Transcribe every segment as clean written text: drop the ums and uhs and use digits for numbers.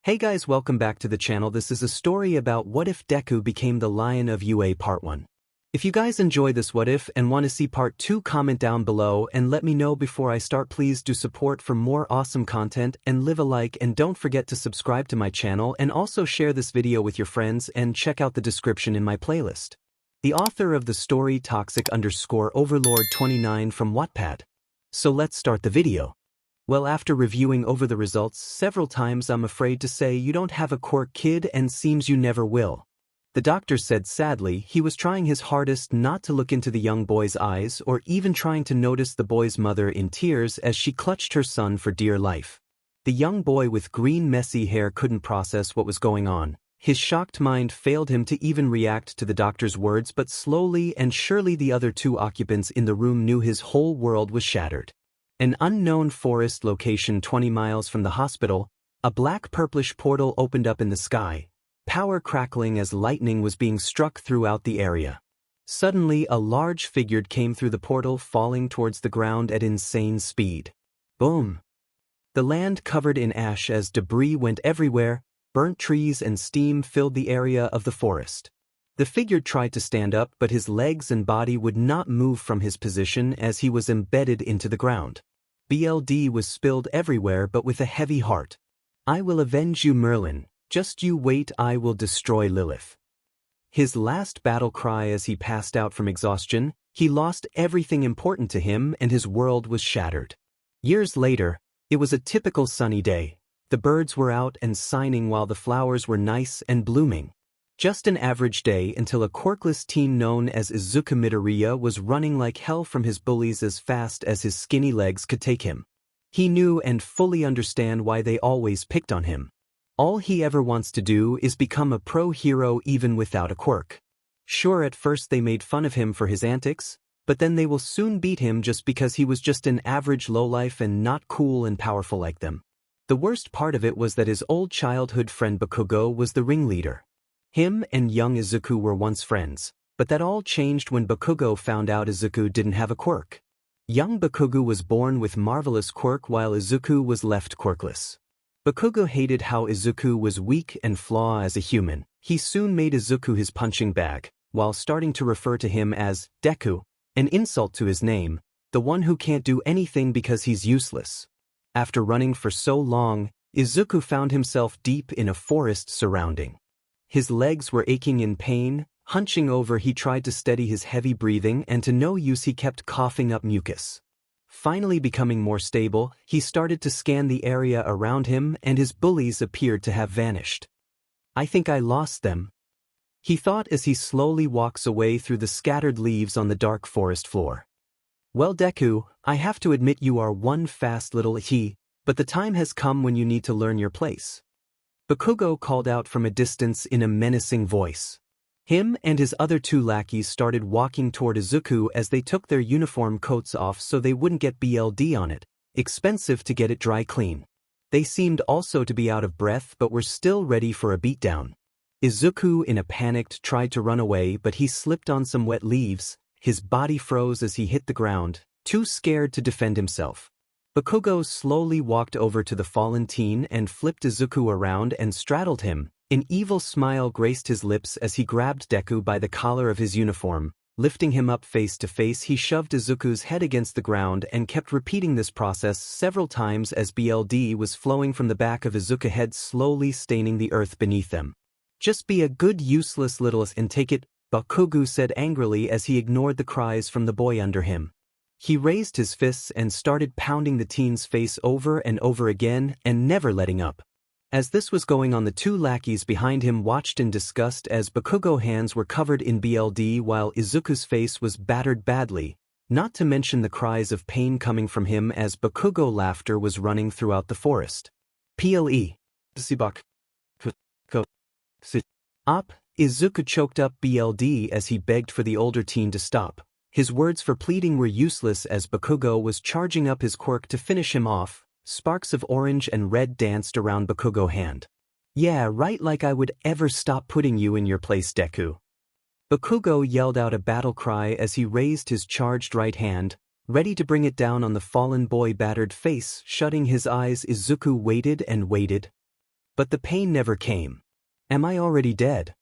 Hey guys, welcome back to the channel. This is a story about what if Deku became the Lion of UA Part 1. If you guys enjoy this what if and want to see Part 2, comment down below and let me know before I start. Please do support for more awesome content and leave a like, and don't forget to subscribe to my channel and also share this video with your friends and check out the description in my playlist. The author of the story 𝗧𝗵𝗲𝗺𝗺29 from Wattpad. So let's start the video. Well, after reviewing over the results several times, I'm afraid to say you don't have a quirk, kid, and seems you never will. The doctor said sadly. He was trying his hardest not to look into the young boy's eyes or even trying to notice the boy's mother in tears as she clutched her son for dear life. The young boy with green messy hair couldn't process what was going on. His shocked mind failed him to even react to the doctor's words, but slowly and surely the other two occupants in the room knew his whole world was shattered. An unknown forest location 20 miles from the hospital, a black purplish portal opened up in the sky, power crackling as lightning was being struck throughout the area. Suddenly, a large figure came through the portal, falling towards the ground at insane speed. Boom! The land covered in ash as debris went everywhere, burnt trees and steam filled the area of the forest. The figure tried to stand up, but his legs and body would not move from his position as he was embedded into the ground. BLD was spilled everywhere, but with a heavy heart. "I will avenge you, Merlin. Just you wait, I will destroy Lilith." His last battle cry as he passed out from exhaustion. He lost everything important to him and his world was shattered. Years later, it was a typical sunny day. The birds were out and signing while the flowers were nice and blooming. Just an average day until a quirkless teen known as 𝗧𝗵𝗵𝗃 was running like hell from his bullies as fast as his skinny legs could take him. He knew and fully understand why they always picked on him. All he ever wants to do is become a pro hero even without a quirk. Sure, at first they made fun of him for his antics, but then they will soon beat him just because he was just an average lowlife and not cool and powerful like them. The worst part of it was that his old childhood friend Bakugo was the ringleader. Him and young Izuku were once friends, but that all changed when Bakugo found out Izuku didn't have a quirk. Young Bakugo was born with marvelous quirk while Izuku was left quirkless. Bakugo hated how Izuku was weak and flawed as a human. He soon made Izuku his punching bag, while starting to refer to him as Deku, an insult to his name, the one who can't do anything because he's useless. After running for so long, Izuku found himself deep in a forest surrounding. His legs were aching in pain. Hunching over, he tried to steady his heavy breathing, and to no use he kept coughing up mucus. Finally becoming more stable, he started to scan the area around him, and his bullies appeared to have vanished. "I think I lost them," he thought as he slowly walks away through the scattered leaves on the dark forest floor. "Well, Deku, I have to admit you are one fast little he, but the time has come when you need to learn your place," Bakugo called out from a distance in a menacing voice. Him and his other two lackeys started walking toward Izuku as they took their uniform coats off so they wouldn't get BLD on it. Expensive to get it dry clean. They seemed also to be out of breath but were still ready for a beatdown. Izuku, in a panic, tried to run away, but he slipped on some wet leaves. His body froze as he hit the ground, too scared to defend himself. Bakugo slowly walked over to the fallen teen and flipped Izuku around and straddled him. An evil smile graced his lips as he grabbed Deku by the collar of his uniform. Lifting him up face to face, he shoved Izuku's head against the ground and kept repeating this process several times as BLD was flowing from the back of Izuku's head, slowly staining the earth beneath them. "Just be a good useless little and take it," Bakugo said angrily as he ignored the cries from the boy under him. He raised his fists and started pounding the teen's face over and over again, and never letting up. As this was going on, the two lackeys behind him watched in disgust as Bakugo's hands were covered in BLD while Izuku's face was battered badly, not to mention the cries of pain coming from him as Bakugo's laughter was running throughout the forest. Izuku choked up BLD as he begged for the older teen to stop. His words for pleading were useless as Bakugo was charging up his quirk to finish him off. Sparks of orange and red danced around Bakugo's hand. "Yeah, right, like I would ever stop putting you in your place, Deku." Bakugo yelled out a battle cry as he raised his charged right hand, ready to bring it down on the fallen boy's battered face. Shutting his eyes, Izuku waited and waited. But the pain never came. Am I already dead?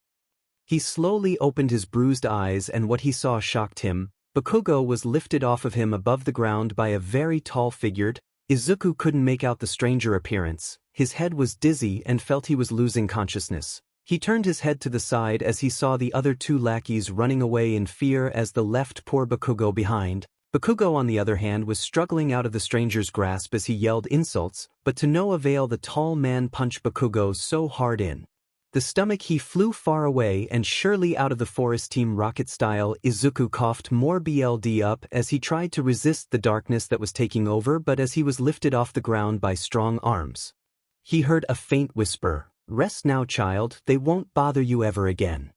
He slowly opened his bruised eyes and what he saw shocked him. Bakugo was lifted off of him above the ground by a very tall figured. Izuku couldn't make out the stranger appearance. His head was dizzy and felt he was losing consciousness. He turned his head to the side as he saw the other two lackeys running away in fear as the left poor Bakugo behind. Bakugo on the other hand was struggling out of the stranger's grasp as he yelled insults, but to no avail. The tall man punched Bakugo so hard in the stomach he flew far away and surely out of the forest. Team Rocket style. Izuku coughed more blood up as he tried to resist the darkness that was taking over, but as he was lifted off the ground by strong arms, he heard a faint whisper, "Rest now, child, they won't bother you ever again."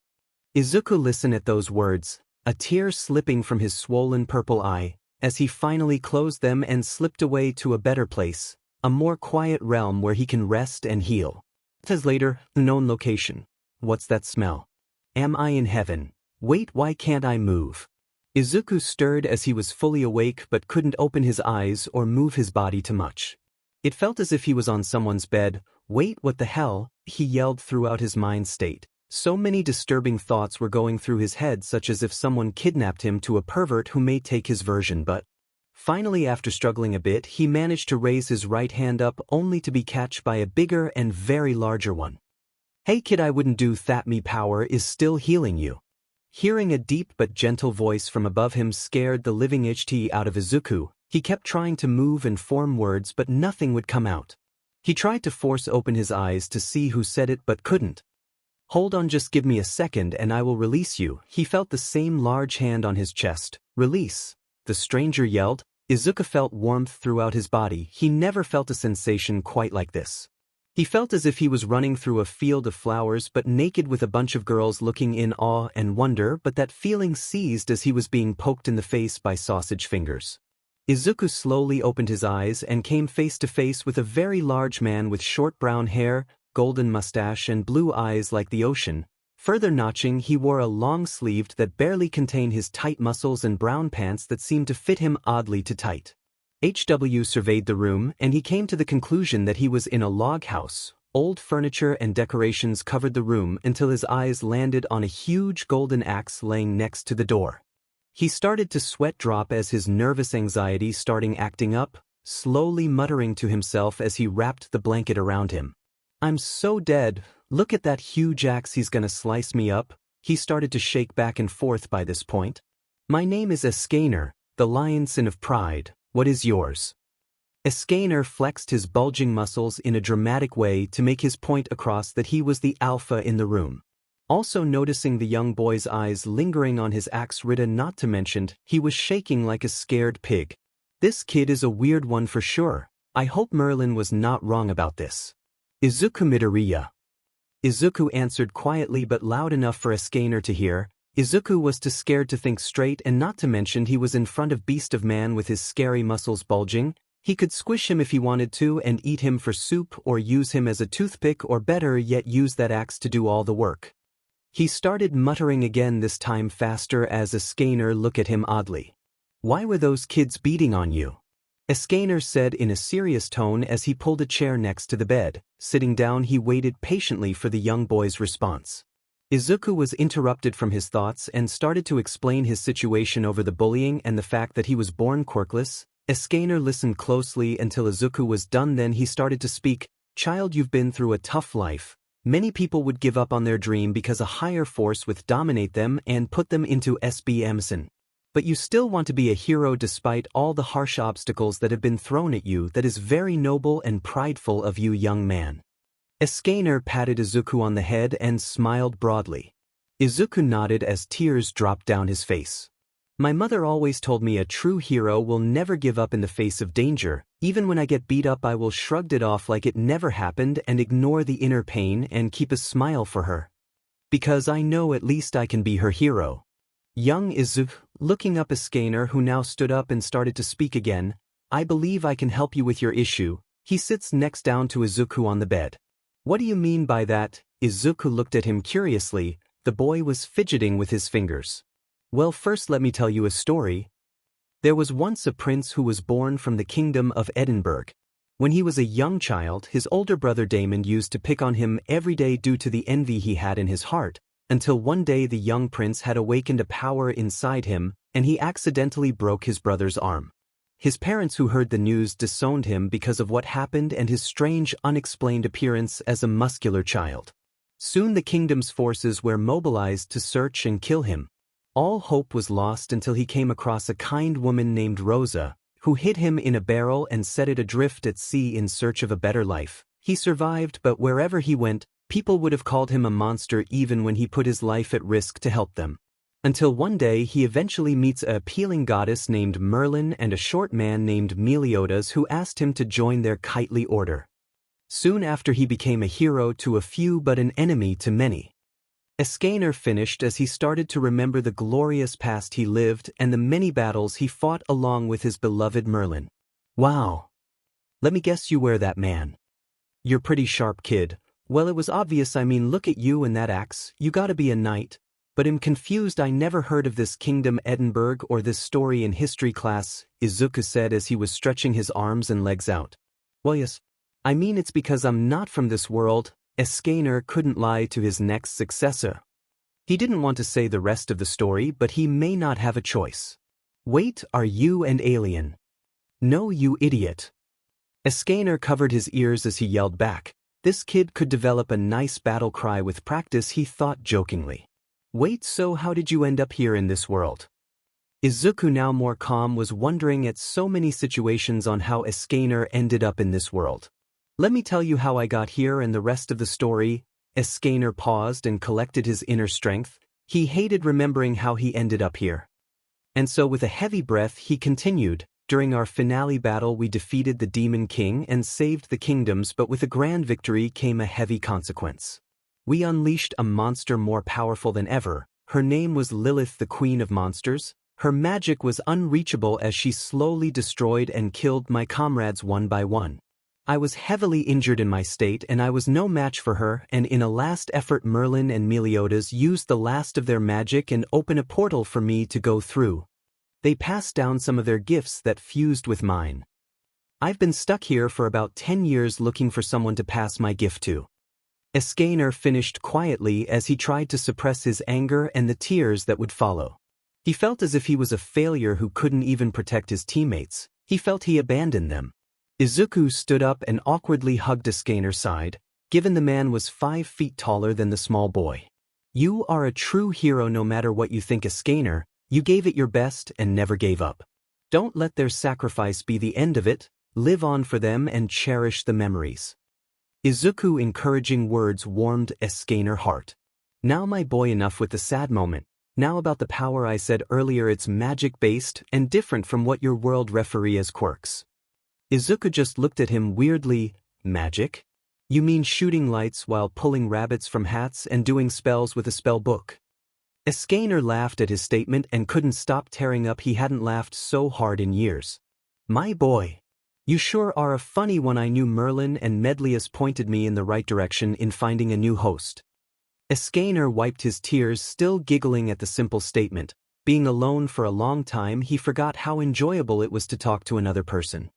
Izuku listened at those words, a tear slipping from his swollen purple eye, as he finally closed them and slipped away to a better place, a more quiet realm where he can rest and heal. As later, unknown location. What's that smell? Am I in heaven? Wait, why can't I move? Izuku stirred as he was fully awake but couldn't open his eyes or move his body too much. It felt as if he was on someone's bed. Wait, what the hell? He yelled throughout his mind state. So many disturbing thoughts were going through his head, such as if someone kidnapped him to a pervert who may take his version, but finally, after struggling a bit, he managed to raise his right hand up only to be catched by a bigger and very larger one. "Hey kid, I wouldn't do that. Me power is still healing you." Hearing a deep but gentle voice from above him scared the living ht out of Izuku. He kept trying to move and form words but nothing would come out. He tried to force open his eyes to see who said it but couldn't. "Hold on, just give me a second and I will release you." He felt the same large hand on his chest. "Release," the stranger yelled. Izuku felt warmth throughout his body. He never felt a sensation quite like this. He felt as if he was running through a field of flowers but naked with a bunch of girls looking in awe and wonder, but that feeling ceased as he was being poked in the face by sausage fingers. Izuku slowly opened his eyes and came face to face with a very large man with short brown hair, golden mustache and blue eyes like the ocean. Further notching, he wore a long-sleeved that barely contained his tight muscles and brown pants that seemed to fit him oddly too tight. HW surveyed the room and he came to the conclusion that he was in a log house. Old furniture and decorations covered the room until his eyes landed on a huge golden axe laying next to the door. He started to sweat drop as his nervous anxiety starting acting up, slowly muttering to himself as he wrapped the blanket around him. "I'm so dead. Look at that huge axe, he's gonna slice me up." He started to shake back and forth by this point. "My name is Escanor, the lion sin of pride. What is yours?" Escanor flexed his bulging muscles in a dramatic way to make his point across that he was the alpha in the room. Also noticing the young boy's eyes lingering on his axe, not to mention, he was shaking like a scared pig. "This kid is a weird one for sure. I hope Merlin was not wrong about this." "Izuku Midoriya." Izuku answered quietly but loud enough for Escanor to hear. Izuku was too scared to think straight, and not to mention he was in front of Beast of Man with his scary muscles bulging. He could squish him if he wanted to and eat him for soup or use him as a toothpick or better yet use that axe to do all the work. He started muttering again, this time faster as Escanor looked at him oddly. "Why were those kids beating on you?" Escanor said in a serious tone as he pulled a chair next to the bed. Sitting down, he waited patiently for the young boy's response. Izuku was interrupted from his thoughts and started to explain his situation over the bullying and the fact that he was born quirkless. Escanor listened closely until Izuku was done, then he started to speak. "Child, you've been through a tough life. Many people would give up on their dream because a higher force would dominate them and put them into 𝗵𝗃𝗵𝗃𝗧𝗵𝗃. But you still want to be a hero despite all the harsh obstacles that have been thrown at you. That is very noble and prideful of you, young man." Escanor patted Izuku on the head and smiled broadly. Izuku nodded as tears dropped down his face. "My mother always told me a true hero will never give up in the face of danger. Even when I get beat up, I will shrug it off like it never happened and ignore the inner pain and keep a smile for her. Because I know at least I can be her hero." Young Izuku, looking up Escanor, who now stood up and started to speak again. "I believe I can help you with your issue." He sits next down to Izuku on the bed. "What do you mean by that?" Izuku looked at him curiously. The boy was fidgeting with his fingers. "Well, first let me tell you a story. There was once a prince who was born from the kingdom of Edinburgh. When he was a young child, his older brother 𝗏𝗵𝗏 used to pick on him every day due to the envy he had in his heart, until one day the young prince had awakened a power inside him, and he accidentally broke his brother's arm. His parents who heard the news disowned him because of what happened and his strange, unexplained appearance as a muscular child. Soon the kingdom's forces were mobilized to search and kill him. All hope was lost until he came across a kind woman named Rosa, who hid him in a barrel and set it adrift at sea in search of a better life. He survived, but wherever he went, people would have called him a monster even when he put his life at risk to help them. Until one day he eventually meets a appealing goddess named Merlin and a short man named Meliodas who asked him to join their knightly order. Soon after he became a hero to a few but an enemy to many. Escanor finished as he started to remember the glorious past he lived and the many battles he fought along with his beloved Merlin. Wow! Let me guess you were that man. You're pretty sharp, kid. Well, it was obvious. I mean, look at you and that axe. You gotta be a knight. But I'm confused. I never heard of this kingdom Edinburgh or this story in history class, Izuku said as he was stretching his arms and legs out. Well, yes. I mean, it's because I'm not from this world. Escanor couldn't lie to his next successor. He didn't want to say the rest of the story, but he may not have a choice. Wait, are you an alien? No, you idiot. Escanor covered his ears as he yelled back. This kid could develop a nice battle cry with practice, he thought jokingly. Wait, so how did you end up here in this world? Izuku, now more calm, was wondering at so many situations on how Escanor ended up in this world. Let me tell you how I got here and the rest of the story. Escanor paused and collected his inner strength. He hated remembering how he ended up here. And so with a heavy breath he continued, during our finale battle we defeated the Demon King and saved the kingdoms, but with a grand victory came a heavy consequence. We unleashed a monster more powerful than ever. Her name was Lilith, the Queen of Monsters. Her magic was unreachable as she slowly destroyed and killed my comrades one by one. I was heavily injured in my state and I was no match for her, and in a last effort Merlin and Meliodas used the last of their magic and opened a portal for me to go through. They passed down some of their gifts that fused with mine. I've been stuck here for about 10 years looking for someone to pass my gift to. Escanor finished quietly as he tried to suppress his anger and the tears that would follow. He felt as if he was a failure who couldn't even protect his teammates. He felt he abandoned them. Izuku stood up and awkwardly hugged Escanor's side, given the man was 5 feet taller than the small boy. You are a true hero no matter what you think, Escanor. You gave it your best and never gave up. Don't let their sacrifice be the end of it. Live on for them and cherish the memories. Izuku's encouraging words warmed Escanor's heart. Now my boy, enough with the sad moment. Now about the power I said earlier. It's magic-based and different from what your world referee as quirks. Izuku just looked at him weirdly. Magic? You mean shooting lights while pulling rabbits from hats and doing spells with a spell book? Escanor laughed at his statement and couldn't stop tearing up. He hadn't laughed so hard in years. My boy. You sure are a funny one. I knew Merlin and Meliodas pointed me in the right direction in finding a new host. Escanor wiped his tears, still giggling at the simple statement. Being alone for a long time, he forgot how enjoyable it was to talk to another person.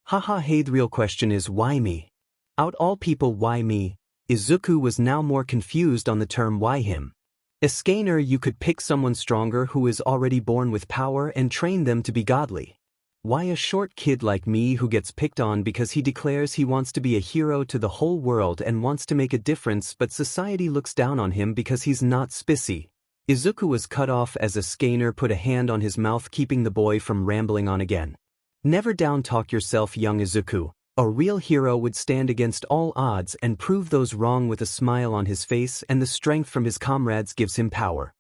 Haha, hey, the real question is why me? Out all people, why me? Izuku was now more confused on the term why him. Escanor, you could pick someone stronger who is already born with power and train them to be godly. Why a short kid like me who gets picked on because he declares he wants to be a hero to the whole world and wants to make a difference, but society looks down on him because he's not spicy? Izuku was cut off as Escanor put a hand on his mouth, keeping the boy from rambling on again. Never down-talk yourself, young Izuku. A real hero would stand against all odds and prove those wrong. With a smile on his face and the strength from his comrades gives him power.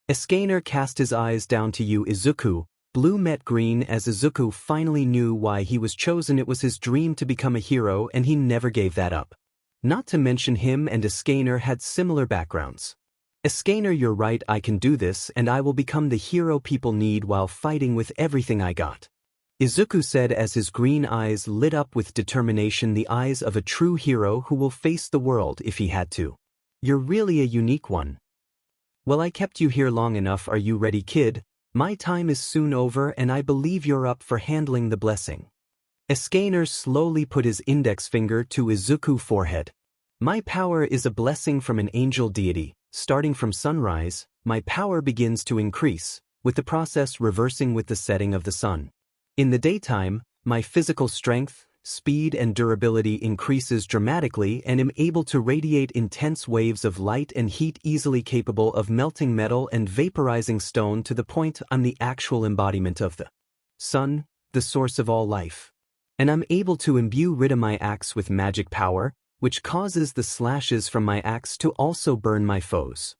Escanor cast his eyes down to you, Izuku. Blue met green as Izuku finally knew why he was chosen. It was his dream to become a hero and he never gave that up. Not to mention him and Escanor had similar backgrounds. Escanor, you're right, I can do this and I will become the hero people need while fighting with everything I got. Izuku said as his green eyes lit up with determination, the eyes of a true hero who will face the world if he had to. You're really a unique one. Well, I kept you here long enough. Are you ready, kid? My time is soon over and I believe you're up for handling the blessing. Escanor slowly put his index finger to Izuku's forehead. My power is a blessing from an angel deity. Starting from sunrise, my power begins to increase, with the process reversing with the setting of the sun. In the daytime, my physical strength, speed and durability increases dramatically and am able to radiate intense waves of light and heat easily capable of melting metal and vaporizing stone to the point I'm the actual embodiment of the sun, the source of all life. And I'm able to imbue my axe with magic power, which causes the slashes from my axe to also burn my foes.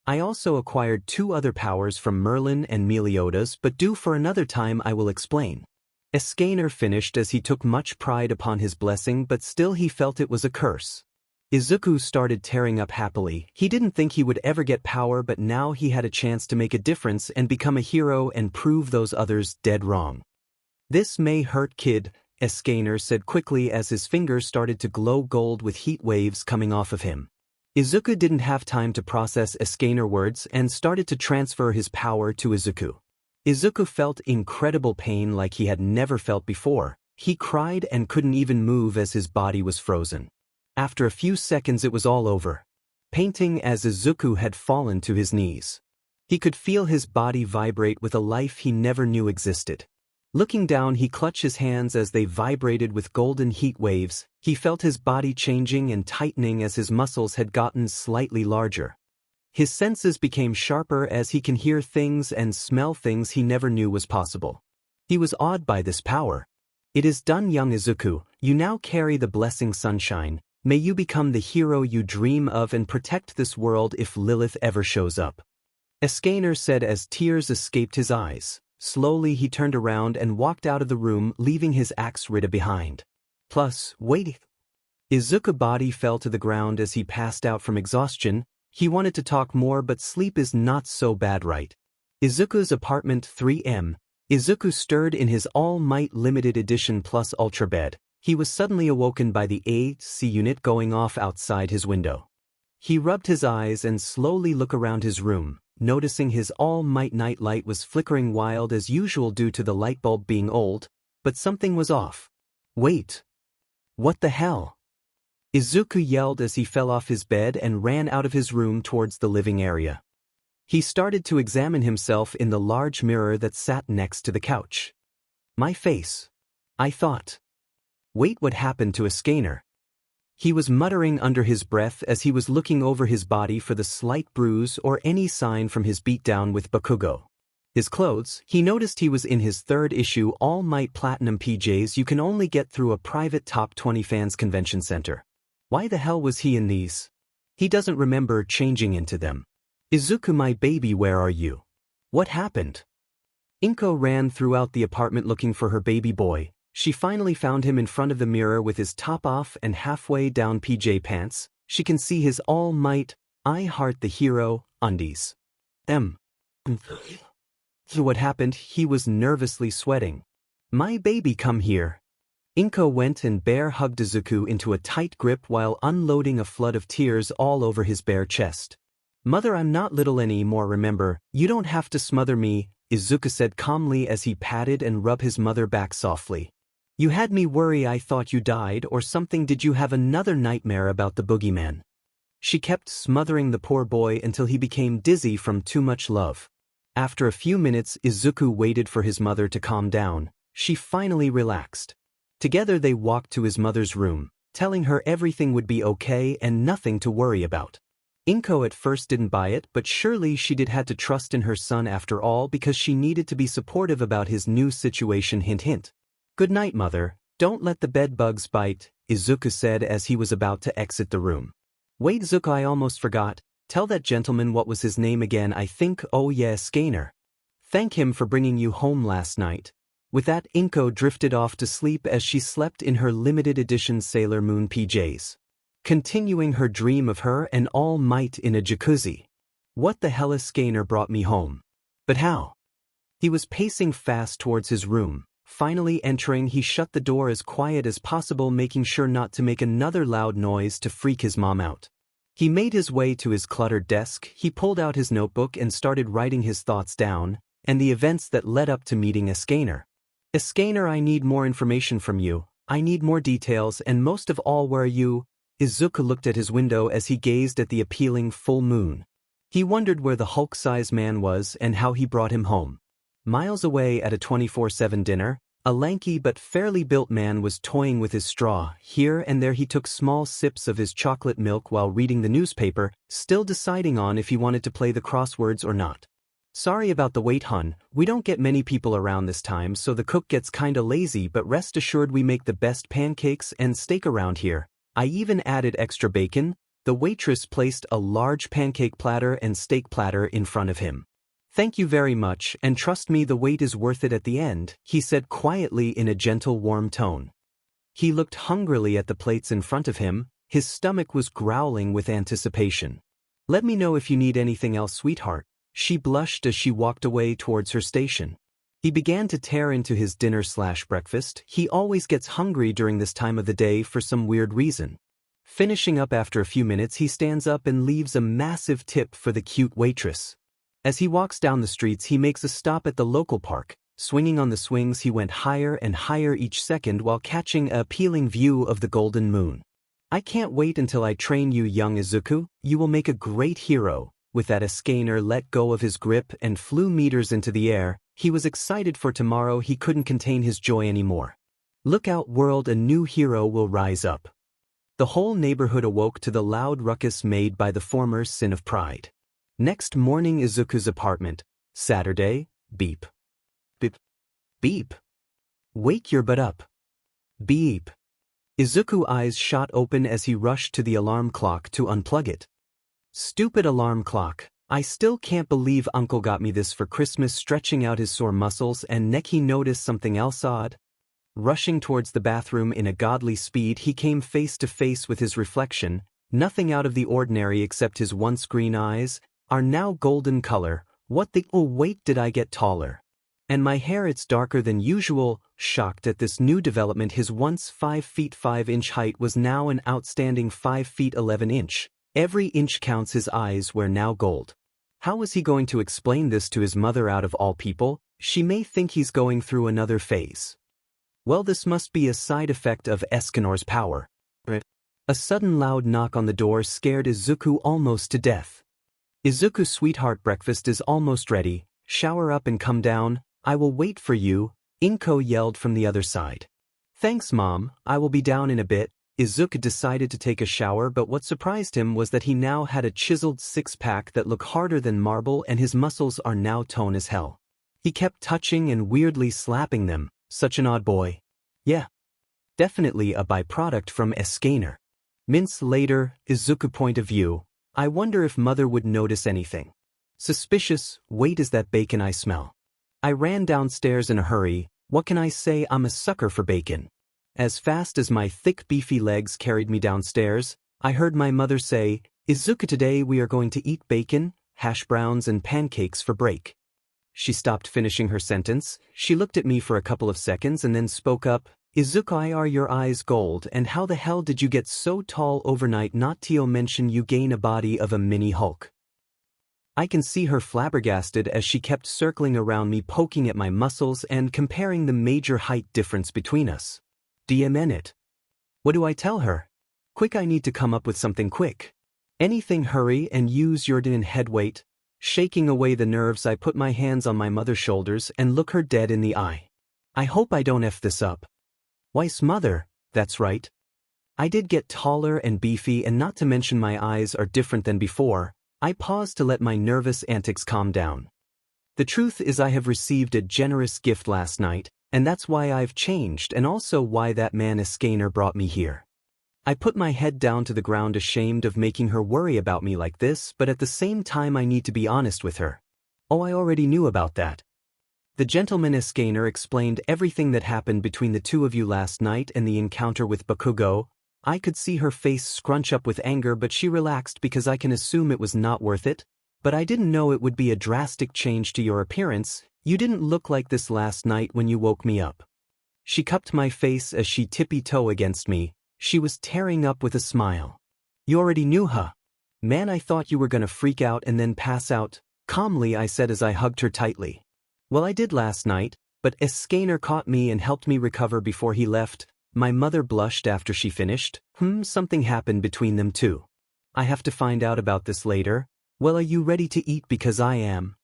I also acquired 2 other powers from Merlin and Meliodas, but due for another time I will explain. Escanor finished as he took much pride upon his blessing, but still he felt it was a curse. Izuku started tearing up happily. He didn't think he would ever get power, but now he had a chance to make a difference and become a hero and prove those others dead wrong. This may hurt, kid, Escanor said quickly as his fingers started to glow gold with heat waves coming off of him. Izuku didn't have time to process Escanor words and started to transfer his power to Izuku. Izuku felt incredible pain like he had never felt before. He cried and couldn't even move as his body was frozen. After a few seconds it was all over. Painting as Izuku had fallen to his knees. He could feel his body vibrate with a life he never knew existed. Looking down, he clutched his hands as they vibrated with golden heat waves. He felt his body changing and tightening as his muscles had gotten slightly larger. His senses became sharper as he can hear things and smell things he never knew was possible. He was awed by this power. It is done, young Izuku. You now carry the blessing sunshine. May you become the hero you dream of and protect this world if Lilith ever shows up. Escanor said as tears escaped his eyes. Slowly he turned around and walked out of the room, leaving his 𝗧𝗓𝗔𝗂𝗃 behind. Plus, wait. Izuku's body fell to the ground as he passed out from exhaustion. He wanted to talk more, but sleep is not so bad, right? Izuku's apartment 3M. Izuku stirred in his All Might limited edition plus ultra bed. He was suddenly awoken by the AC unit going off outside his window. He rubbed his eyes and slowly looked around his room, noticing his All Might night light was flickering wild as usual due to the light bulb being old, but something was off. Wait. What the hell? Izuku yelled as he fell off his bed and ran out of his room towards the living area. He started to examine himself in the large mirror that sat next to the couch. My face. I thought. Wait, what happened to Escanor? He was muttering under his breath as he was looking over his body for the slight bruise or any sign from his beatdown with Bakugo. His clothes, he noticed he was in his 3rd issue All Might Platinum PJs you can only get through a private top 20 fans convention center. Why the hell was he in these? He doesn't remember changing into them. Izuku, my baby, where are you? What happened? Inko ran throughout the apartment looking for her baby boy. She finally found him in front of the mirror with his top off and halfway down PJ pants. She can see his All Might, I Heart the Hero, undies. What happened? He was nervously sweating. My baby, come here. Inko went and bear hugged Izuku into a tight grip while unloading a flood of tears all over his bare chest. Mother, I'm not little anymore, remember, you don't have to smother me, Izuku said calmly as he patted and rubbed his mother back softly. You had me worry, I thought you died or something. Did you have another nightmare about the boogeyman? She kept smothering the poor boy until he became dizzy from too much love. After a few minutes, Izuku waited for his mother to calm down. She finally relaxed. Together they walked to his mother's room, telling her everything would be okay and nothing to worry about. Inko at first didn't buy it, but surely she did had to trust in her son after all because she needed to be supportive about his new situation. Hint hint. Good night, mother. Don't let the bed bugs bite, Izuku said as he was about to exit the room. Wait, Izuku, I almost forgot. Tell that gentleman what was his name again. I think, oh yeah, Escanor. Thank him for bringing you home last night. With that, Inko drifted off to sleep as she slept in her limited edition Sailor Moon PJs. Continuing her dream of her and All Might in a jacuzzi. What the hell, Escanor brought me home. But how? He was pacing fast towards his room. Finally entering, he shut the door as quiet as possible, making sure not to make another loud noise to freak his mom out. He made his way to his cluttered desk. He pulled out his notebook and started writing his thoughts down, and the events that led up to meeting Escanor. Escanor, I need more information from you. I need more details, and most of all, where are you? Izuku looked at his window as he gazed at the appealing full moon. He wondered where the Hulk-sized man was and how he brought him home. Miles away at a 24/7 dinner, a lanky but fairly built man was toying with his straw. Here and there he took small sips of his chocolate milk while reading the newspaper, still deciding on if he wanted to play the crosswords or not. Sorry about the wait, hun. We don't get many people around this time, so the cook gets kinda lazy, but rest assured we make the best pancakes and steak around here. I even added extra bacon. The waitress placed a large pancake platter and steak platter in front of him. Thank you very much, and trust me, the wait is worth it at the end, he said quietly in a gentle, warm tone. He looked hungrily at the plates in front of him. His stomach was growling with anticipation. Let me know if you need anything else, sweetheart. She blushed as she walked away towards her station. He began to tear into his dinner/breakfast. He always gets hungry during this time of the day for some weird reason. Finishing up after a few minutes, he stands up and leaves a massive tip for the cute waitress. As he walks down the streets, he makes a stop at the local park. Swinging on the swings, he went higher and higher each second while catching an appealing view of the golden moon. I can't wait until I train you, young Izuku. You will make a great hero. With that, Escanor let go of his grip and flew meters into the air. He was excited for tomorrow. He couldn't contain his joy anymore. Look out, world, a new hero will rise up. The whole neighborhood awoke to the loud ruckus made by the former sin of pride. Next morning, Izuku's apartment. Saturday. Beep. Beep. Beep. Wake your butt up. Beep. Izuku's eyes shot open as he rushed to the alarm clock to unplug it. Stupid alarm clock. I still can't believe Uncle got me this for Christmas. Stretching out his sore muscles and neck, he noticed something else odd. Rushing towards the bathroom in a godly speed, he came face to face with his reflection. Nothing out of the ordinary except his once green eyes are now golden color. What the— oh wait, did I get taller? And my hair, it's darker than usual. Shocked at this new development, his once 5 feet 5 inch height was now an outstanding 5 feet 11 inch. Every inch counts. His eyes were now gold. How was he going to explain this to his mother out of all people? She may think he's going through another phase. Well, this must be a side effect of Escanor's power. A sudden loud knock on the door scared Izuku almost to death. Izuku, sweetheart, breakfast is almost ready. Shower up and come down. I will wait for you, Inko yelled from the other side. Thanks, Mom. I will be down in a bit. Izuku decided to take a shower, but what surprised him was that he now had a chiseled six-pack that looked harder than marble, and his muscles are now toned as hell. He kept touching and weirdly slapping them. Such an odd boy. Yeah. Definitely a byproduct from Escanor. Minutes later, Izuku point of view. I wonder if mother would notice anything. Suspicious. Wait, is that bacon I smell? I ran downstairs in a hurry. What can I say? I'm a sucker for bacon. As fast as my thick beefy legs carried me downstairs, I heard my mother say, Izuku, today we are going to eat bacon, hash browns and pancakes for break. She stopped finishing her sentence. She looked at me for a couple of seconds and then spoke up. Izuku, are your eyes gold, and how the hell did you get so tall overnight? Not to mention you gain a body of a mini Hulk. I can see her flabbergasted as she kept circling around me, poking at my muscles and comparing the major height difference between us. it. What do I tell her? Quick, I need to come up with something quick. Anything, hurry and use your head weight. Shaking away the nerves, I put my hands on my mother's shoulders and look her dead in the eye. I hope I don't F this up. Why's mother? That's right. I did get taller and beefy, and not to mention my eyes are different than before. I paused to let my nervous antics calm down. The truth is, I have received a generous gift last night, and that's why I've changed, and also why that man Escanor brought me here. I put my head down to the ground, ashamed of making her worry about me like this, but at the same time I need to be honest with her. Oh, I already knew about that. The gentleman Escanor explained everything that happened between the two of you last night and the encounter with Bakugo. I could see her face scrunch up with anger, but she relaxed because I can assume it was not worth it. But I didn't know it would be a drastic change to your appearance. You didn't look like this last night when you woke me up. She cupped my face as she tippy-toe against me. She was tearing up with a smile. You already knew, huh? Man, I thought you were gonna freak out and then pass out. Calmly, I said as I hugged her tightly. Well, I did last night. but 𝗧𝗓𝗫 caught me and helped me recover before he left. My mother blushed after she finished. Something happened between them too. I have to find out about this later. Well, are you ready to eat? Because I am.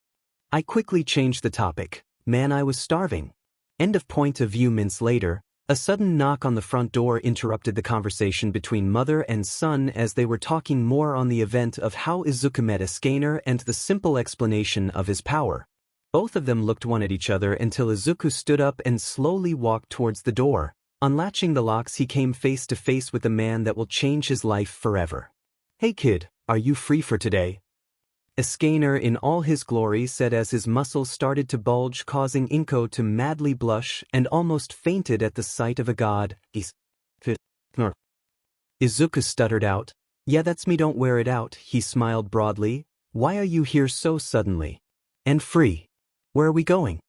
I quickly changed the topic. Man, I was starving. End of point of view. Minutes later, a sudden knock on the front door interrupted the conversation between mother and son as they were talking more on the event of how Izuku met 𝗧𝗓𝗫 and the simple explanation of his power. Both of them looked one at each other until Izuku stood up and slowly walked towards the door. Unlatching the locks, he came face to face with a man that will change his life forever. Hey kid, are you free for today? 𝗧𝗓𝗫 in all his glory said as his muscles started to bulge, causing Inko to madly blush and almost fainted at the sight of a god. Izuku stuttered out, "Yeah, that's me, don't wear it out." He smiled broadly. "Why are you here so suddenly? And free? Where are we going?"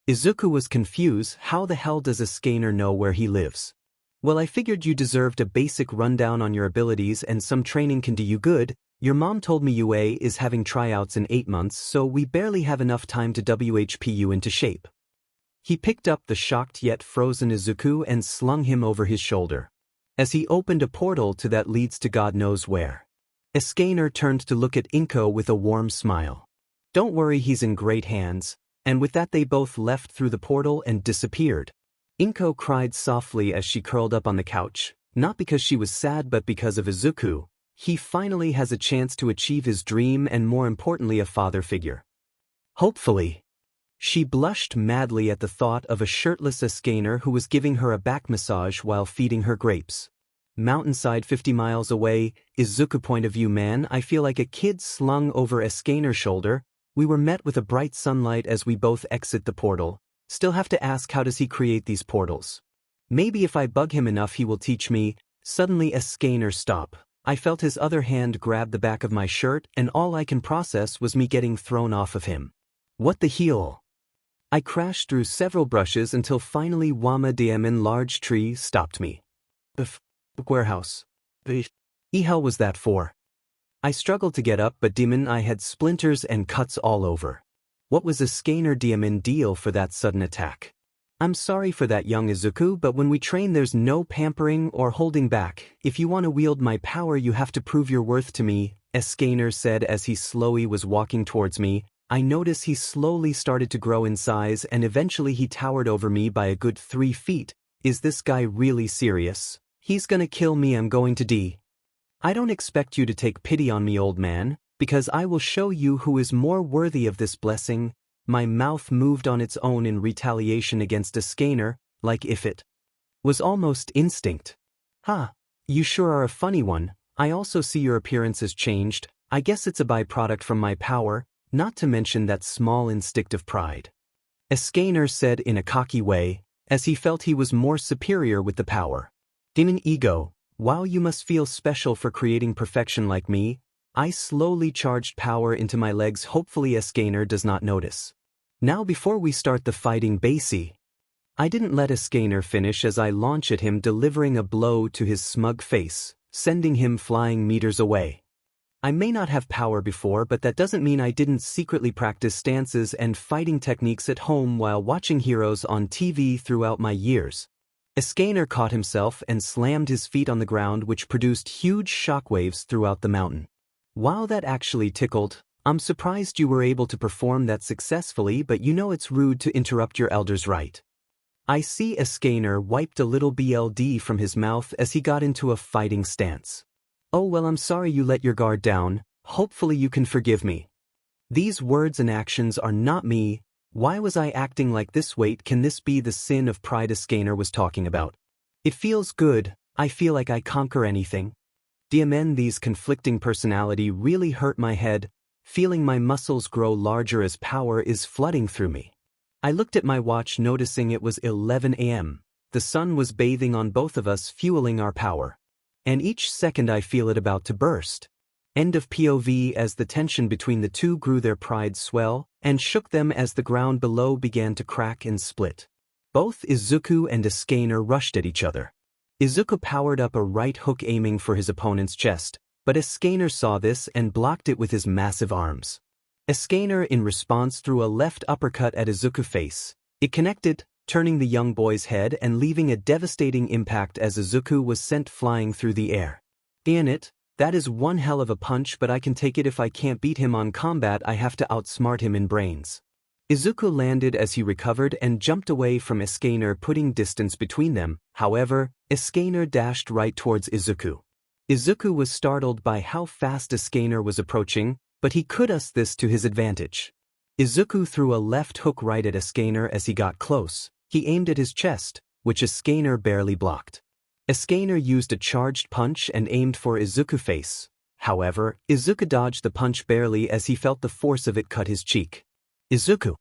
Izuku was confused. How the hell does 𝗧𝗓𝗫 know where he lives? Well, I figured you deserved a basic rundown on your abilities and some training can do you good. Your mom told me UA is having tryouts in 8 months, so we barely have enough time to WHP you into shape. He picked up the shocked yet frozen Izuku and slung him over his shoulder. As he opened a portal to that leads to God knows where. 𝗧𝗓𝗫 turned to look at Inko with a warm smile. "Don't worry, he's in great hands." And with that they both left through the portal and disappeared. Inko cried softly as she curled up on the couch, not because she was sad but because of Izuku. He finally has a chance to achieve his dream and more importantly a father figure. Hopefully. She blushed madly at the thought of a shirtless 𝗧𝗓𝗫 who was giving her a back massage while feeding her grapes. Mountainside 50 miles away, Izuku point of view. Man, I feel like a kid slung over 𝗧𝗓𝗫's shoulder. We were met with a bright sunlight as we both exit the portal. Still have to ask, how does he create these portals? Maybe if I bug him enough he will teach me. Suddenly 𝗧𝗓𝗫 stopped. I felt his other hand grab the back of my shirt and all I can process was me getting thrown off of him. What the hell? I crashed through several brushes until finally 𝗬𝗵𝗲 large tree stopped me. Warehouse. The hell was that for? I struggled to get up, but demon, I had splinters and cuts all over. What was 𝗧𝗓𝗫 deal for that sudden attack? I'm sorry for that, young Izuku, but when we train there's no pampering or holding back. If you want to wield my power you have to prove your worth to me, 𝗧𝗓𝗫 said as he slowly was walking towards me. I noticed he slowly started to grow in size and eventually he towered over me by a good 3 feet. Is this guy really serious? He's gonna kill me. I'm going to die. I don't expect you to take pity on me, old man, because I will show you who is more worthy of this blessing. My mouth moved on its own in retaliation against 𝗧𝗓𝗫, like if it was almost instinct. You sure are a funny one. I also see your appearance has changed. I guess it's a byproduct from my power, not to mention that small instinctive pride. 𝗧𝗓𝗫 said in a cocky way, as he felt he was more superior with the power. Demon ego. Wow, you must feel special for creating perfection like me. I slowly charged power into my legs. Hopefully 𝗧𝗓𝗫 does not notice. Now before we start the fighting, 𝗧𝗓𝗫. I didn't let 𝗧𝗓𝗫 finish as I launched at him, delivering a blow to his smug face, sending him flying meters away. I may not have power before, but that doesn't mean I didn't secretly practice stances and fighting techniques at home while watching heroes on TV throughout my years. 𝗧𝗓𝗫 caught himself and slammed his feet on the ground, which produced huge shockwaves throughout the mountain. Wow, that actually tickled. I'm surprised you were able to perform that successfully, but you know it's rude to interrupt your elders, right? I see 𝗧𝗓𝗫 wiped a little BLD from his mouth as he got into a fighting stance. Oh well, I'm sorry you let your guard down. Hopefully you can forgive me. These words and actions are not me. Why was I acting like this? Wait, can this be the sin of pride 𝗧𝗓𝗫 was talking about? It feels good. I feel like I conquer anything. These conflicting personality really hurt my head, feeling my muscles grow larger as power is flooding through me. I looked at my watch, noticing it was 11 a.m. The sun was bathing on both of us, fueling our power. And each second I feel it about to burst. End of POV. As the tension between the two grew, their pride swell and shook them as the ground below began to crack and split. Both Izuku and 𝗧𝗓𝗫 rushed at each other. Izuku powered up a right hook aiming for his opponent's chest, but 𝗧𝗓𝗫 saw this and blocked it with his massive arms. 𝗧𝗓𝗫 in response threw a left uppercut at Izuku's face, It connected, turning the young boy's head and leaving a devastating impact as Izuku was sent flying through the air. In it, that is one hell of a punch, but I can take it. If I can't beat him on combat, I have to outsmart him in brains. Izuku landed as he recovered and jumped away from Escanor, putting distance between them. However, Escanor dashed right towards Izuku. Izuku was startled by how fast Escanor was approaching, but he could use this to his advantage. Izuku threw a left hook right at Escanor as he got close. He aimed at his chest, which Escanor barely blocked. Escanor used a charged punch and aimed for Izuku's face. However, Izuku dodged the punch barely as he felt the force of it cut his cheek. Izuku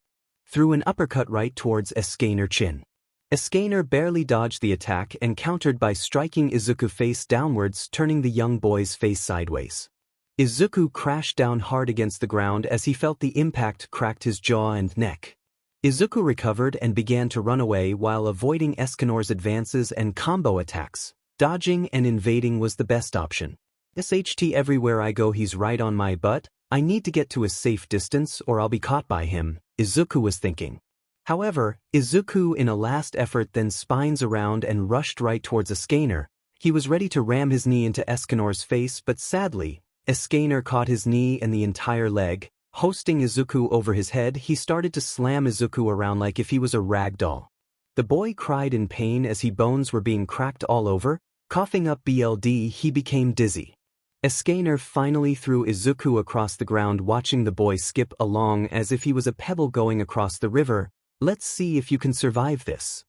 threw an uppercut right towards Escanor's chin. Escanor barely dodged the attack and countered by striking Izuku face downwards, turning the young boy's face sideways. Izuku crashed down hard against the ground as he felt the impact cracked his jaw and neck. Izuku recovered and began to run away while avoiding Escanor's advances and combo attacks. Dodging and invading was the best option. SHT, everywhere I go he's right on my butt. I need to get to a safe distance or I'll be caught by him, Izuku was thinking. However, Izuku in a last effort then spins around and rushed right towards Escanor. He was ready to ram his knee into Escanor's face, but sadly, Escanor caught his knee and the entire leg. Hosting Izuku over his head, he started to slam Izuku around like if he was a rag doll. The boy cried in pain as his bones were being cracked all over. Coughing up blood, he became dizzy. Escanor finally threw Izuku across the ground, watching the boy skip along as if he was a pebble going across the river. Let's see if you can survive this.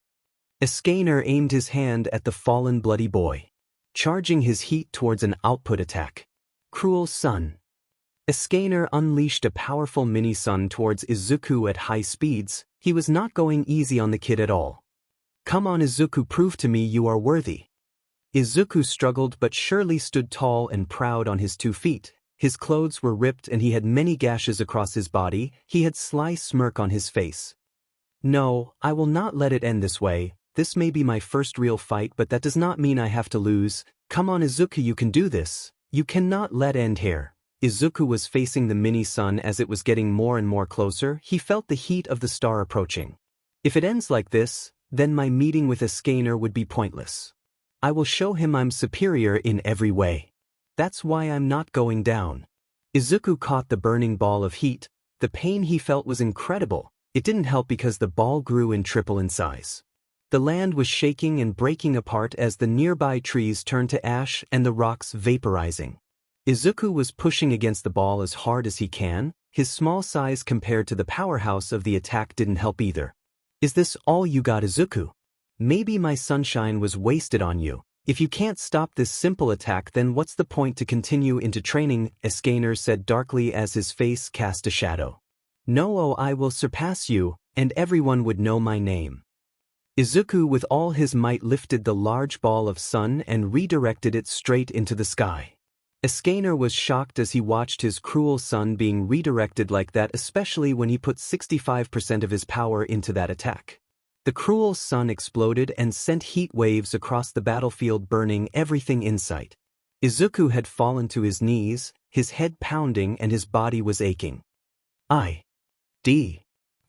Escanor aimed his hand at the fallen bloody boy, charging his heat towards an output attack. Cruel sun. Escanor unleashed a powerful mini-sun towards Izuku at high speeds. He was not going easy on the kid at all. Come on Izuku, prove to me you are worthy. Izuku struggled but surely stood tall and proud on his 2 feet. His clothes were ripped and he had many gashes across his body. He had a sly smirk on his face. No, I will not let it end this way. This may be my first real fight, but that does not mean I have to lose. Come on Izuku, you can do this. You cannot let it end here. Izuku was facing the mini-sun as it was getting more and more closer. He felt the heat of the star approaching. If it ends like this, then my meeting with Escanor would be pointless. I will show him I'm superior in every way. That's why I'm not going down. Izuku caught the burning ball of heat. The pain he felt was incredible. It didn't help because the ball grew in triple in size. The land was shaking and breaking apart as the nearby trees turned to ash and the rocks vaporizing. Izuku was pushing against the ball as hard as he can. His small size compared to the powerhouse of the attack didn't help either. Is this all you got, Izuku? Maybe my sunshine was wasted on you. If you can't stop this simple attack, then what's the point to continue into training? Escanor said darkly as his face cast a shadow. No, I will surpass you, and everyone would know my name. Izuku with all his might lifted the large ball of sun and redirected it straight into the sky. Escanor was shocked as he watched his cruel sun being redirected like that, especially when he put 65% of his power into that attack. The cruel sun exploded and sent heat waves across the battlefield, burning everything in sight. Izuku had fallen to his knees, his head pounding and his body was aching.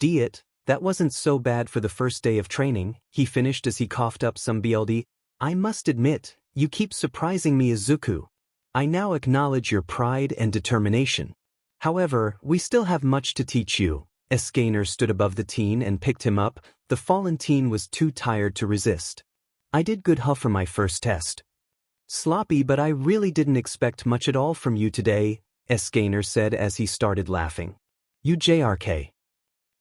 It, that wasn't so bad for the first day of training, he finished as he coughed up some blood. I must admit, you keep surprising me, Izuku. I now acknowledge your pride and determination. However, we still have much to teach you. Escanor stood above the teen and picked him up. The fallen teen was too tired to resist. I did good for my first test. Sloppy, but I really didn't expect much at all from you today, Escanor said as he started laughing. You JRK.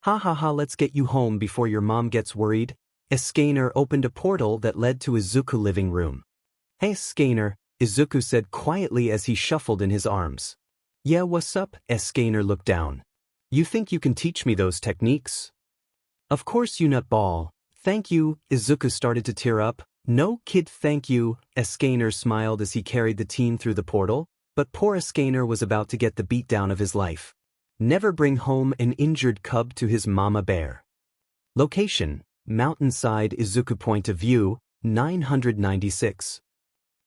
Ha, let's get you home before your mom gets worried. Escanor opened a portal that led to Izuku's living room. Hey Escanor, Izuku said quietly as he shuffled in his arms. Yeah, what's up? Escanor looked down. You think you can teach me those techniques? Of course you nutball. Thank you. Izuku started to tear up. No kid, thank you. Escanor smiled as he carried the teen through the portal, but poor Escanor was about to get the beatdown of his life. Never bring home an injured cub to his mama bear. Location: Mountainside. Izuku point of view: 996.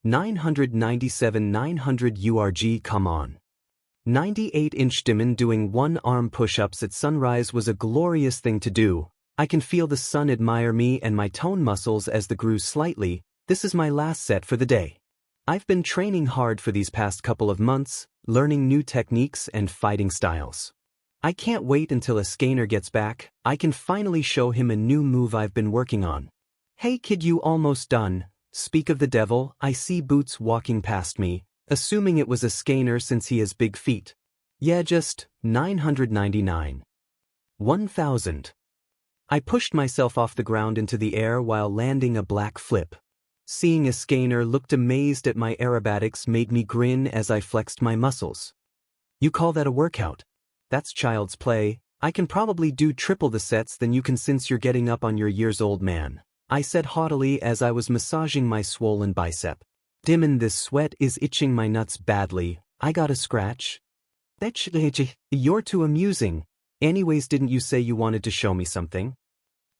997 900 URG. Come on. 98-inch Demon doing one-arm push-ups at sunrise was a glorious thing to do. I can feel the sun admire me and my tone muscles as the grew slightly. This is my last set for the day. I've been training hard for these past couple of months, learning new techniques and fighting styles. I can't wait until Escanor gets back. I can finally show him a new move I've been working on. Hey kid, you almost done? Speak of the devil, I see Boots walking past me, assuming it was Escanor since he has big feet. Yeah, just 999. 1000. I pushed myself off the ground into the air while landing a black flip. Seeing Escanor looked amazed at my aerobatics made me grin as I flexed my muscles. You call that a workout? That's child's play. I can probably do triple the sets than you can since you're getting up on your years-old man, I said haughtily as I was massaging my swollen bicep. Dimmin', this sweat is itching my nuts badly. I got a scratch. 𝗕𝗂𝗁𝗧𝗔𝗂𝘁𝗵𝗆, you're too amusing. Anyways, didn't you say you wanted to show me something?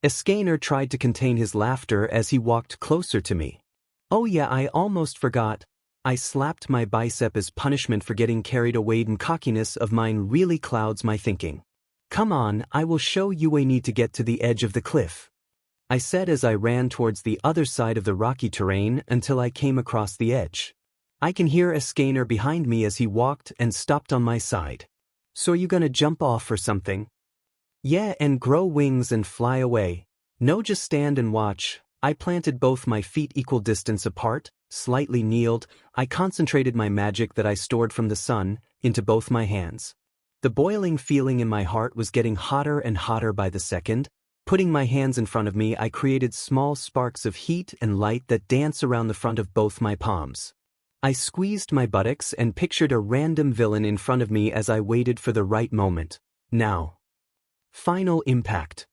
Escanor tried to contain his laughter as he walked closer to me. Oh yeah, I almost forgot. I slapped my bicep as punishment for getting carried away, and cockiness of mine really clouds my thinking. Come on, I will show you. We need to get to the edge of the cliff, I said as I ran towards the other side of the rocky terrain until I came across the edge. I can hear Escanor behind me as he walked and stopped on my side. So are you gonna jump off or something? Yeah, and grow wings and fly away. No, just stand and watch. I planted both my feet equal distance apart, slightly kneeled. I concentrated my magic that I stored from the sun into both my hands. The boiling feeling in my heart was getting hotter and hotter by the second. Putting my hands in front of me, I created small sparks of heat and light that dance around the front of both my palms. I squeezed my buttocks and pictured a random villain in front of me as I waited for the right moment. Now. Final impact.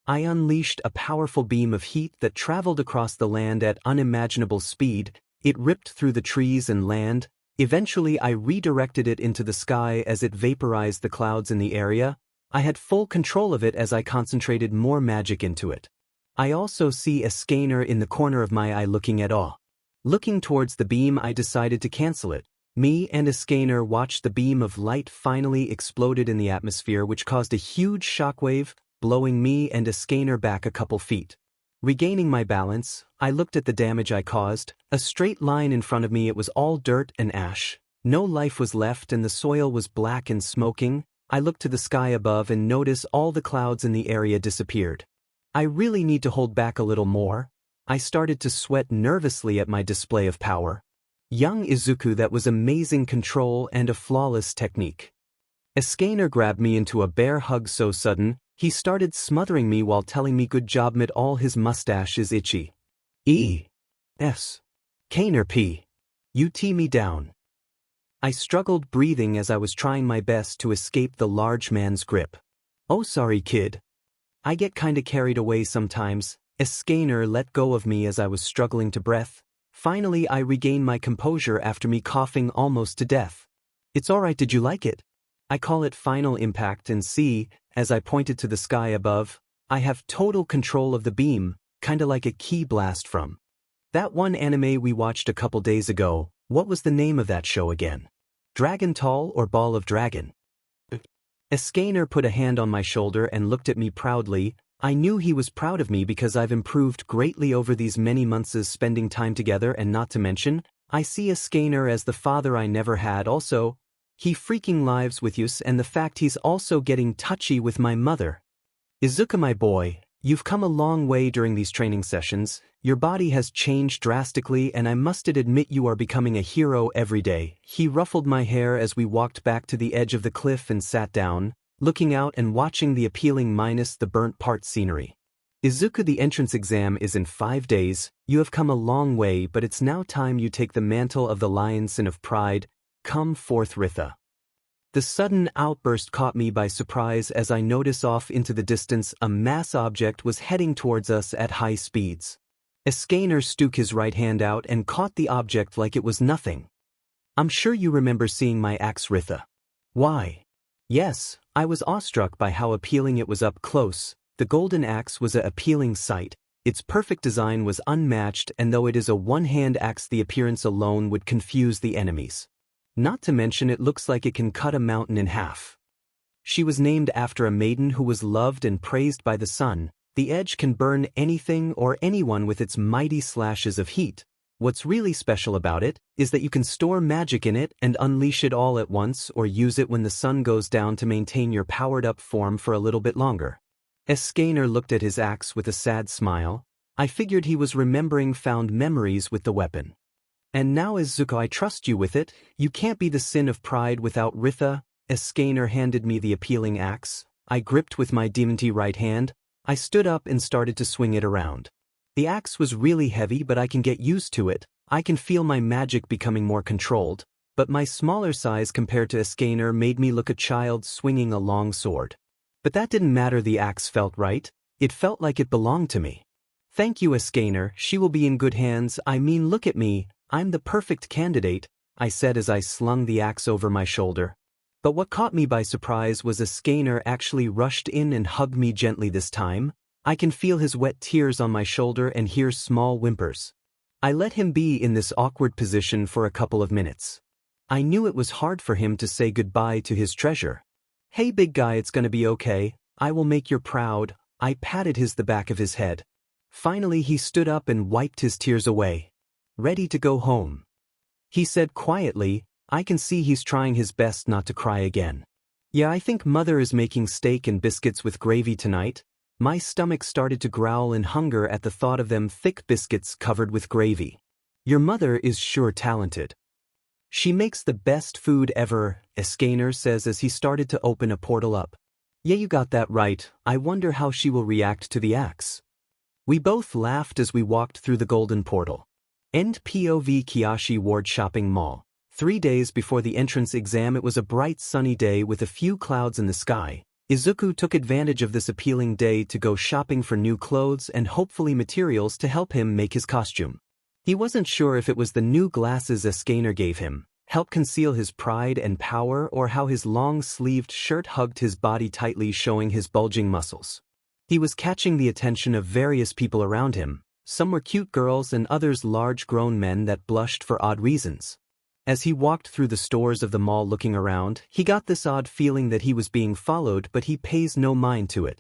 I unleashed a powerful beam of heat that traveled across the land at unimaginable speed. It ripped through the trees and land. Eventually, I redirected it into the sky as it vaporized the clouds in the area. I had full control of it as I concentrated more magic into it. I also see Escanor in the corner of my eye looking at awe. Looking towards the beam, I decided to cancel it. Me and Escanor watched the beam of light finally exploded in the atmosphere, which caused a huge shockwave, blowing me and Escanor back a couple feet. Regaining my balance, I looked at the damage I caused. A straight line in front of me, it was all dirt and ash. No life was left and the soil was black and smoking. I looked to the sky above and noticed all the clouds in the area disappeared. I really need to hold back a little more. I started to sweat nervously at my display of power. Young Izuku, that was amazing control and a flawless technique. Escanor grabbed me into a bear hug so sudden, he started smothering me while telling me good job. All his mustache is itchy. 𝗬𝗂𝗁𝗧𝗵𝗆, you tee me down. I struggled breathing as I was trying my best to escape the large man's grip. Oh sorry kid. I get kinda carried away sometimes. Escanor let go of me as I was struggling to breath. Finally I regained my composure after me coughing almost to death. It's alright, did you like it? I call it final impact, and see, as I pointed to the sky above, I have total control of the beam, kinda like a ki blast from that one anime we watched a couple days ago. What was the name of that show again? Dragon Tall or Ball of Dragon? Escanor put a hand on my shoulder and looked at me proudly. I knew he was proud of me because I've improved greatly over these many months spending time together, and not to mention, I see Escanor as the father I never had. Also, he freaking lives with you, and the fact he's also getting touchy with my mother. Izuku, my boy, you've come a long way during these training sessions. Your body has changed drastically and I must admit you are becoming a hero every day. He ruffled my hair as we walked back to the edge of the cliff and sat down, looking out and watching the appealing minus the burnt part scenery. Izuku, the entrance exam is in 5 days. You have come a long way, but it's now time you take the mantle of the lion sin of pride. Come forth, Ritha. The sudden outburst caught me by surprise as I noticed off into the distance a mass object was heading towards us at high speeds. Escanor stuck his right hand out and caught the object like it was nothing. I'm sure you remember seeing my axe, Ritha. Why? Yes, I was awestruck by how appealing it was up close. The golden axe was an appealing sight. Its perfect design was unmatched, and though it is a one-hand axe, the appearance alone would confuse the enemies. Not to mention it looks like it can cut a mountain in half. She was named after a maiden who was loved and praised by the sun. The edge can burn anything or anyone with its mighty slashes of heat. What's really special about it is that you can store magic in it and unleash it all at once or use it when the sun goes down to maintain your powered-up form for a little bit longer. Escanor looked at his axe with a sad smile. I figured he was remembering found memories with the weapon. And now Izuku, I trust you with it. You can't be the sin of pride without 𝗧𝗲𝗏. Escanor handed me the appealing axe. I gripped with my 𝗕𝗵𝗲 right hand. I stood up and started to swing it around. The axe was really heavy, but I can get used to it. I can feel my magic becoming more controlled, but my smaller size compared to Escanor made me look a child swinging a long sword. But that didn't matter, the axe felt right. It felt like it belonged to me. Thank you, Escanor, she will be in good hands. I mean, look at me, I'm the perfect candidate, I said as I slung the axe over my shoulder. But what caught me by surprise was Escanor actually rushed in and hugged me gently this time. I can feel his wet tears on my shoulder and hear small whimpers. I let him be in this awkward position for a couple of minutes. I knew it was hard for him to say goodbye to his treasure. Hey big guy, it's gonna be okay, I will make you proud. I patted the back of his head. Finally he stood up and wiped his tears away. Ready to go home, he said quietly. I can see he's trying his best not to cry again. Yeah, I think mother is making steak and biscuits with gravy tonight. My stomach started to growl in hunger at the thought of them thick biscuits covered with gravy. Your mother is sure talented. She makes the best food ever, Escanor says as he started to open a portal up. Yeah, you got that right. I wonder how she will react to the axe. We both laughed as we walked through the golden portal. 𝗵𝗃𝗄𝗏 Ward Shopping Mall. 3 days before the entrance exam, it was a bright sunny day with a few clouds in the sky. Izuku took advantage of this appealing day to go shopping for new clothes and hopefully materials to help him make his costume. He wasn't sure if it was the new glasses Escanor gave him, help conceal his pride and power, or how his long-sleeved shirt hugged his body tightly, showing his bulging muscles. He was catching the attention of various people around him. Some were cute girls and others large grown men that blushed for odd reasons. As he walked through the stores of the mall looking around, he got this odd feeling that he was being followed, but he pays no mind to it.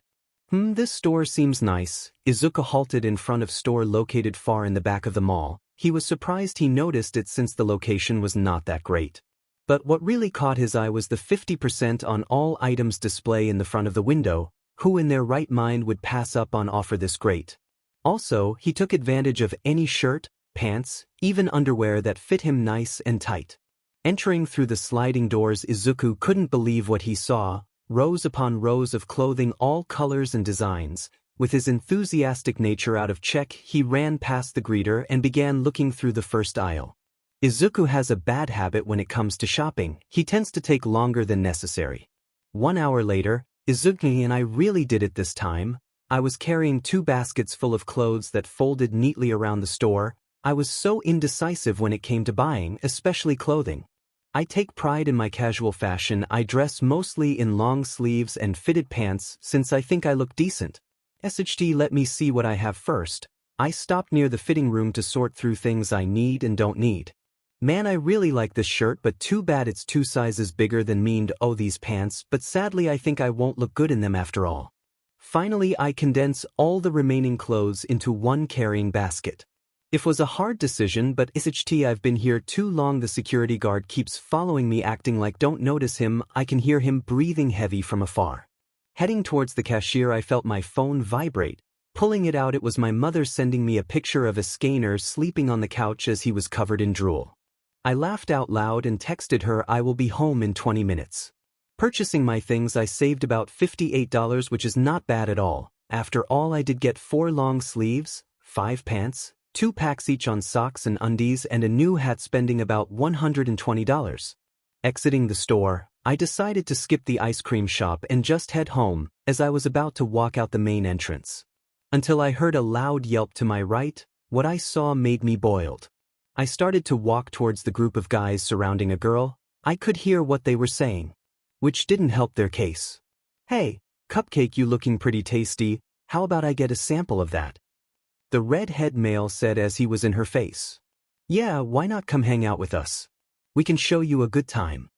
This store seems nice. Izuku halted in front of store located far in the back of the mall. He was surprised he noticed it since the location was not that great. But what really caught his eye was the 50% on all items display in the front of the window. Who in their right mind would pass up on offer this great? Also, he took advantage of any shirt, pants, even underwear that fit him nice and tight. Entering through the sliding doors, Izuku couldn't believe what he saw. Rows upon rows of clothing, all colors and designs. With his enthusiastic nature out of check, he ran past the greeter and began looking through the first aisle. Izuku has a bad habit when it comes to shopping. He tends to take longer than necessary. 1 hour later, Izuku and I really did it this time. I was carrying 2 baskets full of clothes that folded neatly around the store. I was so indecisive when it came to buying, especially clothing. I take pride in my casual fashion. I dress mostly in long sleeves and fitted pants since I think I look decent. 𝗧𝗏𝗲, let me see what I have first. I stopped near the fitting room to sort through things I need and don't need. Man, I really like this shirt, but too bad it's 2 sizes bigger than me. And oh, these pants, but sadly I think I won't look good in them after all. Finally, I condense all the remaining clothes into 1 carrying basket. It was a hard decision, but 𝗧𝗏𝗲, I've been here too long. The security guard keeps following me, acting like don't notice him. I can hear him breathing heavy from afar. Heading towards the cashier, I felt my phone vibrate. Pulling it out, it was my mother sending me a picture of Escanor sleeping on the couch as he was covered in drool. I laughed out loud and texted her, I will be home in 20 minutes. Purchasing my things, I saved about $58, which is not bad at all. After all, I did get 4 long sleeves, 5 pants, 2 packs each on socks and undies, and a new hat, spending about $120. Exiting the store, I decided to skip the ice cream shop and just head home. As I was about to walk out the main entrance, until I heard a loud yelp to my right. What I saw made me boiled. I started to walk towards the group of guys surrounding a girl. I could hear what they were saying, which didn't help their case. Hey, cupcake, you looking pretty tasty. How about I get a sample of that? The redhead male said as he was in her face. Yeah, why not come hang out with us? We can show you a good time.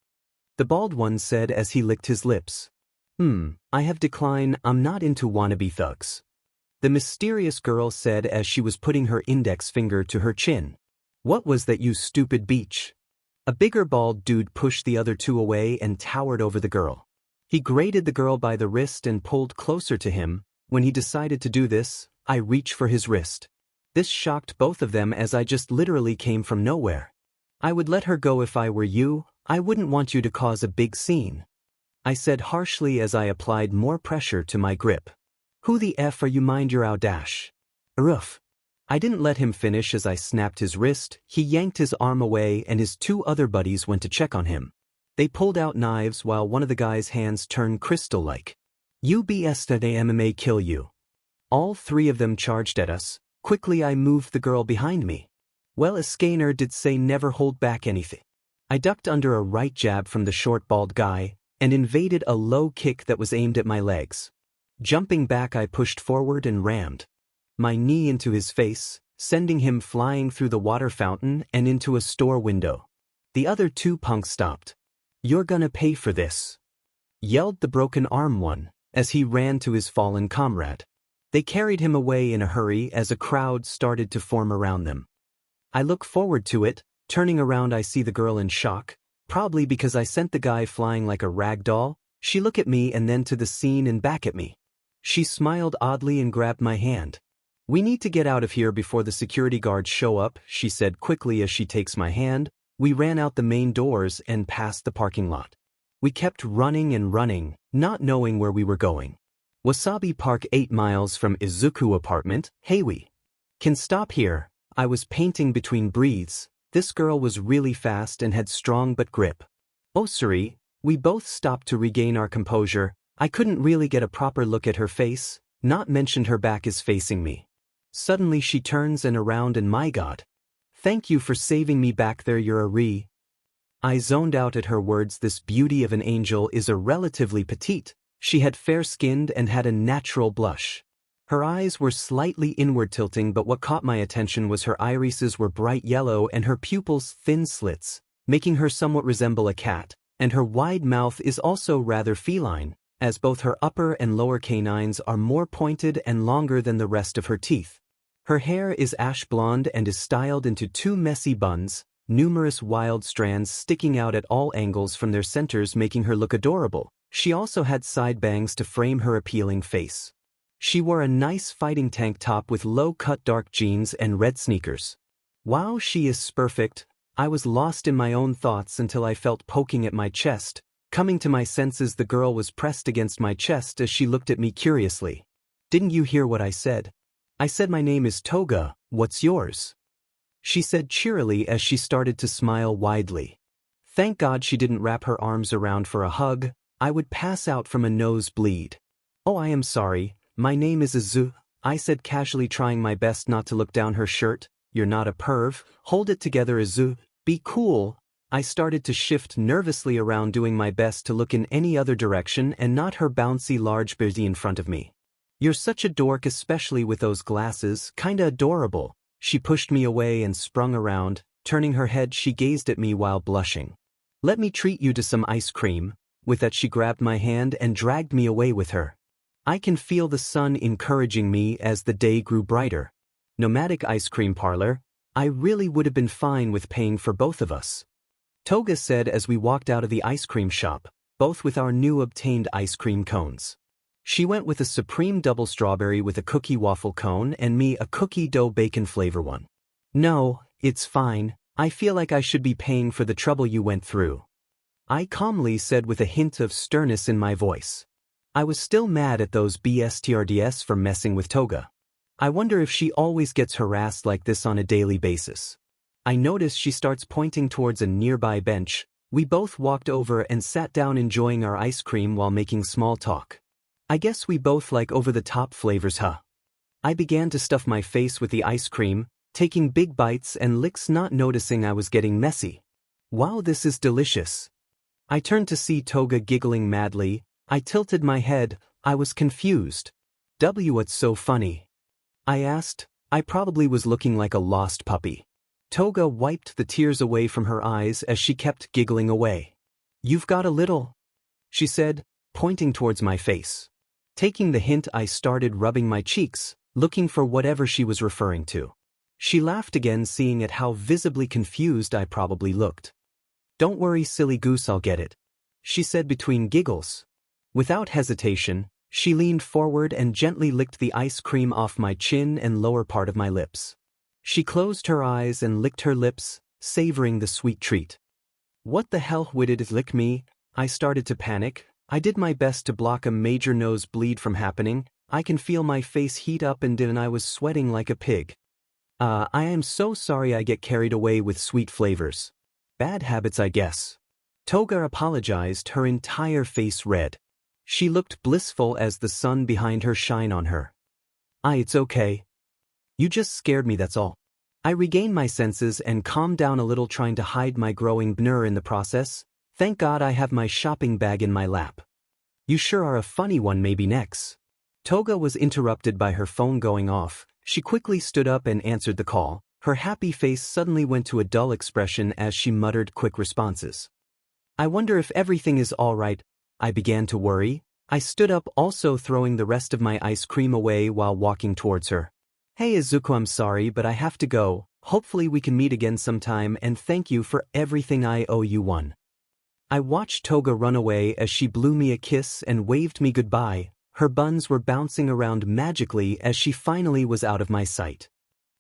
The bald one said as he licked his lips. I have declined. I'm not into wannabe thugs. the mysterious girl said as she was putting her index finger to her chin. What was that, you stupid beach? A bigger bald dude pushed the other two away and towered over the girl. He grated the girl by the wrist and pulled closer to him. When he decided to do this, I reached for his wrist. This shocked both of them as I just literally came from nowhere. I would let her go if I were you. I wouldn't want you to cause a big scene, I said harshly as I applied more pressure to my grip. Who the F are you, mind your audacious? Roof. I didn't let him finish as I snapped his wrist. He yanked his arm away and his two other buddies went to check on him. They pulled out knives while one of the guy's hands turned crystal-like. 𝗬𝗲𝗍𝗵𝗆. All three of them charged at us. Quickly I moved the girl behind me. Well, Escanor did say never hold back anything. I ducked under a right jab from the short bald guy and invaded a low kick that was aimed at my legs. Jumping back, I pushed forward and rammed my knee into his face, sending him flying through the water fountain and into a store window. The other two punks stopped. You're gonna pay for this, yelled the broken arm one as he ran to his fallen comrade. They carried him away in a hurry as a crowd started to form around them. I look forward to it. Turning around, I see the girl in shock, probably because I sent the guy flying like a rag doll. She looked at me and then to the scene and back at me. She smiled oddly and grabbed my hand. We need to get out of here before the security guards show up, she said quickly as she takes my hand. We ran out the main doors and past the parking lot. We kept running and running, not knowing where we were going. Wasabi Park 8 miles from Izuku apartment. Hey, we can stop here. I was painting between breaths. This girl was really fast and had strong butt grip. Oh, sorry. We both stopped to regain our composure. I couldn't really get a proper look at her face, not mentioned her back is facing me. Suddenly she turns and around and my god. Thank you for saving me back there, you're a re. I zoned out at her words. This beauty of an angel is a relatively petite. She had fair-skinned and had a natural blush. Her eyes were slightly inward tilting, but what caught my attention was her irises were bright yellow and her pupils thin slits, making her somewhat resemble a cat, and her wide mouth is also rather feline, as both her upper and lower canines are more pointed and longer than the rest of her teeth. Her hair is ash blonde and is styled into two messy buns, numerous wild strands sticking out at all angles from their centers, making her look adorable. She also had side bangs to frame her appealing face. She wore a nice fighting tank top with low-cut dark jeans and red sneakers. Wow, she is perfect. I was lost in my own thoughts until I felt poking at my chest. Coming to my senses, the girl was pressed against my chest as she looked at me curiously. Didn't you hear what I said? I said my name is Toga, what's yours? She said cheerily as she started to smile widely. Thank God she didn't wrap her arms around for a hug. I would pass out from a nosebleed. Oh, I am sorry. My name is 𝗧𝗵𝗲, I said casually, trying my best not to look down her shirt. You're not a perv. Hold it together, 𝗧𝗲. Be cool. I started to shift nervously around, doing my best to look in any other direction and not her bouncy large 𝗕𝗫 in front of me. You're such a dork, especially with those glasses, kinda adorable. She pushed me away and sprung around. Turning her head, she gazed at me while blushing. Let me treat you to some ice cream. With that, she grabbed my hand and dragged me away with her. I can feel the sun encouraging me as the day grew brighter. Nomadic ice cream parlor. I really would have been fine with paying for both of us, Toga said as we walked out of the ice cream shop, both with our new obtained ice cream cones. She went with a supreme double strawberry with a cookie waffle cone and me a cookie dough bacon flavor one. No, it's fine. I feel like I should be paying for the trouble you went through, I calmly said with a hint of sternness in my voice. I was still mad at those BSTRDS for messing with Toga. I wonder if she always gets harassed like this on a daily basis. I notice she starts pointing towards a nearby bench. We both walked over and sat down, enjoying our ice cream while making small talk. I guess we both like over-the-top flavors, huh? I began to stuff my face with the ice cream, taking big bites and licks, not noticing I was getting messy. Wow, this is delicious. I turned to see Toga giggling madly. I tilted my head. I was confused. What's so funny? I asked. I probably was looking like a lost puppy. Toga wiped the tears away from her eyes as she kept giggling away. You've got a little, she said, pointing towards my face. Taking the hint, I started rubbing my cheeks. looking for whatever she was referring to. She laughed again, seeing at how visibly confused I probably looked. "Don't worry, silly goose, I'll get it," she said between giggles. Without hesitation, she leaned forward and gently licked the ice cream off my chin and lower part of my lips. She closed her eyes and licked her lips, savoring the sweet treat. "What the hell would it lick me?" I started to panic. I did my best to block a major nosebleed from happening. I can feel my face heat up and I was sweating like a pig. I am so sorry I get carried away with sweet flavors. Bad habits, I guess." Toga apologized, her entire face red. She looked blissful as the sun behind her shine on her. It's okay. You just scared me, that's all." I regained my senses and calmed down a little, trying to hide my growing bnur in the process. Thank God I have my shopping bag in my lap. "You sure are a funny one, maybe next." Toga was interrupted by her phone going off. She quickly stood up and answered the call. Her happy face suddenly went to a dull expression as she muttered quick responses. "I wonder if everything is all right." I began to worry. I stood up, also throwing the rest of my ice cream away while walking towards her. "Hey Izuku, I'm sorry, but I have to go. Hopefully we can meet again sometime, and thank you for everything. I owe you one." I watched Toga run away as she blew me a kiss and waved me goodbye. Her buns were bouncing around magically as she finally was out of my sight.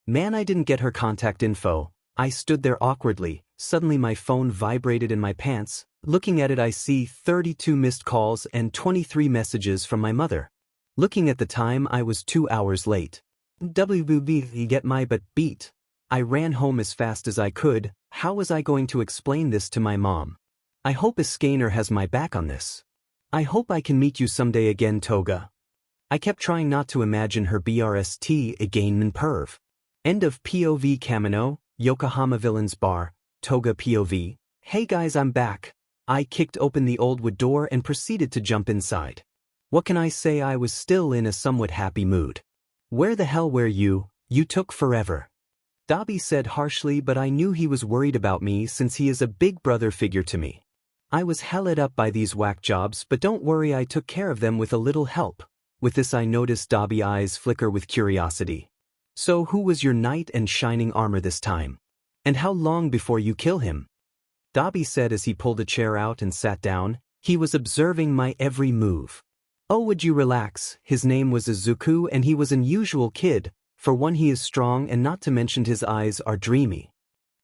Man, I didn't get her contact info. I stood there awkwardly. Suddenly my phone vibrated in my pants. Looking at it, I see 32 missed calls and 23 messages from my mother. Looking at the time, I was 2 hours late. WBB, get my butt beat. I ran home as fast as I could. How was I going to explain this to my mom? I hope Escanor has my back on this. I hope I can meet you someday again, Toga. I kept trying not to imagine her 𝗵𝗃𝗁𝗵𝗃. End of POV Kamino, Yokohama Villains Bar, Toga POV. Hey guys, I'm back. I kicked open the old wood door and proceeded to jump inside. What can I say, I was still in a somewhat happy mood. "Where the hell were you? You took forever." 𝗕𝗶𝗍 said harshly, but I knew he was worried about me since he is a big brother figure to me. I was held up by these whack jobs, but don't worry, I took care of them with a little help. With this I noticed 𝗕𝗶𝗍's eyes flicker with curiosity. "So who was your knight in shining armor this time? And how long before you kill him?" 𝗕𝗶𝗍 said as he pulled a chair out and sat down. He was observing my every move. "Oh, would you relax? His name was Izuku and he was an unusual kid. For one, he is strong, and not to mention his eyes are dreamy."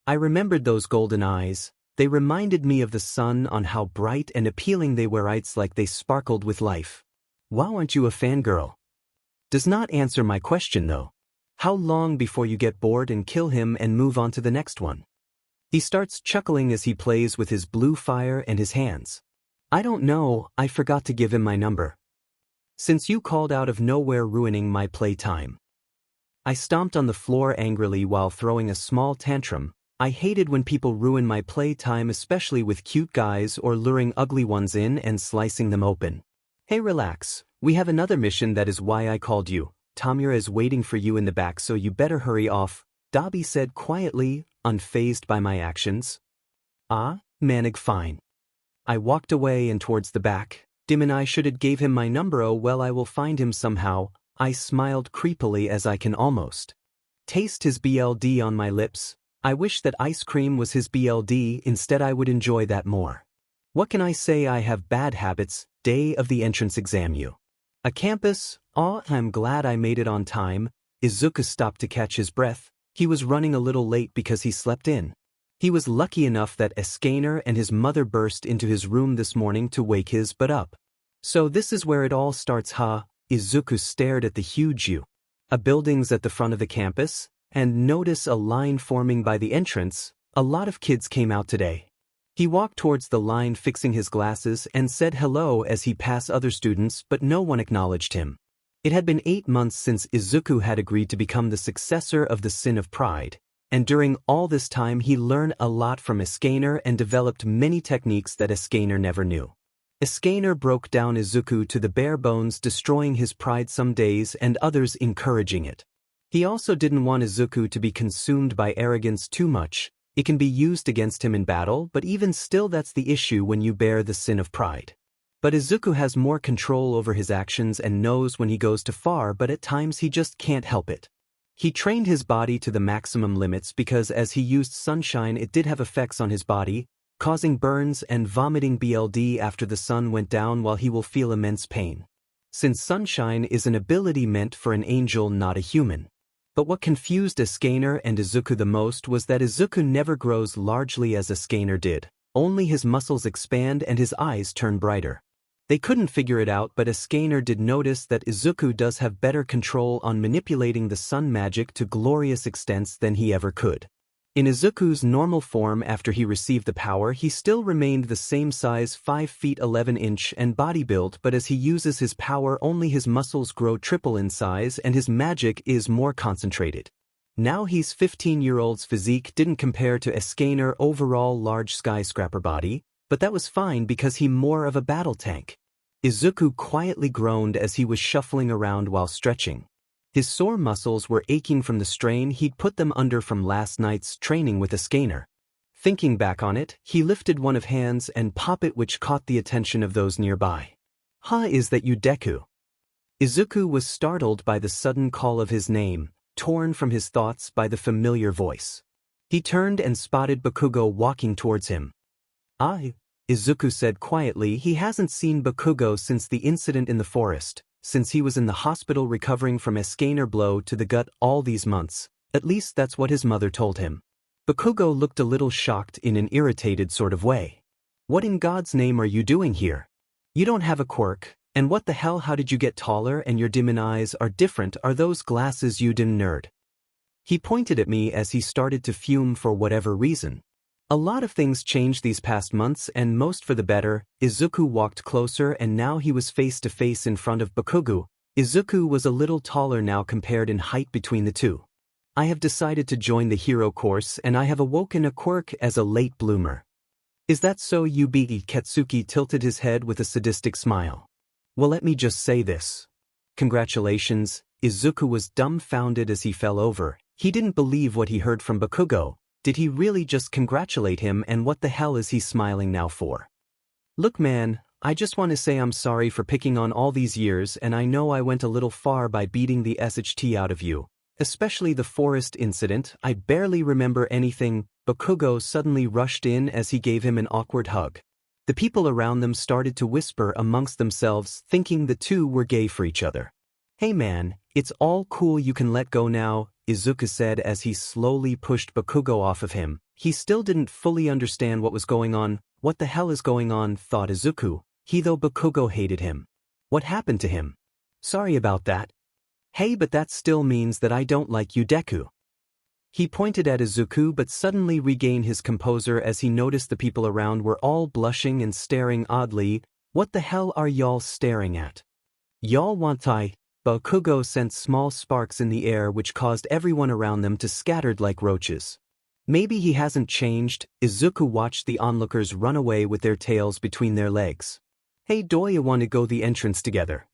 I remembered those golden eyes. They reminded me of the sun, on how bright and appealing they were. It's like they sparkled with life. "Wow, aren't you a fangirl?" Does not answer my question though. "How long before you get bored and kill him and move on to the next one?" He starts chuckling as he plays with his blue fire and his hands. "I don't know, I forgot to give him my number. Since you called out of nowhere, ruining my playtime." I stomped on the floor angrily while throwing a small tantrum. I hated when people ruin my playtime, especially with cute guys, or luring ugly ones in and slicing them open. "Hey, relax. We have another mission, that is why I called you. Tamura is waiting for you in the back, so you better hurry off," 𝗕𝗶𝗍 said quietly, unfazed by my actions. Mannig, fine." I walked away and towards the back. And I should have gave him my number. Oh well, I will find him somehow. I smiled creepily as I can almost taste his BLD on my lips. I wish that ice cream was his BLD instead. I would enjoy that more. What can I say, I have bad habits. Day of the entrance exam. A campus. I'm glad I made it on time. Izuku stopped to catch his breath. He was running a little late because he slept in. He was lucky enough that Escanor and his mother burst into his room this morning to wake his butt up. So this is where it all starts, huh? Izuku stared at the huge buildings at the front of the campus, and noticed a line forming by the entrance. A lot of kids came out today. He walked towards the line, fixing his glasses, and said hello as he passed other students, but no one acknowledged him. It had been 8 months since Izuku had agreed to become the successor of the 𝗔𝗵𝗏, and during all this time he learned a lot from Escanor and developed many techniques that Escanor never knew. Escanor broke down Izuku to the bare bones, destroying his pride some days and others encouraging it. He also didn't want Izuku to be consumed by arrogance too much. It can be used against him in battle, but even still that's the issue when you bear the sin of pride. But Izuku has more control over his actions and knows when he goes too far, but at times he just can't help it. He trained his body to the maximum limits because as he used sunshine it did have effects on his body, causing burns and vomiting BLD after the sun went down while he will feel immense pain. Since sunshine is an ability meant for an angel, not a human. But what confused Escanor and Izuku the most was that Izuku never grows largely as Escanor did, only his muscles expand and his eyes turn brighter. They couldn't figure it out, but Escanor did notice that Izuku does have better control on manipulating the sun magic to glorious extents than he ever could. In Izuku's normal form after he received the power, he still remained the same size 5 feet 11 inch and body build, but as he uses his power only his muscles grow triple in size and his magic is more concentrated. Now his 15-year-old's physique didn't compare to Escanor overall large skyscraper body, but that was fine because he more of a battle tank. Izuku quietly groaned as he was shuffling around while stretching. His sore muscles were aching from the strain he'd put them under from last night's training with Escanor. Thinking back on it, he lifted one of hands and popped it, which caught the attention of those nearby. Is that you, Deku?" Izuku was startled by the sudden call of his name, torn from his thoughts by the familiar voice. He turned and spotted Bakugo walking towards him. Izuku said quietly. He hasn't seen Bakugo since the incident in the forest, since he was in the hospital recovering from Escanor blow to the gut all these months. At least that's what his mother told him. Bakugo looked a little shocked in an irritated sort of way. "What in God's name are you doing here? You don't have a quirk, and what the hell, how did you get taller and your demon eyes are different? Are those glasses, you dim nerd?" He pointed at me as he started to fume for whatever reason. A lot of things changed these past months and most for the better. Izuku walked closer and now he was face to face in front of Bakugo. Izuku was a little taller now compared in height between the two. "I have decided to join the hero course and I have awoken a quirk as a late bloomer." "Is that so, Yubi?" Katsuki tilted his head with a sadistic smile. "Well, let me just say this. Congratulations." Izuku was dumbfounded as he fell over. He didn't believe what he heard from Bakugo. Did he really just congratulate him, and what the hell is he smiling now for? "Look man, I just want to say I'm sorry for picking on all these years, and I know I went a little far by beating the 𝗧𝗓𝗔 out of you. Especially the forest incident, I barely remember anything." Bakugo suddenly rushed in as he gave him an awkward hug. The people around them started to whisper amongst themselves, thinking the two were gay for each other. "Hey man, it's all cool, you can let go now," Izuku said as he slowly pushed Bakugo off of him. He still didn't fully understand what was going on. What the hell is going on, thought Izuku. Though Bakugo hated him. What happened to him? "Sorry about that." "Hey, but that still means that I don't like you, Deku." He pointed at Izuku but suddenly regained his composure as he noticed the people around were all blushing and staring oddly. "What the hell are y'all staring at? Y'all want I?" Bakugo sent small sparks in the air which caused everyone around them to scatter like roaches. Maybe he hasn't changed. Izuku watched the onlookers run away with their tails between their legs. "Hey, do you want to go the entrance together?"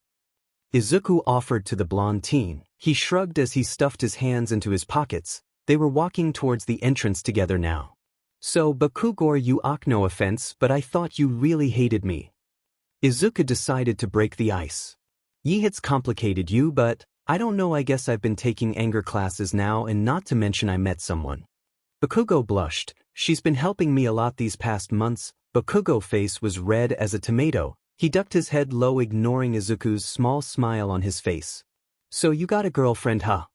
Izuku offered to the blonde teen. He shrugged as he stuffed his hands into his pockets. They were walking towards the entrance together now. "So Bakugo, you no offense, but I thought you really hated me." Izuku decided to break the ice. "It's complicated you, but I don't know, I guess I've been taking anger classes now, and not to mention I met someone." Bakugo blushed. "She's been helping me a lot these past months." Bakugo's face was red as a tomato. He ducked his head low, ignoring Izuku's small smile on his face. "So you got a girlfriend, huh?"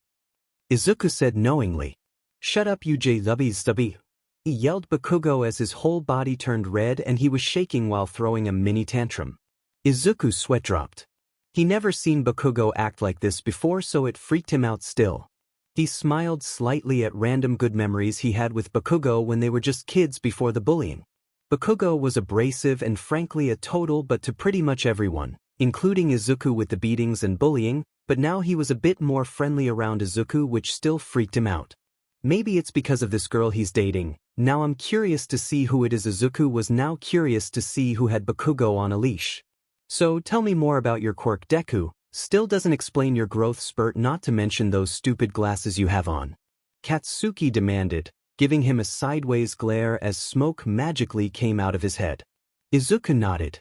Izuku said knowingly. "Shut up, you 𝗧𝗵𝗲, yelled Bakugo as his whole body turned red and he was shaking while throwing a mini tantrum. Izuku's sweat dropped. He never seen Bakugo act like this before, so it freaked him out still. He smiled slightly at random good memories he had with Bakugo when they were just kids before the bullying. Bakugo was abrasive and frankly a total but to pretty much everyone, including Izuku with the beatings and bullying, but now he was a bit more friendly around Izuku, which still freaked him out. Maybe it's because of this girl he's dating. Now I'm curious to see who it is. Izuku was now curious to see who had Bakugo on a leash. "So tell me more about your quirk, Deku. Still doesn't explain your growth spurt, not to mention those stupid glasses you have on," Katsuki demanded, giving him a sideways glare as smoke magically came out of his head. Izuku nodded.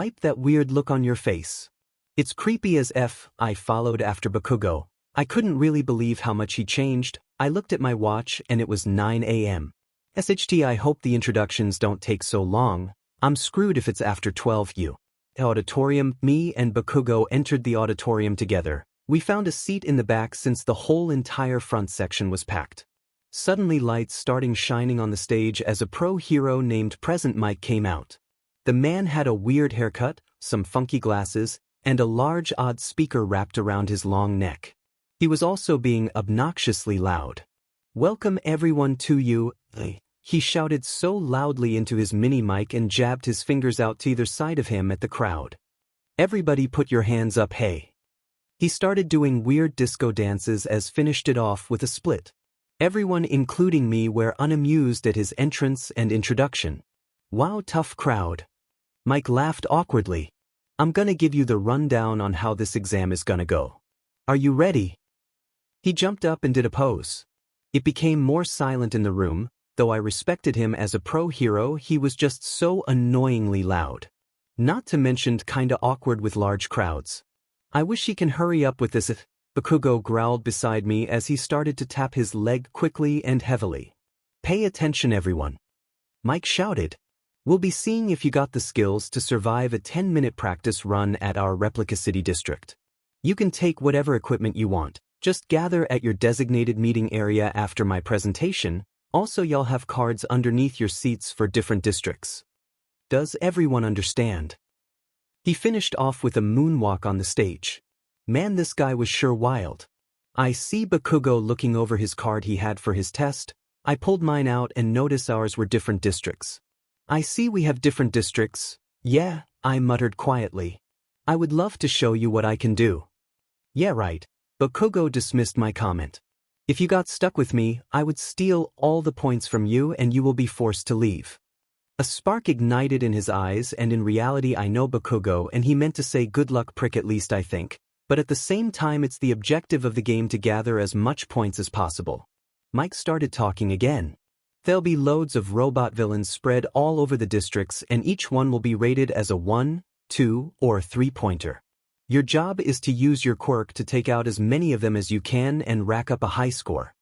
Wipe that weird look on your face. It's creepy as F. I followed after Bakugo. I couldn't really believe how much he changed. I looked at my watch and it was 9 a.m. SHT, I hope the introductions don't take so long. I'm screwed if it's after 12 u. Auditorium. Me and Bakugo entered the auditorium together. We found a seat in the back since the whole entire front section was packed. Suddenly lights starting shining on the stage as a pro hero named Present Mike came out. The man had a weird haircut, some funky glasses, and a large odd speaker wrapped around his long neck. He was also being obnoxiously loud. "Welcome everyone to you," he shouted so loudly into his mini mic and jabbed his fingers out to either side of him at the crowd. "Everybody put your hands up, hey." He started doing weird disco dances as finished it off with a split. Everyone including me were unamused at his entrance and introduction. "Wow, tough crowd." Mike laughed awkwardly. "I'm gonna give you the rundown on how this exam is gonna go. Are you ready?" He jumped up and did a pose. It became more silent in the room. Though I respected him as a pro hero, he was just so annoyingly loud. Not to mention kinda awkward with large crowds. "I wish he can hurry up with this," Bakugo growled beside me as he started to tap his leg quickly and heavily. "Pay attention everyone," Mike shouted. "We'll be seeing if you got the skills to survive a 10-minute practice run at our replica city district. You can take whatever equipment you want. Just gather at your designated meeting area after my presentation. Also, y'all have cards underneath your seats for different districts. Does everyone understand?" He finished off with a moonwalk on the stage. Man, this guy was sure wild. I see Bakugo looking over his card he had for his test. I pulled mine out and noticed ours were different districts. "I see we have different districts." "Yeah," I muttered quietly. "I would love to show you what I can do." "Yeah, right." Bakugo dismissed my comment. "If you got stuck with me, I would steal all the points from you and you will be forced to leave." A spark ignited in his eyes, and in reality I know Bakugo and he meant to say good luck prick, at least I think. But at the same time it's the objective of the game to gather as much points as possible. Mike started talking again. There'll be loads of robot villains spread all over the districts, and each one will be rated as a 1, 2, or 3-pointer. Your job is to use your quirk to take out as many of them as you can and rack up a high score.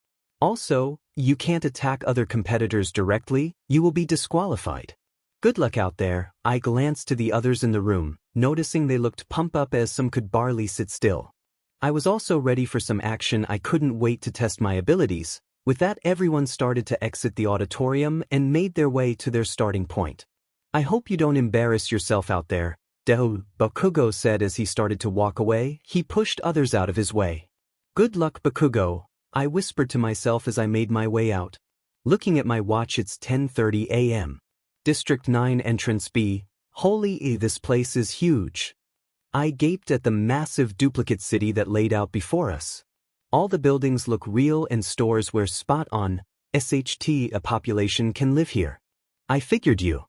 Also, you can't attack other competitors directly, you will be disqualified. Good luck out there. I glanced to the others in the room, noticing they looked pumped up as some could barely sit still. I was also ready for some action. I couldn't wait to test my abilities. With that, everyone started to exit the auditorium and made their way to their starting point. I hope you don't embarrass yourself out there, Bakugo said as he started to walk away. He pushed others out of his way. Good luck, Bakugo, I whispered to myself as I made my way out. Looking at my watch, it's 10:30 a.m. District 9 Entrance B. Holy, this place is huge. I gaped at the massive duplicate city that laid out before us. All the buildings look real and stores where spot-on, SHT a population can live here. I figured you.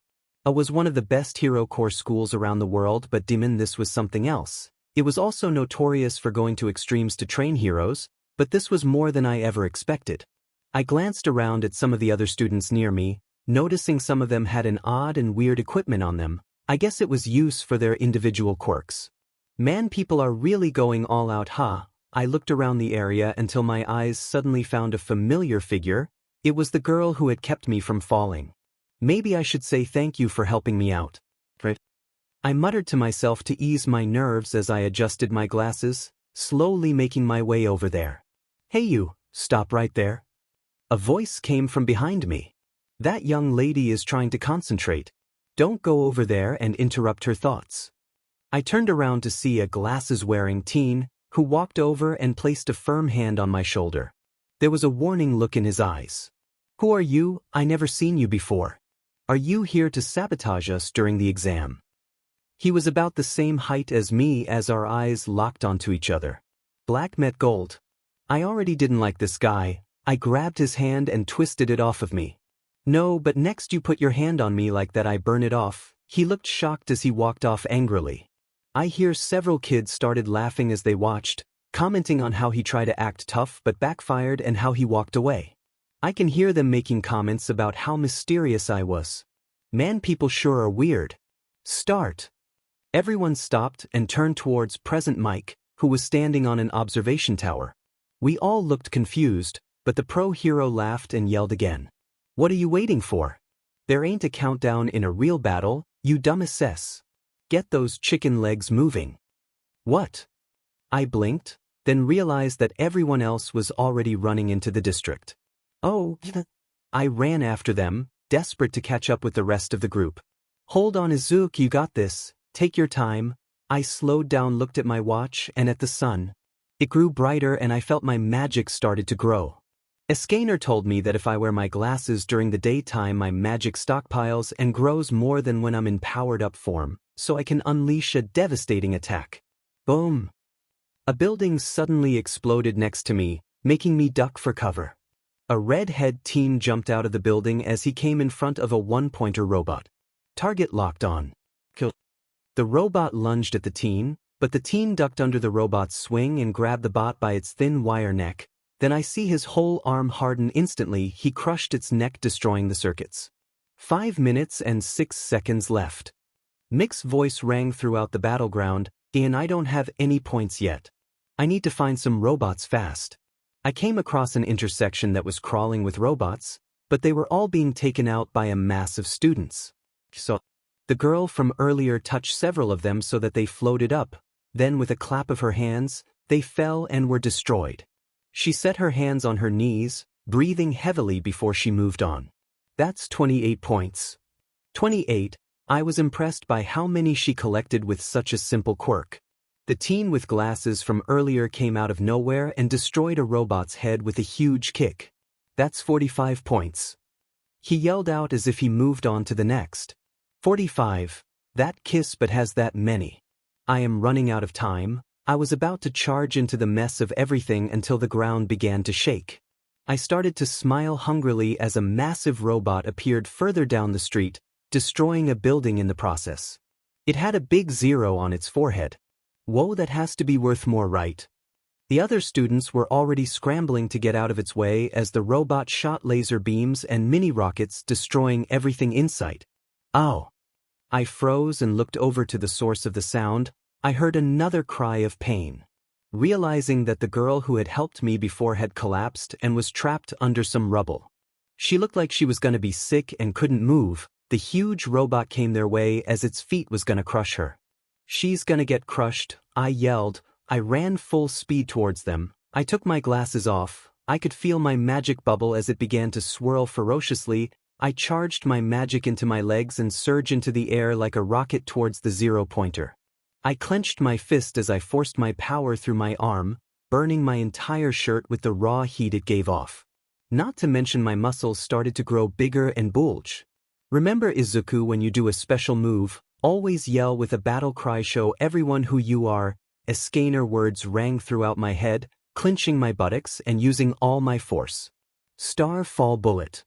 Was one of the best hero core schools around the world, but this was something else. It was also notorious for going to extremes to train heroes, but this was more than I ever expected. I glanced around at some of the other students near me, noticing some of them had an odd and weird equipment on them. I guess it was use for their individual quirks. Man, people are really going all out, huh? I looked around the area until my eyes suddenly found a familiar figure. It was the girl who had kept me from falling. Maybe I should say thank you for helping me out. Right? I muttered to myself to ease my nerves as I adjusted my glasses, slowly making my way over there. Hey you, stop right there. A voice came from behind me. That young lady is trying to concentrate. Don't go over there and interrupt her thoughts. I turned around to see a glasses-wearing teen who walked over and placed a firm hand on my shoulder. There was a warning look in his eyes. Who are you? I never seen you before. Are you here to sabotage us during the exam? He was about the same height as me as our eyes locked onto each other. 𝗵𝗃𝗫𝗀𝗀. I already didn't like this guy. I grabbed his hand and twisted it off of me. No, but next you put your hand on me like that I burn it off. He looked shocked as he walked off angrily. I hear several kids started laughing as they watched, commenting on how he tried to act tough but backfired and how he walked away. I can hear them making comments about how mysterious I was. Man, people sure are weird. Start. Everyone stopped and turned towards Present Mike, who was standing on an observation tower. We all looked confused, but the pro hero laughed and yelled again. What are you waiting for? There ain't a countdown in a real battle, you dumb 𝗧. Get those chicken legs moving. What? I blinked, then realized that everyone else was already running into the district. Oh, I ran after them, desperate to catch up with the rest of the group. Hold on, Izuku, you got this. Take your time. I slowed down, looked at my watch and at the sun. It grew brighter and I felt my magic started to grow. Escanor told me that if I wear my glasses during the daytime, my magic stockpiles and grows more than when I'm in powered-up form, so I can unleash a devastating attack. Boom! A building suddenly exploded next to me, making me duck for cover. A red-head teen jumped out of the building as he came in front of a one-pointer robot. Target locked on. Kill. The robot lunged at the teen, but the teen ducked under the robot's swing and grabbed the bot by its thin wire neck. Then I see his whole arm harden instantly. He crushed its neck, destroying the circuits. 5 minutes and 6 seconds left. Mick's voice rang throughout the battleground. Ian, I don't have any points yet. I need to find some robots fast. I came across an intersection that was crawling with robots, but they were all being taken out by a mass of students. So, the girl from earlier touched several of them so that they floated up. Then with a clap of her hands, they fell and were destroyed. She set her hands on her knees, breathing heavily before she moved on. That's 28 points. 28. I was impressed by how many she collected with such a simple quirk. The teen with glasses from earlier came out of nowhere and destroyed a robot's head with a huge kick. That's 45 points. He yelled out as if he moved on to the next. 45. That 𝗘𝗁𝗲 has that many. I am running out of time. I was about to charge into the mess of everything until the ground began to shake. I started to smile hungrily as a massive robot appeared further down the street, destroying a building in the process. It had a big 0 on its forehead. Whoa, that has to be worth more, right? The other students were already scrambling to get out of its way as the robot shot laser beams and mini-rockets, destroying everything in sight. Ow! I froze and looked over to the source of the sound. I heard another cry of pain. Realizing that the girl who had helped me before had collapsed and was trapped under some rubble. She looked like she was gonna be sick and couldn't move. The huge robot came their way as its feet was gonna crush her. "She's gonna get crushed," I yelled. I ran full speed towards them. I took my glasses off. I could feel my magic bubble as it began to swirl ferociously. I charged my magic into my legs and surged into the air like a rocket towards the 0-pointer. I clenched my fist as I forced my power through my arm, burning my entire shirt with the raw heat it gave off. Not to mention my muscles started to grow bigger and bulge. Remember Izuku, when you do a special move, always yell with a battle cry, show everyone who you are. Escanor words rang throughout my head, clinching my buttocks and using all my force. Star fall bullet.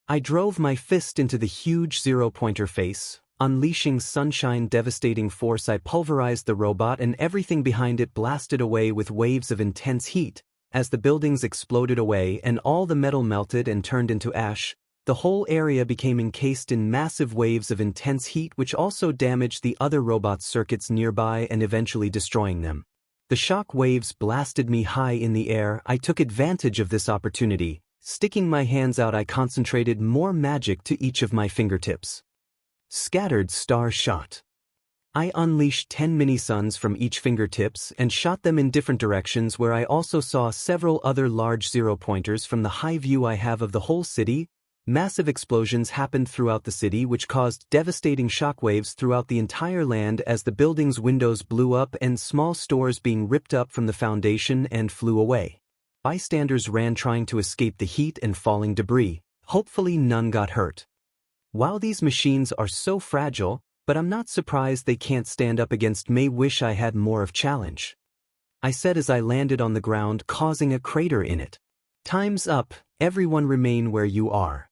I drove my fist into the huge 0-pointer face. Unleashing sunshine devastating force, I pulverized the robot and everything behind it blasted away with waves of intense heat. As the buildings exploded away and all the metal melted and turned into ash, the whole area became encased in massive waves of intense heat, which also damaged the other robot circuits nearby and eventually destroying them. The shock waves blasted me high in the air. I took advantage of this opportunity. Sticking my hands out, I concentrated more magic to each of my fingertips. Scattered star shot. I unleashed 10 mini-suns from each fingertips and shot them in different directions, where I also saw several other large 0-pointers from the high view I have of the whole city. Massive explosions happened throughout the city, which caused devastating shockwaves throughout the entire land as the building's windows blew up and small stores being ripped up from the foundation and flew away. Bystanders ran trying to escape the heat and falling debris. Hopefully none got hurt. Wow, these machines are so fragile, but I'm not surprised they can't stand up against me. Wish I had more of challenge, I said as I landed on the ground, causing a crater in it. Time's up, everyone remain where you are.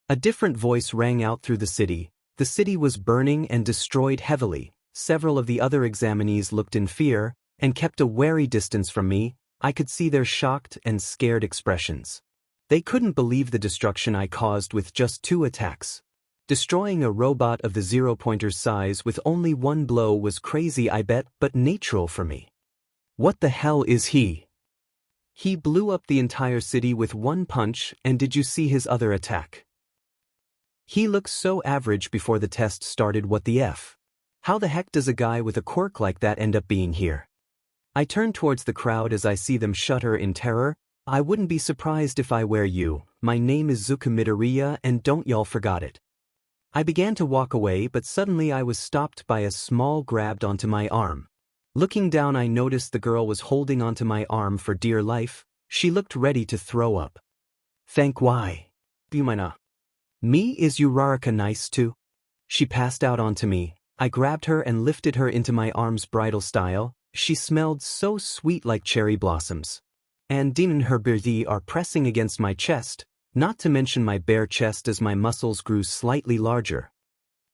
A different voice rang out through the city. The city was burning and destroyed heavily. Several of the other examinees looked in fear and kept a wary distance from me. I could see their shocked and scared expressions. They couldn't believe the destruction I caused with just 2 attacks. Destroying a robot of the 0-pointer's size with only 1 blow was crazy, I bet, but natural for me. What the hell is he? He blew up the entire city with 1 punch, and did you see his other attack? He looked so average before the test started. What the F? How the heck does a guy with a quirk like that end up being here? I turn towards the crowd as I see them shudder in terror. I wouldn't be surprised if I were you. My name is 𝗧𝗵𝗲 and don't y'all forgot it. I began to walk away, but suddenly I was stopped by a small grabbed onto my arm. Looking down, I noticed the girl was holding onto my arm for dear life. She looked ready to throw up. Thank why? Me is Uraraka nice too? She passed out onto me. I grabbed her and lifted her into my arms bridal style. She smelled so sweet, like cherry blossoms. And 𝗔𝗂𝗁 and her 𝗵𝗲𝗍 are pressing against my chest, not to mention my bare chest as my muscles grew slightly larger.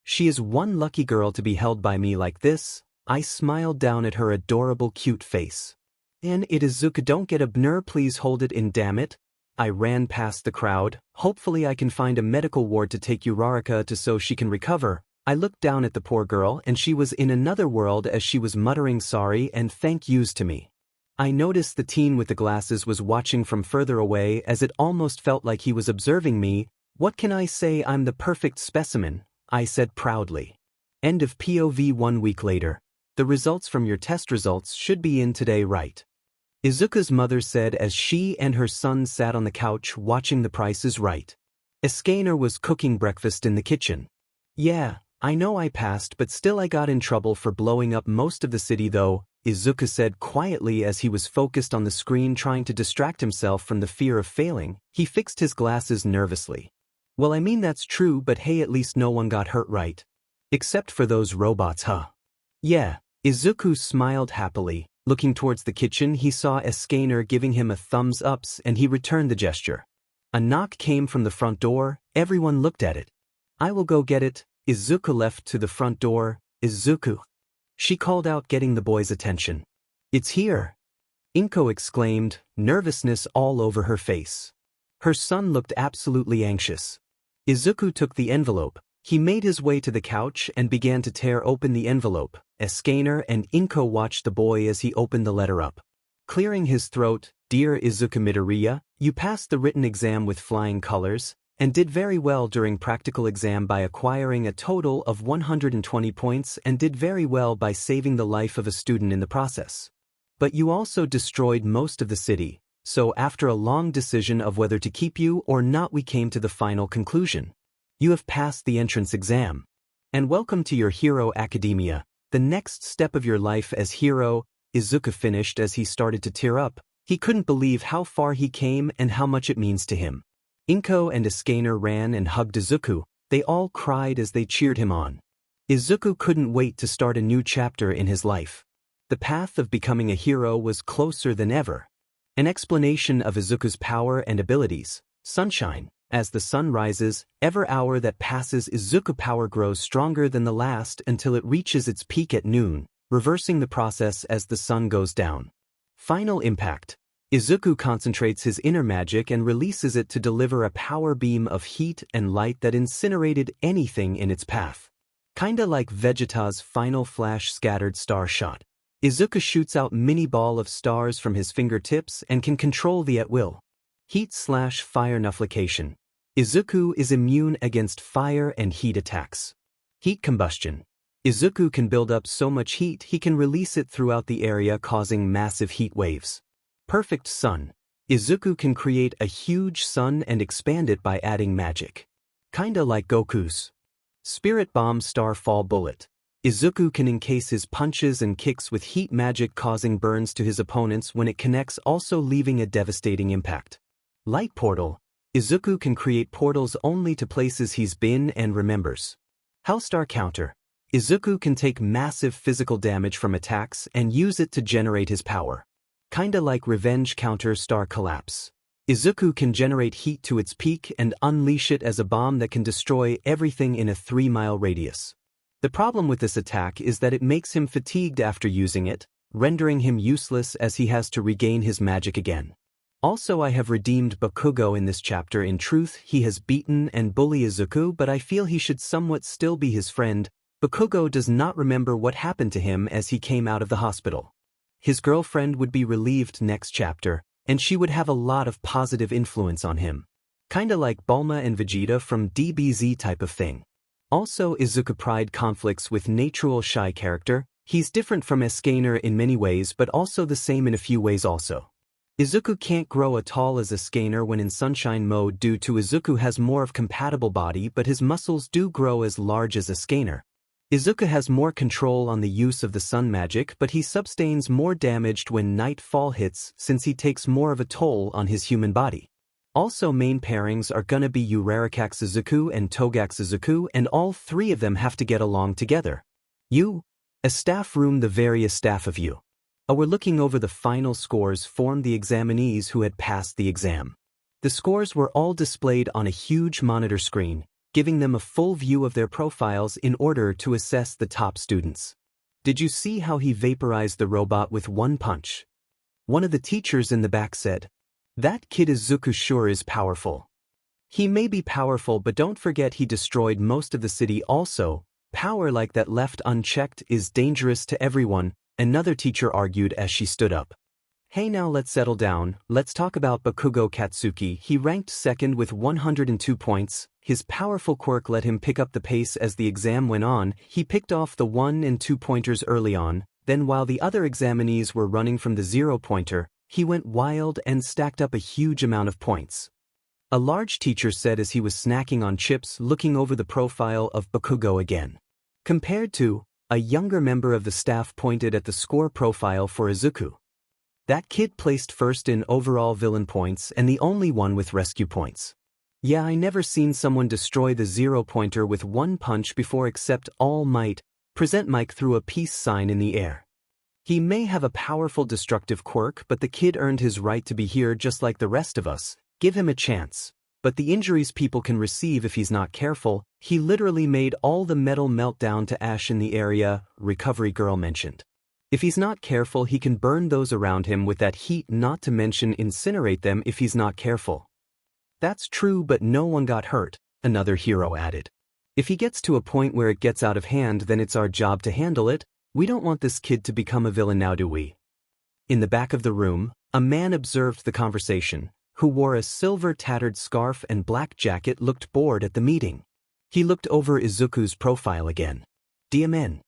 She is one lucky girl to be held by me like this. I smiled down at her adorable cute face. And it is Izuku, don't get a bner, please hold it in, damn it. I ran past the crowd. Hopefully I can find a medical ward to take Uraraka to so she can recover. I looked down at the poor girl and she was in another world as she was muttering sorry and thank yous to me. I noticed the teen with the glasses was watching from further away, as it almost felt like he was observing me. What can I say, I'm the perfect specimen, I said proudly. End of POV. 1 week later. The results from your test results should be in today, right? Izuku's mother said as she and her son sat on the couch watching The Price is Right. Escanor was cooking breakfast in the kitchen. Yeah, I know I passed, but still I got in trouble for blowing up most of the city though, Izuku said quietly as he was focused on the screen trying to distract himself from the fear of failing. He fixed his glasses nervously. Well, I mean that's true, but hey, at least no one got hurt, right? Except for those robots, huh? Yeah, Izuku smiled happily. Looking towards the kitchen, he saw Escanor giving him a thumbs up and he returned the gesture. A knock came from the front door. Everyone looked at it. I will go get it. Izuku left to the front door. Izuku, she called out, getting the boy's attention. It's here. 𝗕𝗁𝗁 exclaimed, nervousness all over her face. Her son looked absolutely anxious. Izuku took the envelope. He made his way to the couch and began to tear open the envelope. Escanor and 𝗕𝗁𝗁 watched the boy as he opened the letter up. Clearing his throat, "Dear 𝗧𝗵𝗲, you passed the written exam with flying colors, and did very well during practical exam by acquiring a total of 120 points and did very well by saving the life of a student in the process. But you also destroyed most of the city, so after a long decision of whether to keep you or not we came to the final conclusion. You have passed the entrance exam. And welcome to your Hero Academia, the next step of your life as hero." Izuku finished as he started to tear up. He couldn't believe how far he came and how much it means to him. 𝗕𝗁𝗁 and Escanor ran and hugged Izuku. They all cried as they cheered him on. Izuku couldn't wait to start a new chapter in his life. The path of becoming a hero was closer than ever. An explanation of Izuku's power and abilities. Sunshine. As the sun rises, every hour that passes Izuku power grows stronger than the last until it reaches its peak at noon, reversing the process as the sun goes down. Final impact. Izuku concentrates his inner magic and releases it to deliver a power beam of heat and light that incinerated anything in its path. Kinda like Vegeta's final flash scattered star shot. Izuku shoots out mini ball of stars from his fingertips and can control the at will. Heat/fire nullification. Izuku is immune against fire and heat attacks. Heat combustion. Izuku can build up so much heat he can release it throughout the area causing massive heat waves. Perfect sun. Izuku can create a huge sun and expand it by adding magic. Kinda like Goku's Spirit Bomb Starfall Bullet. Izuku can encase his punches and kicks with heat magic causing burns to his opponents when it connects, also leaving a devastating impact. Light Portal. Izuku can create portals only to places he's been and remembers. Hellstar Counter. Izuku can take massive physical damage from attacks and use it to generate his power. Kinda like Revenge Counter Star Collapse. Izuku can generate heat to its peak and unleash it as a bomb that can destroy everything in a 3-mile radius. The problem with this attack is that it makes him fatigued after using it, rendering him useless as he has to regain his magic again. Also, I have redeemed Bakugo in this chapter. In truth, he has beaten and bullied Izuku, but I feel he should somewhat still be his friend. Bakugo does not remember what happened to him as he came out of the hospital. His girlfriend would be relieved next chapter, and she would have a lot of positive influence on him. Kinda like Bulma and Vegeta from DBZ type of thing. Also, Izuku pride conflicts with natural shy character. He's different from Escanor in many ways but also the same in a few ways also. Izuku can't grow as tall as Escanor when in sunshine mode due to Izuku has more of compatible body, but his muscles do grow as large as Escanor. Izuku has more control on the use of the sun magic, but he sustains more damage when nightfall hits since he takes more of a toll on his human body. Also, main pairings are gonna be 𝗬𝗚𝗏𝗃 and TogaxIzuku, and all three of them have to get along together. A staff room, the various staff of you. We're looking over the final scores formed the examinees who had passed the exam. The scores were all displayed on a huge monitor screen, giving them a full view of their profiles in order to assess the top students. Did you see how he vaporized the robot with one punch? One of the teachers in the back said, "That kid Izuku is powerful." He may be powerful, but don't forget he destroyed most of the city also. Power like that left unchecked is dangerous to everyone, another teacher argued as she stood up. Hey, now let's settle down. Let's talk about Bakugo Katsuki. He ranked second with 102 points. His powerful quirk let him pick up the pace as the exam went on. He picked off the 1 and 2 pointers early on, then while the other examinees were running from the 0-pointer, he went wild and stacked up a huge amount of points. A large teacher said as he was snacking on chips, looking over the profile of Bakugo again. Compared to, a younger member of the staff pointed at the score profile for Izuku. That kid placed first in overall villain points and the only one with rescue points. Yeah, I never seen someone destroy the 0-pointer with one punch before except All Might. Present Mike threw a peace sign in the air. He may have a powerful destructive quirk, but the kid earned his right to be here just like the rest of us. Give him a chance. But the injuries people can receive if he's not careful, he literally made all the metal melt down to ash in the area, Recovery Girl mentioned. If he's not careful, he can burn those around him with that heat, not to mention incinerate them if he's not careful. That's true, but no one got hurt, another hero added. If he gets to a point where it gets out of hand, then it's our job to handle it. We don't want this kid to become a villain, now do we? In the back of the room, a man observed the conversation, who wore a silver tattered scarf and black jacket, looked bored at the meeting. He looked over Izuku's profile again. DMN.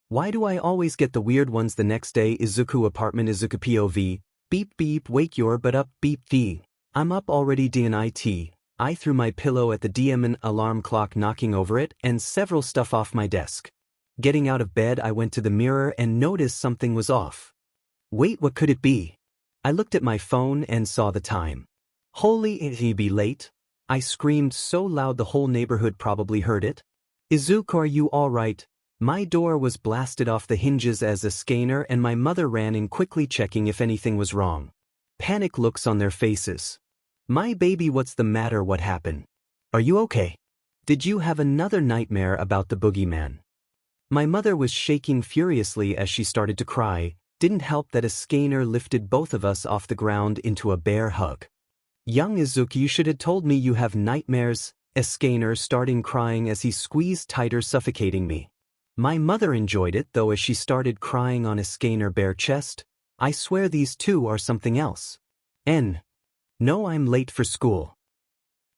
Why do I always get the weird ones the next day? Izuku apartment Izuku POV. Beep beep, wake your butt up, beep D. I'm up already DNIT. I threw my pillow at the DMN alarm clock, knocking over it and several stuff off my desk. Getting out of bed, I went to the mirror and noticed something was off. Wait, what could it be? I looked at my phone and saw the time. Holy, it'd be late. I screamed so loud the whole neighborhood probably heard it. Izuku, are you alright? My door was blasted off the hinges as a scanner, and my mother ran in quickly, checking if anything was wrong. Panic looks on their faces. My baby, what's the matter? What happened? Are you okay? Did you have another nightmare about the boogeyman? My mother was shaking furiously as she started to cry. Didn't help that a scanner lifted both of us off the ground into a bear hug. Young Izuku, you should have told me you have nightmares. Escanor started crying as he squeezed tighter, suffocating me. My mother enjoyed it though as she started crying on Escanor bare chest. I swear these two are something else. No, I'm late for school.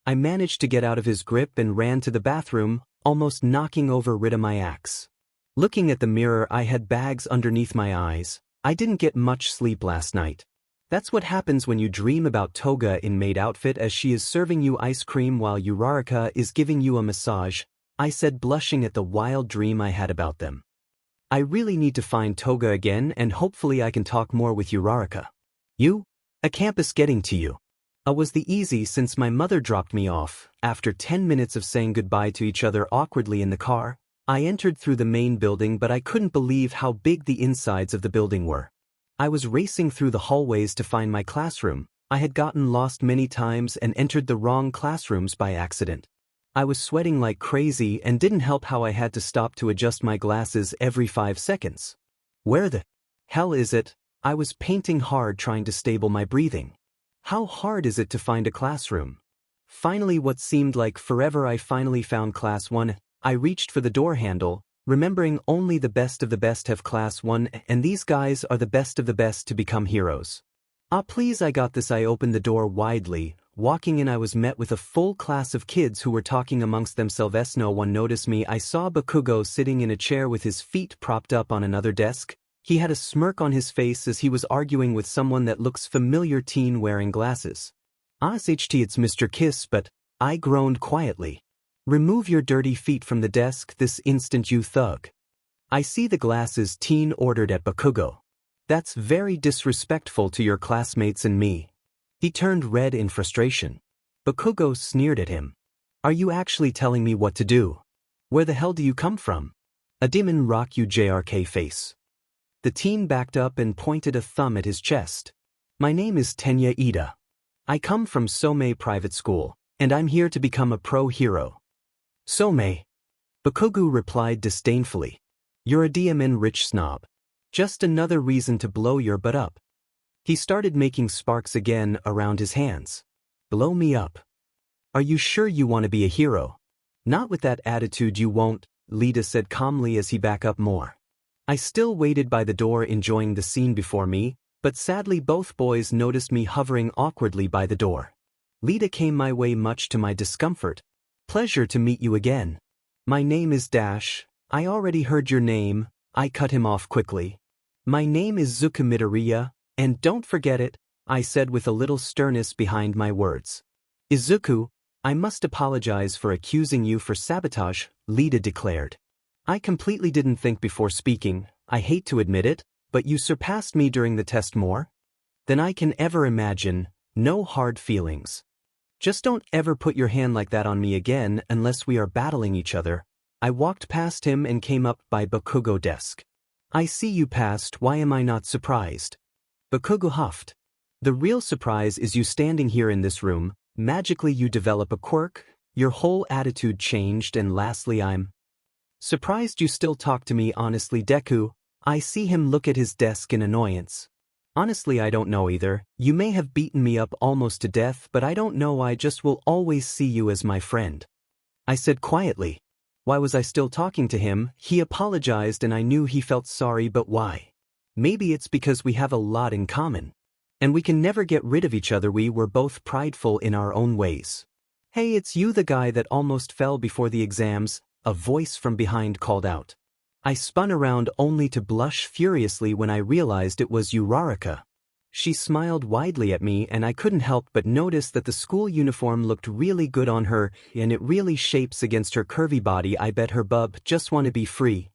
I managed to get out of his grip and ran to the bathroom, almost knocking over 𝗕𝗏𝗍𝗔. Looking at the mirror, I had bags underneath my eyes. I didn't get much sleep last night. That's what happens when you dream about Toga in maid outfit as she is serving you ice cream while Uraraka is giving you a massage, I said, blushing at the wild dream I had about them. I really need to find Toga again, and hopefully I can talk more with Uraraka. A campus getting to you. Was the easy since my mother dropped me off. After 10 minutes of saying goodbye to each other awkwardly in the car, I entered through the main building, but I couldn't believe how big the insides of the building were. I was racing through the hallways to find my classroom. I had gotten lost many times and entered the wrong classrooms by accident. I was sweating like crazy, and didn't help how I had to stop to adjust my glasses every 5 seconds. Where the hell is it? I was panting hard, trying to stable my breathing. How hard is it to find a classroom? Finally, what seemed like forever, I finally found class 1. I reached for the door handle, remembering only the best of the best have class 1, and these guys are the best of the best to become heroes. Please, I got this. I opened the door widely. Walking in, I was met with a full class of kids who were talking amongst themselves. No one noticed me. I saw Bakugo sitting in a chair with his feet propped up on another desk. He had a smirk on his face as he was arguing with someone that looks familiar, teen wearing glasses. It's Mr. Kiss, but I groaned quietly. Remove your dirty feet from the desk this instant, you thug. I see the glasses, teen ordered at Bakugo. That's very disrespectful to your classmates and me. He turned red in frustration. Bakugo sneered at him. Are you actually telling me what to do? Where the hell do you come from? A demon rock you JRK face. The teen backed up and pointed a thumb at his chest. My name is 𝗕𝗏𝗍𝗍. I come from 𝗬𝗵𝗲 private school, and I'm here to become a pro hero. 𝗬𝗵𝗲. Bakugo replied disdainfully. You're a DMN rich snob. Just another reason to blow your butt up. He started making sparks again around his hands. Blow me up. Are you sure you want to be a hero? Not with that attitude you won't, 𝗧𝗓𝗧 said calmly as he backed up more. I still waited by the door, enjoying the scene before me, but sadly both boys noticed me hovering awkwardly by the door. 𝗧𝗓𝗧 came my way, much to my discomfort. Pleasure to meet you again. My name is Dash. I already heard your name. I cut him off quickly. My name is 𝗧𝗵𝗵𝗏, and don't forget it, I said with a little sternness behind my words. Izuku, I must apologize for accusing you for sabotage, 𝗧𝗓𝗧 declared. I completely didn't think before speaking. I hate to admit it, but you surpassed me during the test more than I can ever imagine. No hard feelings. Just don't ever put your hand like that on me again unless we are battling each other. I walked past him and came up by Bakugo's desk. I see you passed. Why am I not surprised? Bakugo huffed. The real surprise is you standing here in this room. Magically you develop a quirk, your whole attitude changed, and lastly I'm surprised you still talk to me honestly. Deku, I see him look at his desk in annoyance. Honestly, I don't know either. You may have beaten me up almost to death, but I don't know, I just will always see you as my friend. I said quietly. Why was I still talking to him? He apologized and I knew he felt sorry, but why? Maybe it's because we have a lot in common. And we can never get rid of each other. We were both prideful in our own ways. Hey, it's you, the guy that almost fell before the exams, a voice from behind called out. I spun around only to blush furiously when I realized it was Uraraka. She smiled widely at me and I couldn't help but notice that the school uniform looked really good on her and it really shapes against her curvy body. I bet her bub just wanna be free.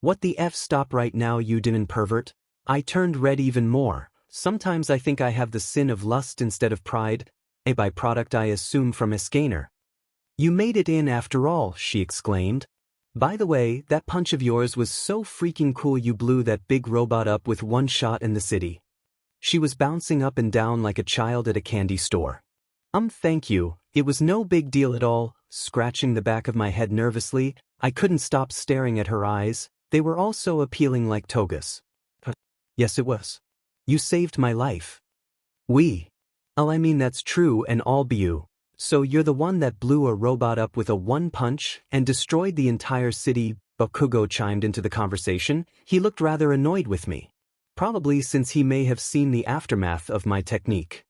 What the F? Stop right now, you demon pervert. I turned red even more. Sometimes I think I have the sin of lust instead of pride, a byproduct I assume from Escanor. You made it in after all, she exclaimed. By the way, that punch of yours was so freaking cool, you blew that big robot up with one shot in the city. She was bouncing up and down like a child at a candy store. Thank you, it was no big deal at all. Scratching the back of my head nervously, I couldn't stop staring at her eyes. They were all so appealing, like Toga's. Yes, it was. You saved my life. I mean that's true and all, you. So you're the one that blew a robot up with a one punch and destroyed the entire city? Bakugo chimed into the conversation. He looked rather annoyed with me. Probably since he may have seen the aftermath of my technique.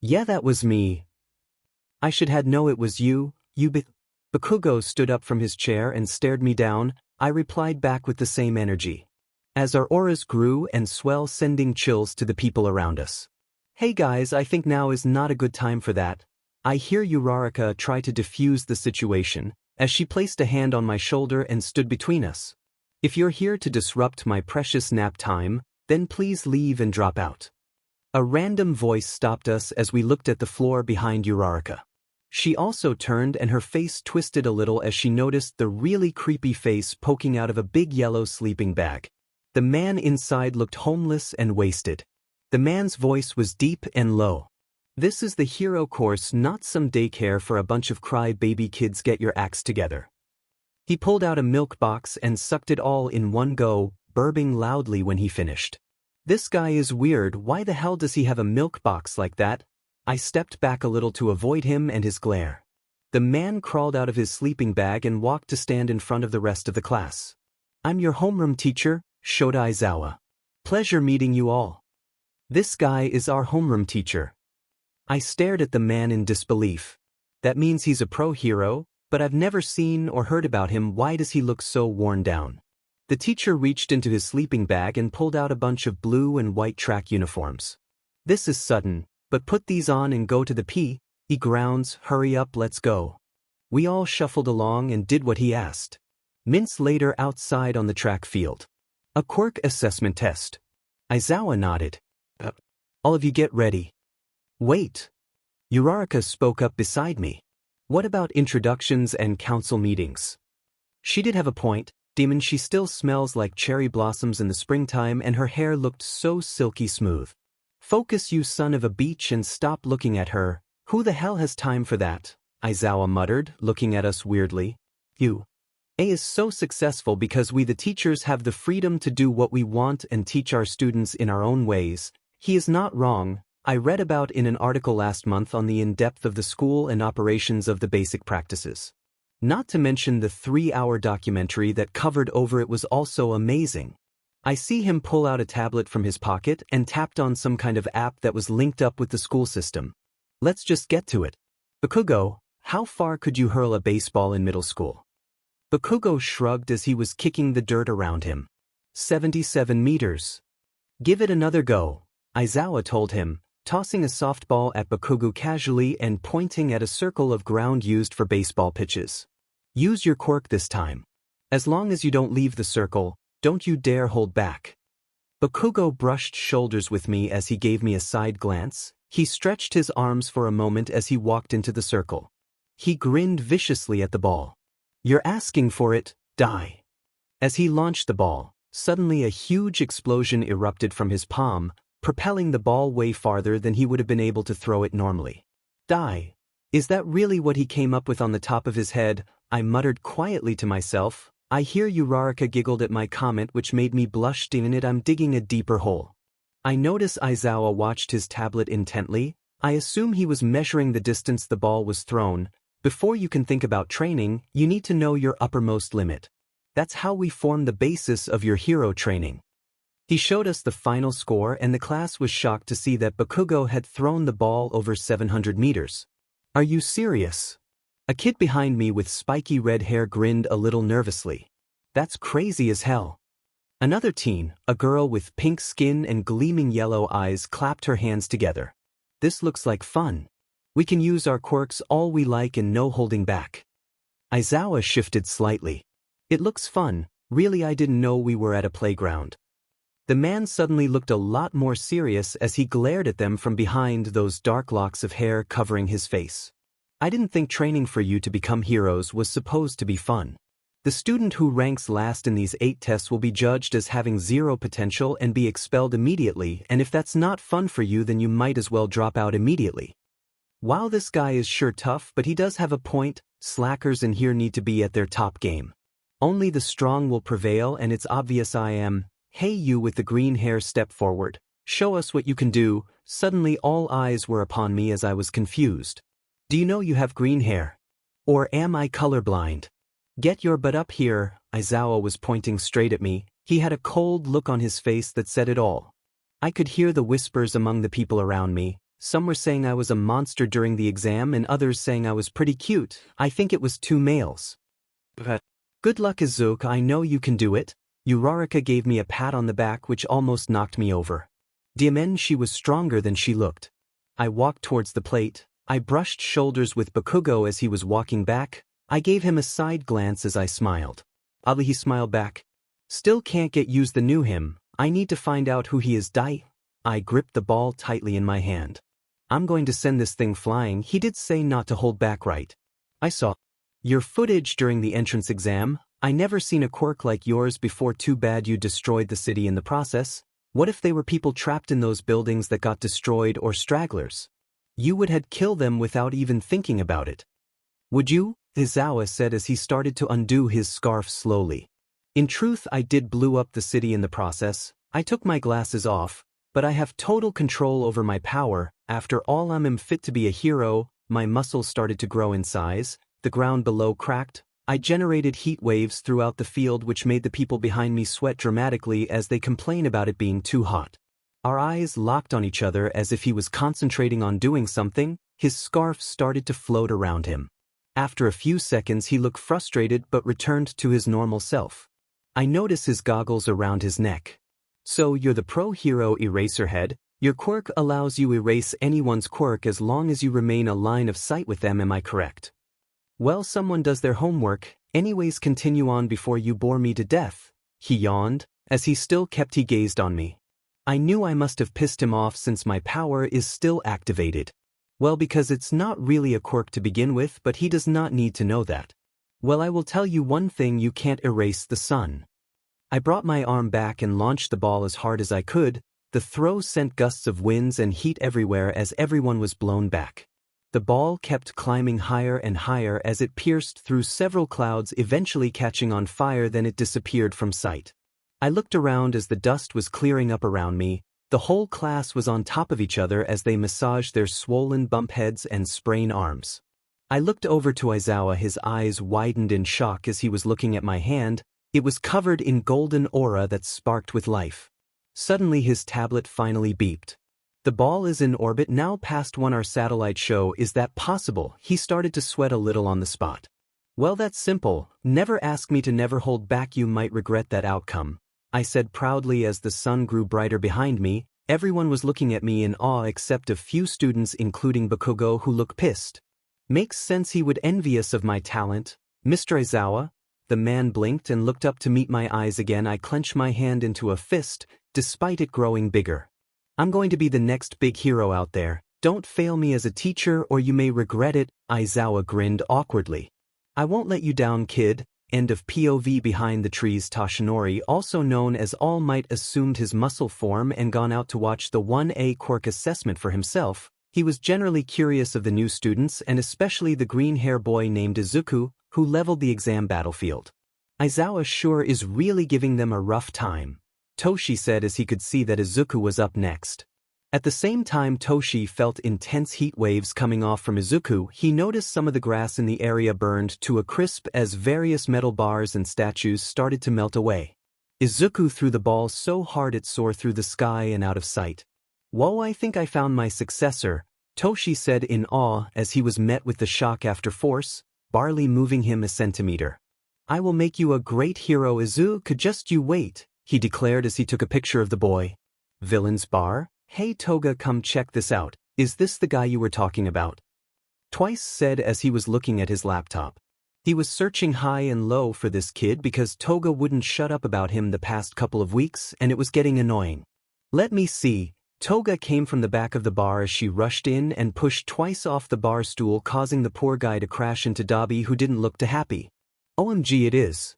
Yeah, that was me. I should had know it was you, Bakugo stood up from his chair and stared me down. I replied back with the same energy. As our auras grew and swell, sending chills to the people around us. Hey guys, I think now is not a good time for that. I hear Uraraka try to defuse the situation, as she placed a hand on my shoulder and stood between us. If you're here to disrupt my precious nap time, then please leave and drop out. A random voice stopped us as we looked at the floor behind Uraraka. She also turned and her face twisted a little as she noticed the really creepy face poking out of a big yellow sleeping bag. The man inside looked homeless and wasted. The man's voice was deep and low. This is the hero course, not some daycare for a bunch of cry-baby kids. Get your acts together. He pulled out a milk box and sucked it all in one go, burping loudly when he finished. This guy is weird. Why the hell does he have a milk box like that? I stepped back a little to avoid him and his glare. The man crawled out of his sleeping bag and walked to stand in front of the rest of the class. I'm your homeroom teacher, 𝗧𝗪𝗧𝗏 Aizawa. Pleasure meeting you all. This guy is our homeroom teacher. I stared at the man in disbelief. That means he's a pro hero, but I've never seen or heard about him. Why does he look so worn down? The teacher reached into his sleeping bag and pulled out a bunch of blue and white track uniforms. This is sudden, but put these on and go to the P.E. grounds. Hurry up, let's go. We all shuffled along and did what he asked. Minutes later, outside on the track field. A quirk assessment test. Aizawa nodded. All of you get ready. Wait. Uraraka spoke up beside me. What about introductions and council meetings? She did have a point. Demon, she still smells like cherry blossoms in the springtime and her hair looked so silky smooth. Focus, you son of a bitch, and stop looking at her. Who the hell has time for that? Aizawa muttered, looking at us weirdly. You. A is so successful because we the teachers have the freedom to do what we want and teach our students in our own ways. He is not wrong. I read about in an article last month on the in-depth of the school and operations of the basic practices. Not to mention the 3-hour documentary that covered over it was also amazing. I see him pull out a tablet from his pocket and tapped on some kind of app that was linked up with the school system. Let's just get to it. Bakugo, how far could you hurl a baseball in middle school? Bakugo shrugged as he was kicking the dirt around him. 77 meters. Give it another go, Aizawa told him, tossing a softball at Bakugo casually and pointing at a circle of ground used for baseball pitches. Use your quirk this time. As long as you don't leave the circle, don't you dare hold back. Bakugo brushed shoulders with me as he gave me a side glance. He stretched his arms for a moment as he walked into the circle. He grinned viciously at the ball. You're asking for it, die. As he launched the ball, suddenly a huge explosion erupted from his palm, propelling the ball way farther than he would have been able to throw it normally. Die. Is that really what he came up with on the top of his head? I muttered quietly to myself. I hear Uraraka giggled at my comment, which made me blush. In it I'm digging a deeper hole. I notice Izawa watched his tablet intently. I assume he was measuring the distance the ball was thrown. Before you can think about training, you need to know your uppermost limit. That's how we form the basis of your hero training. He showed us the final score and the class was shocked to see that Bakugo had thrown the ball over 700 meters. Are you serious? A kid behind me with spiky red hair grinned a little nervously. That's crazy as hell. Another teen, a girl with pink skin and gleaming yellow eyes, clapped her hands together. This looks like fun. We can use our quirks all we like and no holding back. Izawa shifted slightly. It looks fun. Really, I didn't know we were at a playground. The man suddenly looked a lot more serious as he glared at them from behind those dark locks of hair covering his face. I didn't think training for you to become heroes was supposed to be fun. The student who ranks last in these 8 tests will be judged as having 0 potential and be expelled immediately, and if that's not fun for you, then you might as well drop out immediately. Wow, this guy is sure tough, but he does have a point. Slackers in here need to be at their top game. Only the strong will prevail, and it's obvious I am. Hey, you with the green hair, step forward. Show us what you can do. Suddenly all eyes were upon me as I was confused. Do you know you have green hair? Or am I colorblind? Get your butt up here. Izawa was pointing straight at me. He had a cold look on his face that said it all. I could hear the whispers among the people around me. Some were saying I was a monster during the exam and others saying I was pretty cute. I think it was 2 males. Good luck, Izuku. I know you can do it. Uraraka gave me a pat on the back which almost knocked me over. She was stronger than she looked. I walked towards the plate. I brushed shoulders with Bakugo as he was walking back. I gave him a side glance as I smiled. Oddly, he smiled back. Still can't get used the new him. I need to find out who he is. I gripped the ball tightly in my hand. I'm going to send this thing flying. He did say not to hold back, right? I saw your footage during the entrance exam. I never seen a quirk like yours before. Too bad you destroyed the city in the process. What if they were people trapped in those buildings that got destroyed, or stragglers? You would have killed them without even thinking about it. Would you? Izawa said as he started to undo his scarf slowly. In truth, I did blew up the city in the process. I took my glasses off, but I have total control over my power. After all, I'm fit to be a hero. My muscles started to grow in size. The ground below cracked. I generated heat waves throughout the field which made the people behind me sweat dramatically as they complain about it being too hot. Our eyes locked on each other as if he was concentrating on doing something. His scarf started to float around him. After a few seconds he looked frustrated but returned to his normal self. I notice his goggles around his neck. So you're the pro hero Eraserhead. Your quirk allows you erase anyone's quirk as long as you remain a line of sight with them, am I correct? Well, someone does their homework. Anyways, continue on before you bore me to death. He yawned, as he still kept he gazed on me. I knew I must have pissed him off since my power is still activated. Well, because it's not really a quirk to begin with, but he does not need to know that. Well, I will tell you one thing, you can't erase the sun. I brought my arm back and launched the ball as hard as I could. The throw sent gusts of winds and heat everywhere as everyone was blown back. The ball kept climbing higher and higher as it pierced through several clouds, eventually catching on fire. Then it disappeared from sight. I looked around as the dust was clearing up around me. The whole class was on top of each other as they massaged their swollen bump heads and sprained arms. I looked over to Izawa. His eyes widened in shock as he was looking at my hand. It was covered in golden aura that sparked with life. Suddenly his tablet finally beeped. The ball is in orbit now, past 1 our satellite show. Is that possible? He started to sweat a little on the spot. Well, that's simple. Never ask me to never hold back. You might regret that outcome, I said proudly as the sun grew brighter behind me. Everyone was looking at me in awe except a few students, including Bakugo, who looked pissed. Makes sense, he would envious of my talent. Mr. Izawa? The man blinked and looked up to meet my eyes again. I clenched my hand into a fist, despite it growing bigger. I'm going to be the next big hero out there. Don't fail me as a teacher or you may regret it. Izawa grinned awkwardly. I won't let you down, kid. End of POV. Behind the trees, Toshinori, also known as All Might, assumed his muscle form and gone out to watch the 1A quirk assessment for himself. He was generally curious of the new students and especially the green hair boy named Izuku, who leveled the exam battlefield. 𝗧𝗂𝗧𝗏 is really giving them a rough time, Toshi said as he could see that Izuku was up next. At the same time Toshi felt intense heat waves coming off from Izuku, he noticed some of the grass in the area burned to a crisp as various metal bars and statues started to melt away. Izuku threw the ball so hard it soared through the sky and out of sight. "Whoa, I think I found my successor," Toshi said in awe as he was met with the shock after force, barely moving him a centimeter. "I will make you a great hero, Izuku, just you wait," he declared as he took a picture of the boy. "Villain's bar? Hey Toga, come check this out. Is this the guy you were talking about?" Twice said as he was looking at his laptop. He was searching high and low for this kid because Toga wouldn't shut up about him the past couple of weeks and it was getting annoying. "Let me see." Toga came from the back of the bar as she rushed in and pushed twice off the bar stool, causing the poor guy to crash into Dabi, who didn't look too happy. "OMG, it is.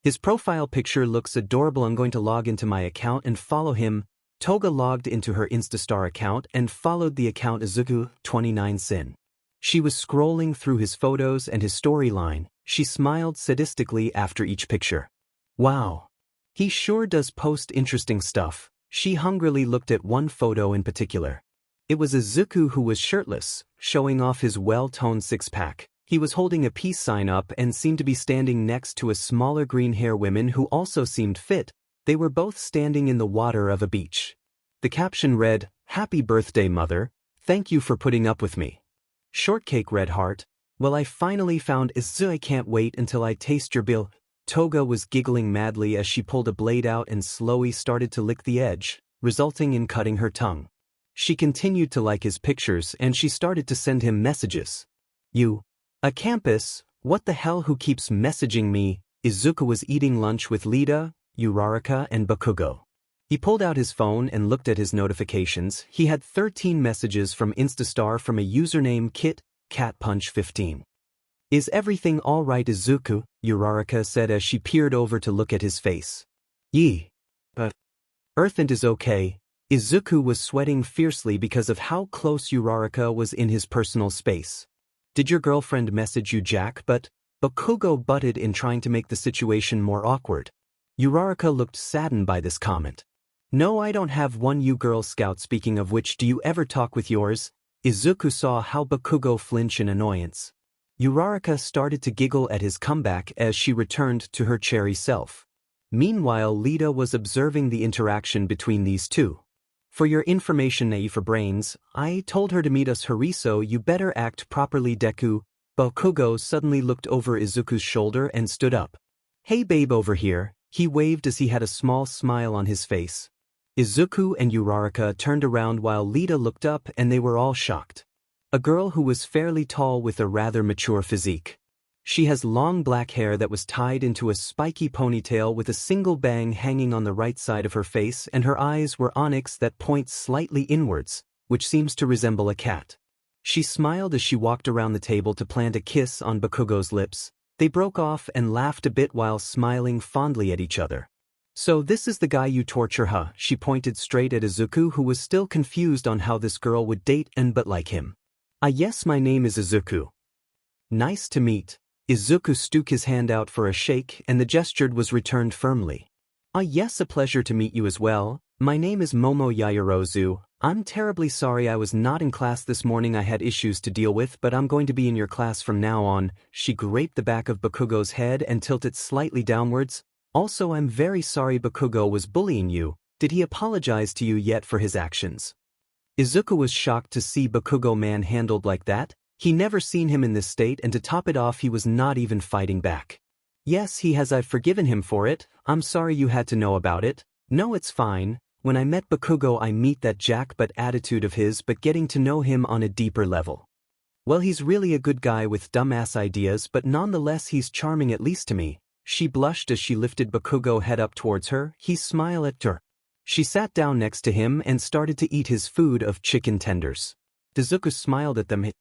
His profile picture looks adorable. I'm going to log into my account and follow him." Toga logged into her Instastar account and followed the account Izuku29sin. She was scrolling through his photos and his storyline. She smiled sadistically after each picture. "Wow. He sure does post interesting stuff." She hungrily looked at one photo in particular. It was Izuku who was shirtless, showing off his well-toned six-pack. He was holding a peace sign up and seemed to be standing next to a smaller green-hair woman who also seemed fit. They were both standing in the water of a beach. The caption read, "Happy birthday, mother. Thank you for putting up with me." Shortcake red heart. "Well, I finally found Izuku. I can't wait until I taste your bill." Toga was giggling madly as she pulled a blade out and slowly started to lick the edge, resulting in cutting her tongue. She continued to like his pictures and she started to send him messages. "You, a campus, what the hell, who keeps messaging me?" Izuku was eating lunch with 𝗕𝗶𝗯𝗹𝗶cie and Bakugo. He pulled out his phone and looked at his notifications. He had 13 messages from Instastar from a username 𝗕𝗏𝗏𝗏𝗃15. "Is everything all right, Izuku?" Uraraka said as she peered over to look at his face. Earthant is okay." Izuku was sweating fiercely because of how close Uraraka was in his personal space. "Did your girlfriend message you, Jack?" But Bakugo butted in, trying to make the situation more awkward. Uraraka looked saddened by this comment. "No, I don't have one, you Girl Scout. Speaking of which, do you ever talk with yours?" Izuku saw how Bakugo flinch in annoyance. Uraraka started to giggle at his comeback as she returned to her cherry self. Meanwhile, Lita was observing the interaction between these two. "For your information, for brains, I told her to meet us here, so you better act properly, Deku." Bakugo suddenly looked over Izuku's shoulder and stood up. "Hey babe, over here." He waved as he had a small smile on his face. Izuku and Uraraka turned around while Lita looked up and they were all shocked. A girl who was fairly tall with a rather mature physique. She has long black hair that was tied into a spiky ponytail with a single bang hanging on the right side of her face, and her eyes were onyx that points slightly inwards, which seems to resemble a cat. She smiled as she walked around the table to plant a kiss on Bakugo's lips. They broke off and laughed a bit while smiling fondly at each other. "So this is the guy you torture, huh?" She pointed straight at Izuku, who was still confused on how this girl would date and but like him. Yes, my name is Izuku." "Nice to meet." Izuku stuck his hand out for a shake and the gesture was returned firmly. Yes, a pleasure to meet you as well. My name is Momo Yaoyorozu. I'm terribly sorry I was not in class this morning. I had issues to deal with, but I'm going to be in your class from now on." She graped the back of Bakugo's head and tilted slightly downwards. "Also, I'm very sorry Bakugo was bullying you. Did he apologize to you yet for his actions?" Izuku was shocked to see Bakugo manhandled like that. He never seen him in this state, and to top it off, he was not even fighting back. "Yes, he has. I've forgiven him for it. I'm sorry you had to know about it." "No, it's fine. When I met Bakugo, I meet that jack but attitude of his, but getting to know him on a deeper level. Well, he's really a good guy with dumbass ideas, but nonetheless he's charming, at least to me." She blushed as she lifted Bakugo head up towards her. He smiled at her. She sat down next to him and started to eat his food of chicken tenders. Izuku smiled at them. He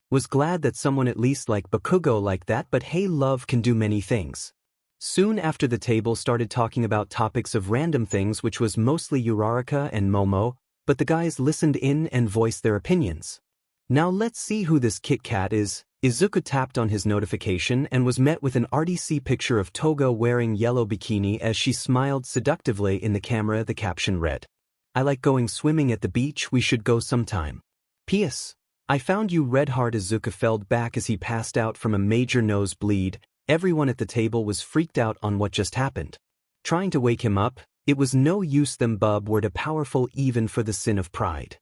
was glad that someone at least like Bakugo like that, but hey, love can do many things. Soon after, the table started talking about topics of random things, which was mostly Uraraka and Momo, but the guys listened in and voiced their opinions. Now let's see who this Kit Kat is. Izuku tapped on his notification and was met with an RDC picture of Toga wearing yellow bikini as she smiled seductively in the camera. The caption read, "I like going swimming at the beach, we should go sometime. P.S. I found you red hard." Izuku fell back as he passed out from a major nosebleed. Everyone at the table was freaked out on what just happened. Trying to wake him up, it was no use. 𝗕𝗵𝗶 powerful even for the sin of pride.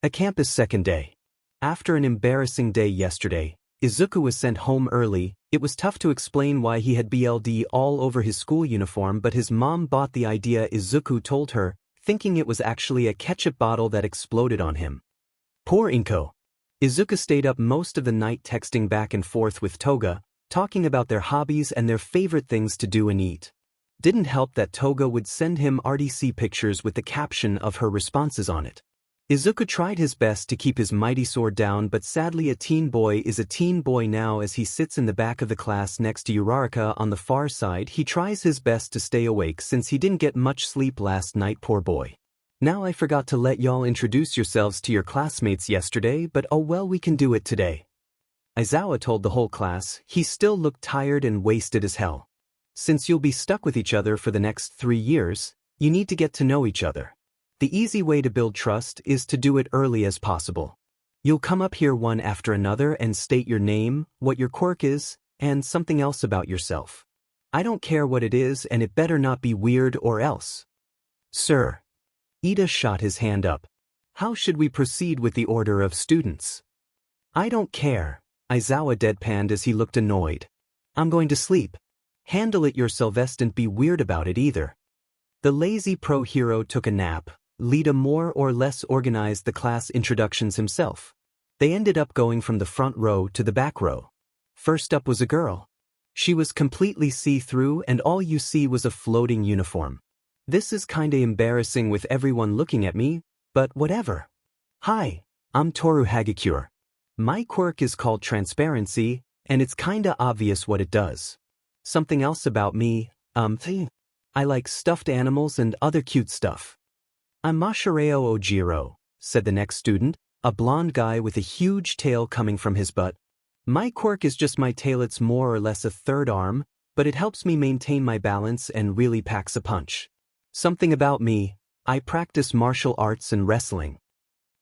A campus second day. After an embarrassing day yesterday, Izuku was sent home early. It was tough to explain why he had BLD all over his school uniform, but his mom bought the idea. Izuku told her, thinking it was actually a ketchup bottle that exploded on him. Poor Inko. Izuku stayed up most of the night texting back and forth with Toga, talking about their hobbies and their favorite things to do and eat. Didn't help that Toga would send him RDC pictures with the caption of her responses on it. Izuku tried his best to keep his mighty sword down, but sadly a teen boy is a teen boy now. As he sits in the back of the class next to Uraraka on the far side, he tries his best to stay awake since he didn't get much sleep last night. Poor boy. Now I forgot to let y'all introduce yourselves to your classmates yesterday, but oh well, we can do it today. Aizawa told the whole class. He still looked tired and wasted as hell. Since you'll be stuck with each other for the next 3 years, you need to get to know each other. The easy way to build trust is to do it early as possible. You'll come up here one after another and state your name, what your quirk is, and something else about yourself. I don't care what it is, and it better not be weird or else. Sir. Ida shot his hand up. How should we proceed with the order of students? I don't care. Aizawa deadpanned as he looked annoyed. I'm going to sleep. Handle it yourself, don't be weird about it either. The lazy pro hero took a nap. Lida more or less organized the class introductions himself. They ended up going from the front row to the back row. First up was a girl. She was completely see-through and all you see was a floating uniform. This is kinda embarrassing with everyone looking at me, but whatever. Hi, I'm 𝗬𝗓𝗪𝗧𝗏. My quirk is called transparency, and it's kinda obvious what it does. Something else about me, I like stuffed animals and other cute stuff. I'm 𝗕𝗫𝗪𝗧𝗏 𝗔𝗪𝗪, said the next student, a blonde guy with a huge tail coming from his butt. My quirk is just my tail, it's more or less a third arm, but it helps me maintain my balance and really packs a punch. Something about me, I practice martial arts and wrestling.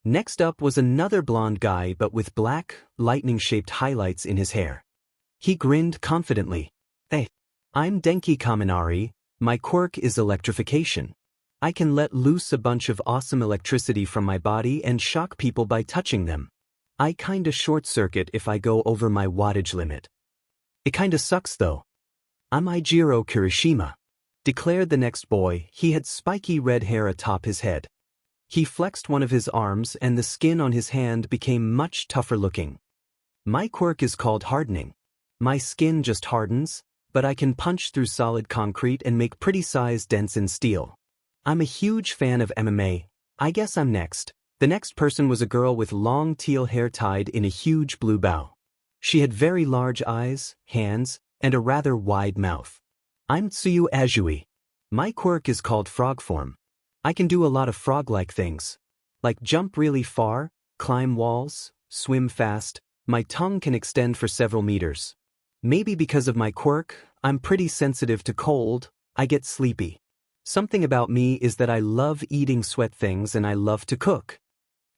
Next up was another blonde guy but with black, lightning-shaped highlights in his hair. He grinned confidently. Hey, I'm 𝗕𝗂𝘁𝗵𝗄. My quirk is electrification. I can let loose a bunch of awesome electricity from my body and shock people by touching them. I kinda short-circuit if I go over my wattage limit. It kinda sucks though. I'm 𝗕𝗫𝗪𝗁, declared the next boy. He had spiky red hair atop his head. He flexed one of his arms and the skin on his hand became much tougher looking. My quirk is called hardening. My skin just hardens, but I can punch through solid concrete and make pretty sized dents in steel. I'm a huge fan of MMA. I guess I'm next. The next person was a girl with long teal hair tied in a huge blue bow. She had very large eyes, hands, and a rather wide mouth. I'm 𝗬𝗓𝗪𝗧𝗏. My quirk is called frog form. I can do a lot of frog-like things. Like jump really far, climb walls, swim fast. My tongue can extend for several meters. Maybe because of my quirk, I'm pretty sensitive to cold. I get sleepy. Something about me is that I love eating sweat things and I love to cook.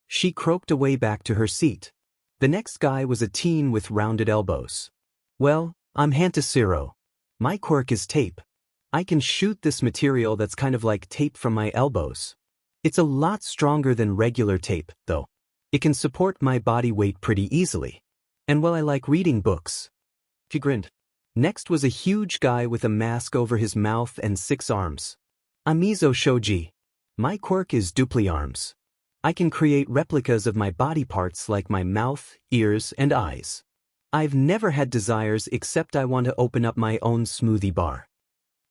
She croaked away back to her seat. The next guy was a teen with rounded elbows. Well, I'm 𝗵𝗃𝗪𝗏. My quirk is tape. I can shoot this material that's kind of like tape from my elbows. It's a lot stronger than regular tape, though. It can support my body weight pretty easily. And well, I like reading books. He grinned. Next was a huge guy with a mask over his mouth and 6 arms. I'm 𝗲𝗄𝗁𝗍𝗔. My quirk is dupli arms. I can create replicas of my body parts like my mouth, ears, and eyes. I've never had desires except I want to open up my own smoothie bar.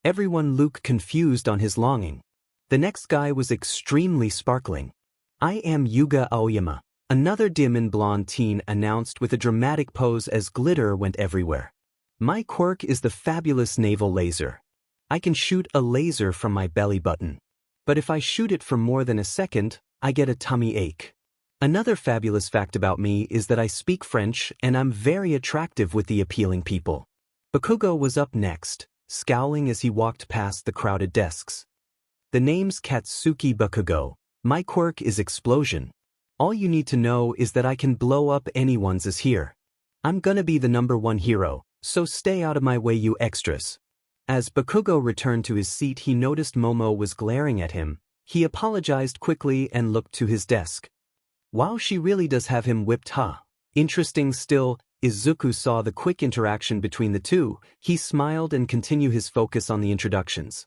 Everyone looked confused on his longing. The next guy was extremely sparkling. I am Yuga Aoyama, another dim and blonde teen announced with a dramatic pose as glitter went everywhere. My quirk is the fabulous navel laser. I can shoot a laser from my belly button. But if I shoot it for more than a second, I get a tummy ache. Another fabulous fact about me is that I speak French and I'm very attractive with the appealing people. Bakugo was up next, scowling as he walked past the crowded desks. The name's Katsuki Bakugo. My quirk is explosion. All you need to know is that I can blow up anyone's is here. I'm gonna be the #1 hero, so stay out of my way you extras. As Bakugo returned to his seat, he noticed Momo was glaring at him. He apologized quickly and looked to his desk. Wow, she really does have him whipped, huh? Interesting still, Izuku saw the quick interaction between the two. He smiled and continued his focus on the introductions.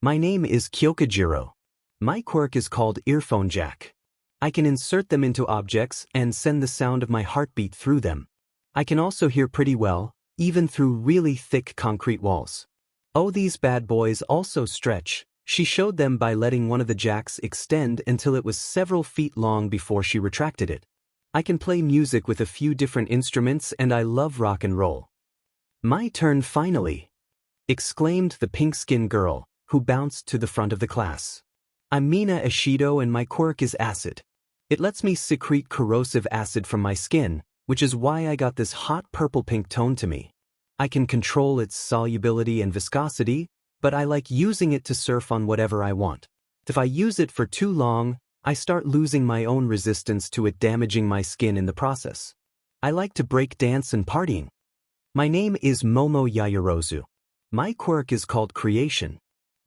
My name is Kyokujiro. My quirk is called earphone jack. I can insert them into objects and send the sound of my heartbeat through them. I can also hear pretty well, even through really thick concrete walls. Oh, these bad boys also stretch. She showed them by letting one of the jacks extend until it was several feet long before she retracted it. I can play music with a few different instruments and I love rock and roll. My turn finally! Exclaimed the pink-skinned girl, who bounced to the front of the class. I'm Mina Ishido and my quirk is acid. It lets me secrete corrosive acid from my skin, which is why I got this hot purple-pink tone to me. I can control its solubility and viscosity, but I like using it to surf on whatever I want. If I use it for too long, I start losing my own resistance to it, damaging my skin in the process. I like to break dance and partying. My name is Momo Yaoyorozu. My quirk is called creation.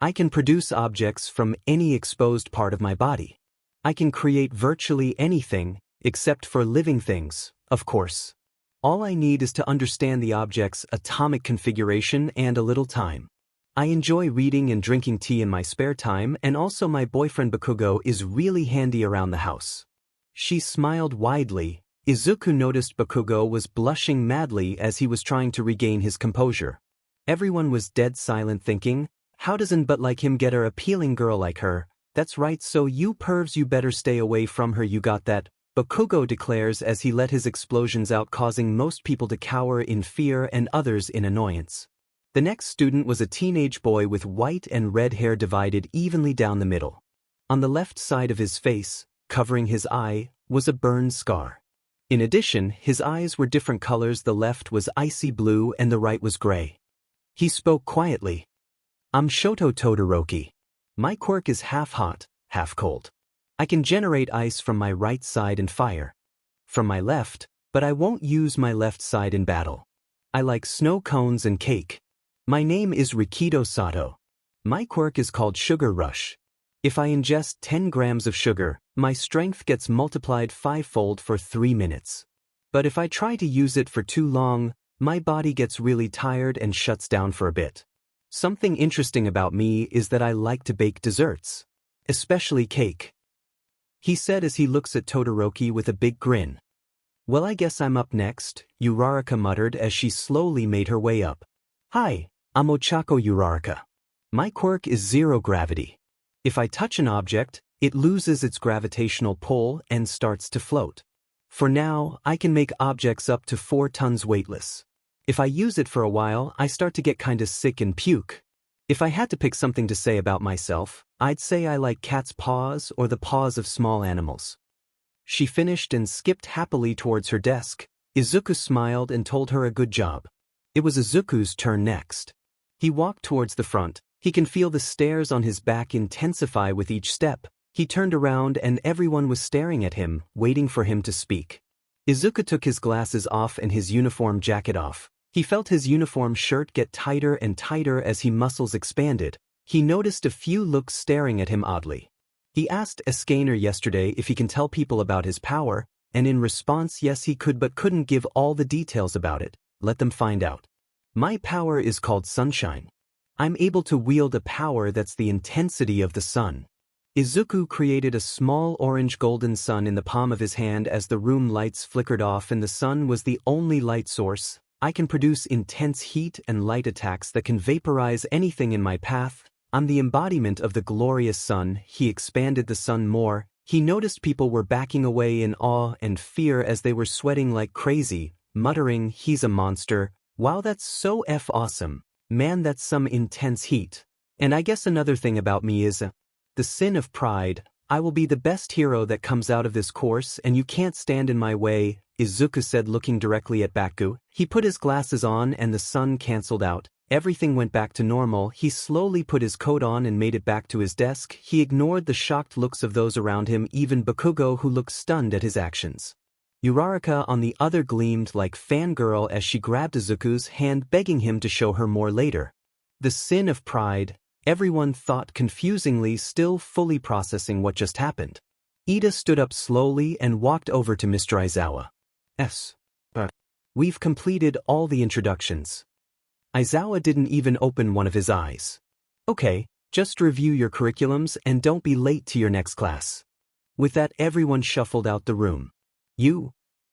I can produce objects from any exposed part of my body. I can create virtually anything, except for living things, of course. All I need is to understand the object's atomic configuration and a little time. I enjoy reading and drinking tea in my spare time, and also my boyfriend Bakugo is really handy around the house. She smiled widely. Izuku noticed Bakugo was blushing madly as he was trying to regain his composure. Everyone was dead silent thinking, how doesn't but like him get her appealing girl like her? That's right, so you pervs you better stay away from her, you got that? Bakugo declares as he let his explosions out, causing most people to cower in fear and others in annoyance. The next student was a teenage boy with white and red hair divided evenly down the middle. On the left side of his face, covering his eye, was a burn scar. In addition, his eyes were different colors. The left was icy blue and the right was gray. He spoke quietly. I'm Shoto Todoroki. My quirk is half hot, half cold. I can generate ice from my right side and fire from my left, but I won't use my left side in battle. I like snow cones and cake. My name is Rikido Sato. My quirk is called Sugar Rush. If I ingest 10 grams of sugar, my strength gets multiplied 5-fold for 3 minutes. But if I try to use it for too long, my body gets really tired and shuts down for a bit. Something interesting about me is that I like to bake desserts, especially cake. He said as he looks at Todoroki with a big grin. Well, I guess I'm up next, Uraraka muttered as she slowly made her way up. Hi, I'm 𝗬𝗏𝗄𝗎. My quirk is zero gravity. If I touch an object, it loses its gravitational pull and starts to float. For now, I can make objects up to 4 tons weightless. If I use it for a while, I start to get kinda sick and puke. If I had to pick something to say about myself, I'd say I like cat's paws or the paws of small animals. She finished and skipped happily towards her desk. Izuku smiled and told her a good job. It was Izuku's turn next. He walked towards the front. He can feel the stares on his back intensify with each step. He turned around and everyone was staring at him, waiting for him to speak. Izuku took his glasses off and his uniform jacket off. He felt his uniform shirt get tighter and tighter as his muscles expanded. He noticed a few looks staring at him oddly. He asked Escanor yesterday if he can tell people about his power, and in response yes he could but couldn't give all the details about it. Let them find out. My power is called sunshine. I'm able to wield a power that's the intensity of the sun. Izuku created a small orange-golden sun in the palm of his hand as the room lights flickered off and the sun was the only light source. I can produce intense heat and light attacks that can vaporize anything in my path. I'm the embodiment of the glorious sun. He expanded the sun more. He noticed people were backing away in awe and fear as they were sweating like crazy, muttering, he's a monster. Wow, that's so awesome. Man, that's some intense heat. And I guess another thing about me is the sin of pride. I will be the best hero that comes out of this course and you can't stand in my way, Izuku said looking directly at Bakugo. He put his glasses on and the sun cancelled out. Everything went back to normal. He slowly put his coat on and made it back to his desk. He ignored the shocked looks of those around him, even Bakugo, who looked stunned at his actions. Uraraka on the other gleamed like fangirl as she grabbed Izuku's hand, begging him to show her more later. The sin of pride, everyone thought confusingly, still fully processing what just happened. Ida stood up slowly and walked over to Mr. Aizawa. But we've completed all the introductions. Aizawa didn't even open one of his eyes. Okay, just review your curriculums and don't be late to your next class. With that, everyone shuffled out the room.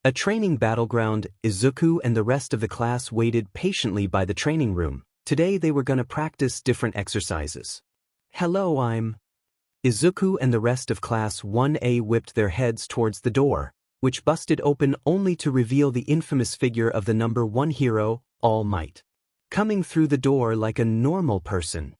A training battleground. Izuku and the rest of the class waited patiently by the training room. Today they were gonna practice different exercises. Hello, Izuku and the rest of Class 1A whipped their heads towards the door, which busted open only to reveal the infamous figure of the number 1 hero, All Might. Coming through the door like a normal person.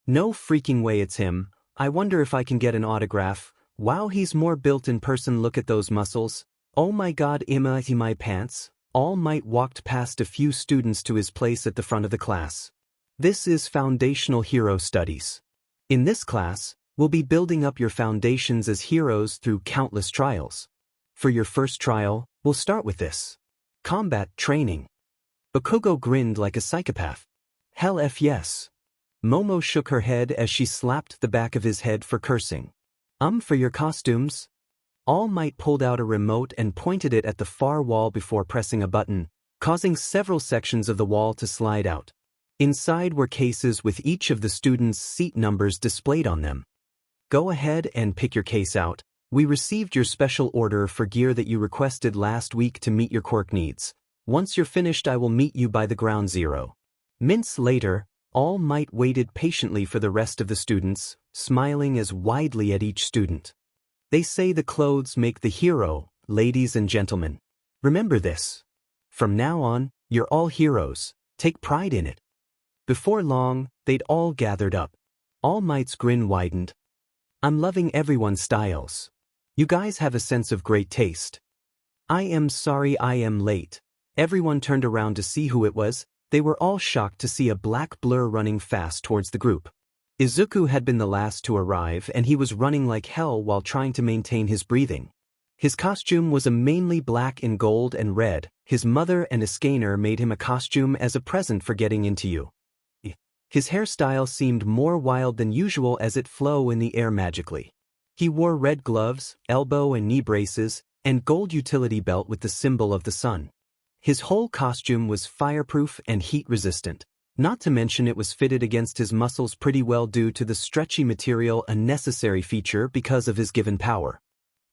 No freaking way it's him. I wonder if I can get an autograph. Wow, he's more built in person, look at those muscles. Oh my god, my pants. All Might walked past a few students to his place at the front of the class. This is Foundational Hero Studies. In this class, we'll be building up your foundations as heroes through countless trials. For your first trial, we'll start with this. Combat training. Bakugo grinned like a psychopath. Hell yes. Momo shook her head as she slapped the back of his head for cursing. For your costumes? All Might pulled out a remote and pointed it at the far wall before pressing a button, causing several sections of the wall to slide out. Inside were cases with each of the students' seat numbers displayed on them. Go ahead and pick your case out. We received your special order for gear that you requested last week to meet your quirk needs. Once you're finished, I will meet you by the ground zero. Minutes later, All Might waited patiently for the rest of the students, smiling as widely at each student. They say the clothes make the hero, ladies and gentlemen. Remember this. From now on, you're all heroes. Take pride in it. Before long, they'd all gathered up. All Might's grin widened. I'm loving everyone's styles. You guys have a sense of great taste. I am sorry I am late. Everyone turned around to see who it was. They were all shocked to see a black blur running fast towards the group. Izuku had been the last to arrive and he was running like hell while trying to maintain his breathing. His costume was mainly black in gold and red. His mother and Escanor made him a costume as a present for getting into you. His hairstyle seemed more wild than usual as it flew in the air magically. He wore red gloves, elbow and knee braces, and gold utility belt with the symbol of the sun. His whole costume was fireproof and heat-resistant, not to mention it was fitted against his muscles pretty well due to the stretchy material, a necessary feature because of his given power.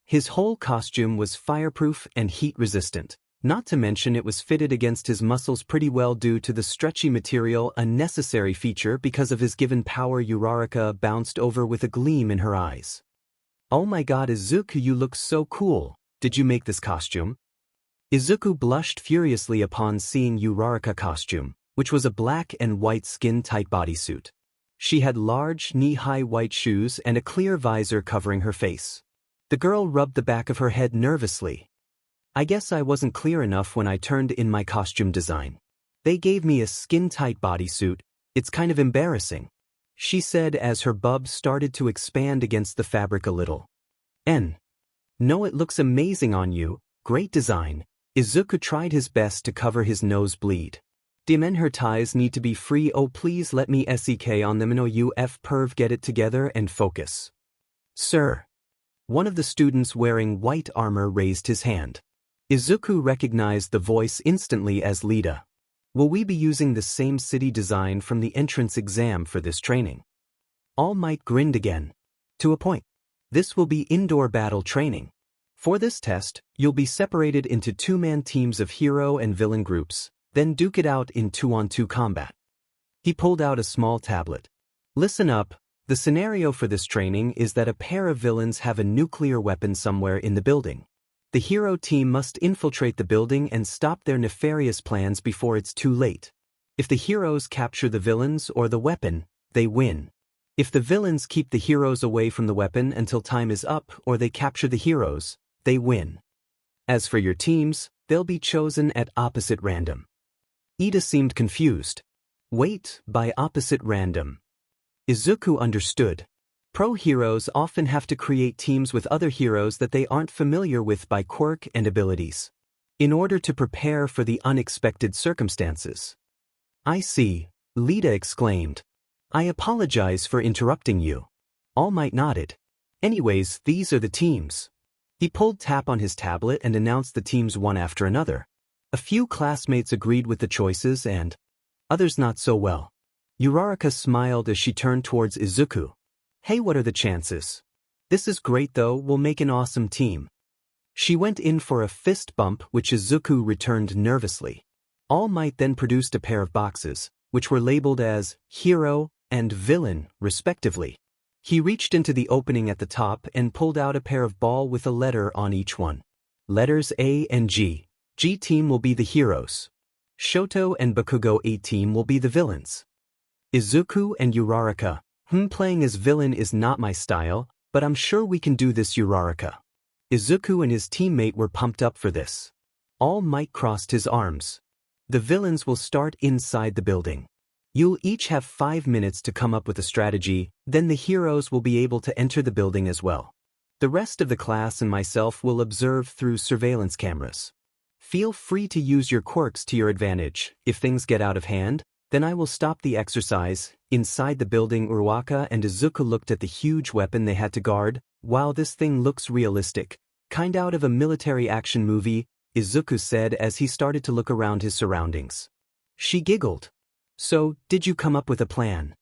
His whole costume was fireproof and heat-resistant, not to mention it was fitted against his muscles pretty well due to the stretchy material, a necessary feature because of his given power. Uraraka bounced over with a gleam in her eyes. Oh my god, Izuku, you look so cool. Did you make this costume? Izuku blushed furiously upon seeing Uraraka's costume, which was a black and white skin-tight bodysuit. She had large, knee-high white shoes and a clear visor covering her face. The girl rubbed the back of her head nervously. I guess I wasn't clear enough when I turned in my costume design. They gave me a skin-tight bodysuit. It's kind of embarrassing, she said as her bub started to expand against the fabric a little. No, it looks amazing on you. Great design. Izuku tried his best to cover his nosebleed. Her ties need to be free. Oh, please let me sek on them. No, you perv, get it together and focus. Sir. One of the students wearing white armor raised his hand. Izuku recognized the voice instantly as Lida. Will we be using the same city design from the entrance exam for this training? All Might grinned again. To a point. This will be indoor battle training. For this test, you'll be separated into 2-man teams of hero and villain groups, then duke it out in 2-on-2 combat. He pulled out a small tablet. Listen up, the scenario for this training is that a pair of villains have a nuclear weapon somewhere in the building. The hero team must infiltrate the building and stop their nefarious plans before it's too late. If the heroes capture the villains or the weapon, they win. If the villains keep the heroes away from the weapon until time is up or they capture the heroes, they win. As for your teams, they'll be chosen at opposite random. Ida seemed confused. Wait, by opposite random. Izuku understood. Pro heroes often have to create teams with other heroes that they aren't familiar with by quirk and abilities, in order to prepare for the unexpected circumstances. I see, Lita exclaimed. I apologize for interrupting you. All Might nodded. Anyways, these are the teams. He pulled tab on his tablet and announced the teams one after another. A few classmates agreed with the choices and others not so well. Uraraka smiled as she turned towards Izuku. Hey, what are the chances? This is great though, we'll make an awesome team. She went in for a fist bump which Izuku returned nervously. All Might then produced a pair of boxes, which were labeled as hero and villain, respectively. He reached into the opening at the top and pulled out a pair of ball with a letter on each one. Letters A and G. G team will be the heroes. Shoto and Bakugo A team will be the villains. Izuku and Uraraka. Playing as villain is not my style, but I'm sure we can do this, Uraraka. Izuku and his teammate were pumped up for this. All Might crossed his arms. The villains will start inside the building. You'll each have 5 minutes to come up with a strategy, then the heroes will be able to enter the building as well. The rest of the class and myself will observe through surveillance cameras. Feel free to use your quirks to your advantage. If things get out of hand, then I will stop the exercise. Inside the building, Uraraka and Izuku looked at the huge weapon they had to guard. Wow, this thing looks realistic. Kind out of a military action movie, Izuku said as he started to look around his surroundings. She giggled. So, did you come up with a plan?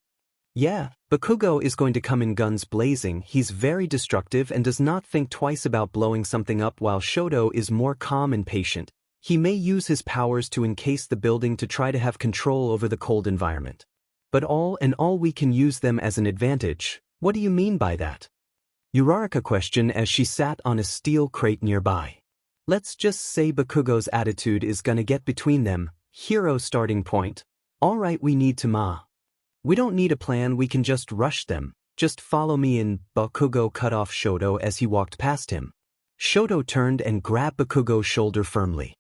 Yeah, Bakugo is going to come in guns blazing. He's very destructive and does not think twice about blowing something up, while Shoto is more calm and patient. He may use his powers to encase the building to try to have control over the cold environment. But all in all, we can use them as an advantage. What do you mean by that? Uraraka questioned as she sat on a steel crate nearby. Let's just say Bakugo's attitude is gonna get between them. Hero starting point. Alright, we need 𝗕𝗵𝗲. We don't need a plan, we can just rush them. Just follow me in. Bakugo cut off Shoto as he walked past him. Shoto turned and grabbed Bakugo's shoulder firmly.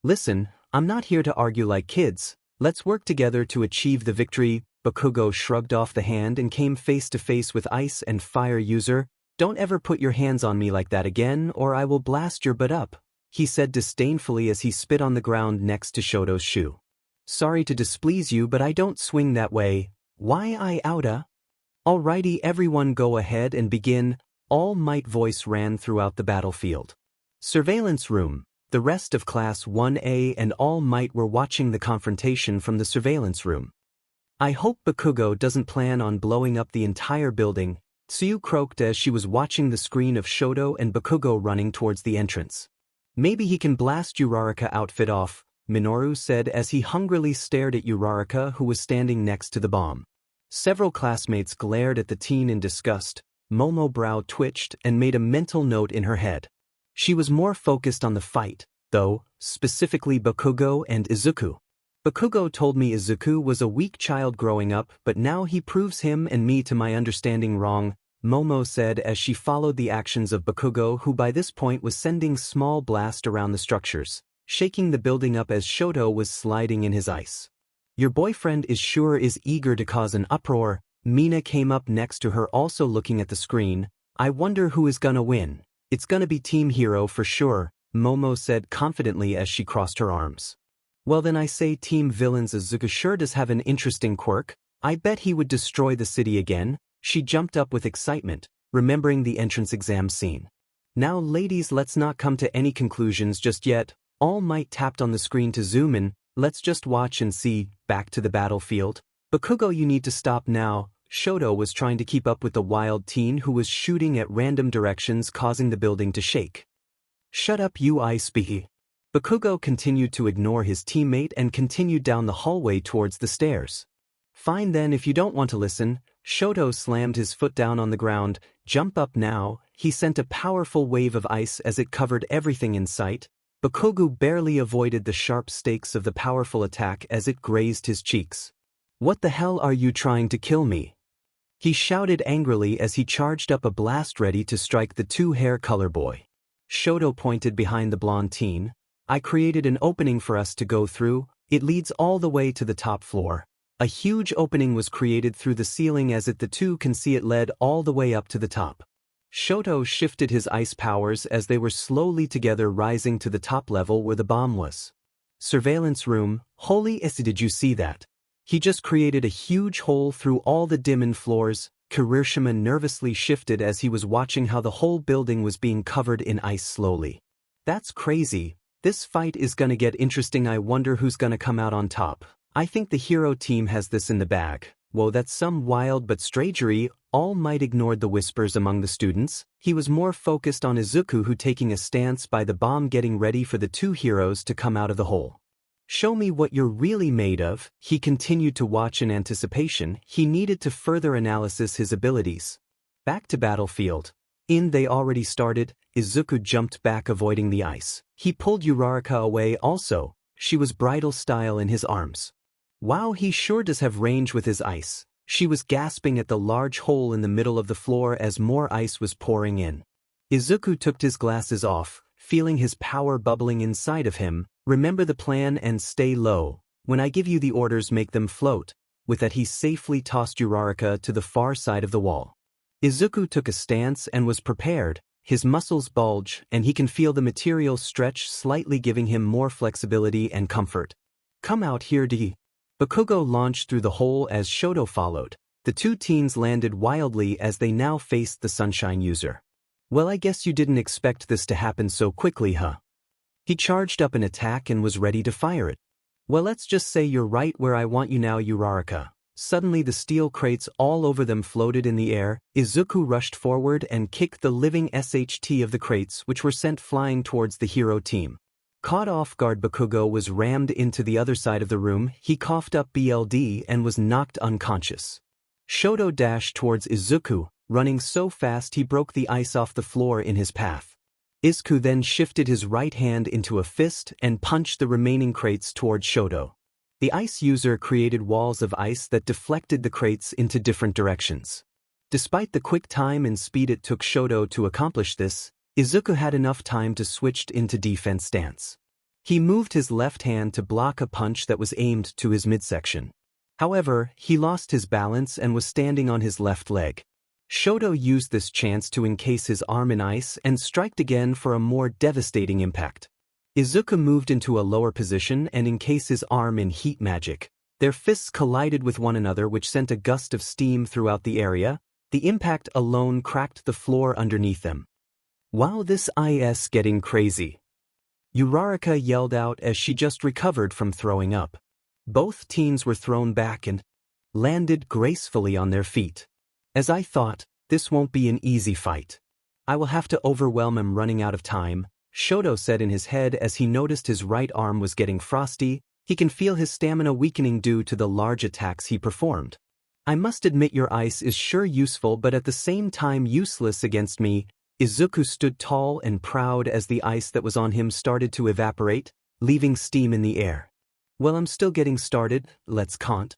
Listen, I'm not here to argue like kids. Let's work together to achieve the victory. Bakugo shrugged off the hand and came face to face with Ice and Fire user. Don't ever put your hands on me like that again or I will blast your butt up, he said disdainfully as he spit on the ground next to Shoto's shoe. Sorry to displease you, but I don't swing that way. Why I oughta? Alrighty, everyone go ahead and begin. All Might voice ran throughout the battlefield. Surveillance room. The rest of Class 1A and All Might were watching the confrontation from the surveillance room. I hope Bakugo doesn't plan on blowing up the entire building, Tsuyu croaked as she was watching the screen of Shoto and Bakugo running towards the entrance. Maybe he can blast Uraraka outfit off, Minoru said as he hungrily stared at Uraraka, who was standing next to the bomb. Several classmates glared at the teen in disgust. Momo's brow twitched and made a mental note in her head. She was more focused on the fight, though, specifically Bakugo and Izuku. Bakugo told me Izuku was a weak child growing up, but now he proves him and me to my understanding wrong, Momo said as she followed the actions of Bakugo, who by this point was sending small blasts around the structures, shaking the building up as Shoto was sliding in his ice. Your boyfriend is eager to cause an uproar. Mina came up next to her, also looking at the screen. I wonder who is gonna win. It's gonna be Team Hero for sure, Momo said confidently as she crossed her arms. Well then I say Team Villains. Izuku sure does have an interesting quirk. I bet he would destroy the city again. She jumped up with excitement, remembering the entrance exam scene. Now ladies, let's not come to any conclusions just yet. All Might tapped on the screen to zoom in. Let's just watch and see. Back to the battlefield. Bakugo, you need to stop now. Shoto was trying to keep up with the wild teen who was shooting at random directions, causing the building to shake. Shut up, you 𝗬𝗍𝗍. Bakugo continued to ignore his teammate and continued down the hallway towards the stairs. Fine then, if you don't want to listen. Shoto slammed his foot down on the ground. Jump up now. He sent a powerful wave of ice as it covered everything in sight. Bakugo barely avoided the sharp stakes of the powerful attack as it grazed his cheeks. What the hell, are you trying to kill me? he shouted angrily as he charged up a blast ready to strike the two-hair color boy. Shoto pointed behind the blonde teen. I created an opening for us to go through. It leads all the way to the top floor. A huge opening was created through the ceiling as the two can see it led all the way up to the top. Shoto shifted his ice powers as they were slowly together rising to the top level where the bomb was. Surveillance room, holy 𝗧𝗍, did you see that? He just created a huge hole through all the diamond floors. 𝗕𝗫 nervously shifted as he was watching how the whole building was being covered in ice slowly. That's crazy. This fight is gonna get interesting. I wonder who's gonna come out on top. I think the hero team has this in the bag. Whoa, that's some wild but strategy. All Might ignored the whispers among the students. He was more focused on Izuku, who taking a stance by the bomb, getting ready for the two heroes to come out of the hole. Show me what you're really made of. He continued to watch in anticipation. He needed to further analysis his abilities. Back to battlefield. They already started. Izuku jumped back, avoiding the ice. He pulled Uraraka away also. She was bridal style in his arms. Wow, he sure does have range with his ice. She was gasping at the large hole in the middle of the floor as more ice was pouring in. Izuku took his glasses off, feeling his power bubbling inside of him. Remember the plan and stay low. When I give you the orders, make them float. With that, he safely tossed Uraraka to the far side of the wall. Izuku took a stance and was prepared. His muscles bulge, and he can feel the material stretch slightly, giving him more flexibility and comfort. Come out here, 𝗕𝗶𝗍. Bakugo launched through the hole as Shoto followed. The two teens landed wildly as they now faced the sunshine user. Well, I guess you didn't expect this to happen so quickly, huh? He charged up an attack and was ready to fire it. Well, let's just say you're right where I want you now, Uraraka. Suddenly the steel crates all over them floated in the air. Izuku rushed forward and kicked the living SHT of the crates, which were sent flying towards the hero team. Caught off guard, Bakugo was rammed into the other side of the room. He coughed up BLD and was knocked unconscious. Shoto dashed towards Izuku, running so fast he broke the ice off the floor in his path. Izuku then shifted his right hand into a fist and punched the remaining crates towards Shoto. The ice user created walls of ice that deflected the crates into different directions. Despite the quick time and speed it took Shoto to accomplish this, Izuku had enough time to switch into defense stance. He moved his left hand to block a punch that was aimed to his midsection. However, he lost his balance and was standing on his left leg. Shoto used this chance to encase his arm in ice and strike again for a more devastating impact. Izuku moved into a lower position and encased his arm in heat magic. Their fists collided with one another, which sent a gust of steam throughout the area. The impact alone cracked the floor underneath them. Wow, this is getting crazy. Uraraka yelled out as she just recovered from throwing up. Both teens were thrown back and landed gracefully on their feet. As I thought, this won't be an easy fight. I will have to overwhelm him. Running out of time, Shoto said in his head as he noticed his right arm was getting frosty. He can feel his stamina weakening due to the large attacks he performed. I must admit your ice is sure useful, but at the same time useless against me. Izuku stood tall and proud as the ice that was on him started to evaporate, leaving steam in the air. Well, I'm still getting started, let's count.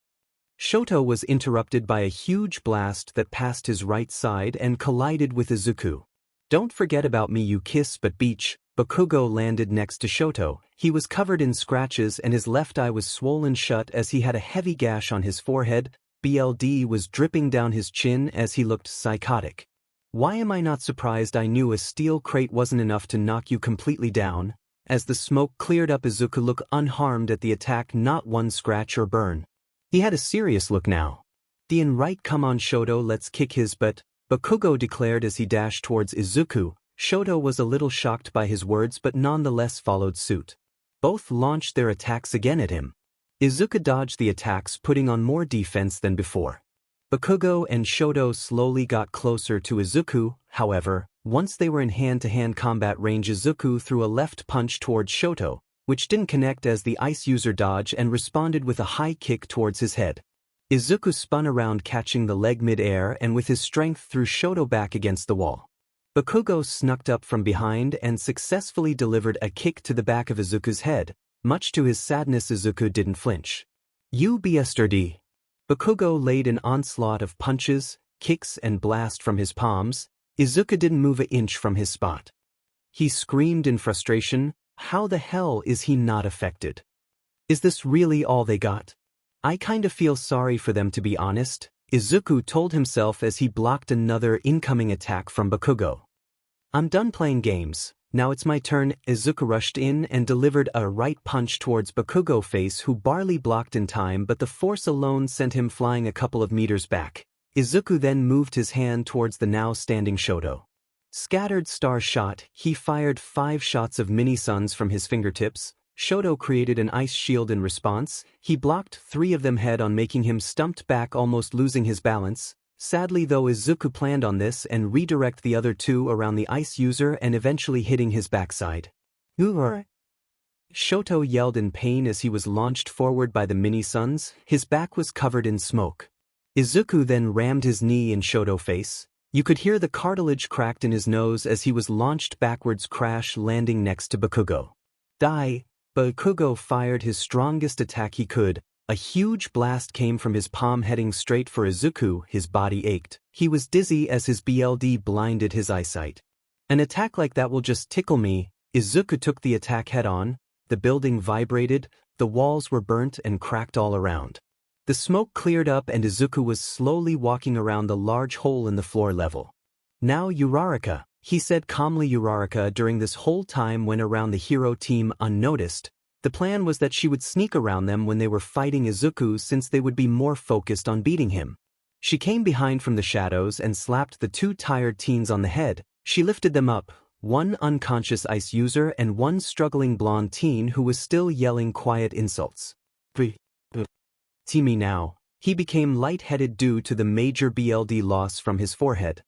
Shoto was interrupted by a huge blast that passed his right side and collided with Izuku. Don't forget about me, you 𝗧𝗵𝗏. Bakugo landed next to Shoto. He was covered in scratches and his left eye was swollen shut as he had a heavy gash on his forehead. BLD was dripping down his chin as he looked psychotic. Why am I not surprised? I knew a steel crate wasn't enough to knock you completely down. As the smoke cleared up, Izuku looked unharmed at the attack, not one scratch or burn. He had a serious look now. Right, come on Shoto, let's kick his butt, Bakugo declared as he dashed towards Izuku. Shoto was a little shocked by his words but nonetheless followed suit. Both launched their attacks again at him. Izuku dodged the attacks, putting on more defense than before. Bakugo and Shoto slowly got closer to Izuku. However, once they were in hand-to-hand combat range, Izuku threw a left punch towards Shoto, which didn't connect as the ice user dodged and responded with a high kick towards his head. Izuku spun around, catching the leg mid-air, and with his strength threw Shoto back against the wall. Bakugo snuck up from behind and successfully delivered a kick to the back of Izuku's head. Much to his sadness, Izuku didn't flinch. 𝗬𝗓𝗏. Bakugo laid an onslaught of punches. kicks and blast from his palms, Izuku didn't move an inch from his spot. He screamed in frustration, how the hell is he not affected? Is this really all they got? I kinda feel sorry for them, to be honest, Izuku told himself as he blocked another incoming attack from Bakugo. I'm done playing games, now it's my turn. Izuku rushed in and delivered a right punch towards Bakugo's face, who barely blocked in time, but the force alone sent him flying a couple of meters back. Izuku then moved his hand towards the now standing Shoto. Scattered star shot, he fired 5 shots of mini-suns from his fingertips. Shoto created an ice shield in response. He blocked 3 of them head-on, making him stumped back, almost losing his balance. Sadly though, Izuku planned on this and redirect the other 2 around the ice user and eventually hitting his backside. Shoto yelled in pain as he was launched forward by the mini-suns. His back was covered in smoke. Izuku then rammed his knee in Shoto's face. You could hear the cartilage cracked in his nose as he was launched backwards, crash landing next to Bakugo. Bakugo fired his strongest attack he could. A huge blast came from his palm heading straight for Izuku. His body ached. He was dizzy as his BLD blinded his eyesight. An attack like that will just tickle me. Izuku took the attack head-on. The building vibrated, the walls were burnt and cracked all around. The smoke cleared up and Izuku was slowly walking around the large hole in the floor level. Now Uraraka, he said calmly. Uraraka during this whole time went around the hero team unnoticed. The plan was that she would sneak around them when they were fighting Izuku, since they would be more focused on beating him. She came behind from the shadows and slapped the 2 tired teens on the head. She lifted them up, 1 unconscious ice user and 1 struggling blonde teen who was still yelling quiet insults. Timmy now. He became lightheaded due to the major BLD loss from his forehead.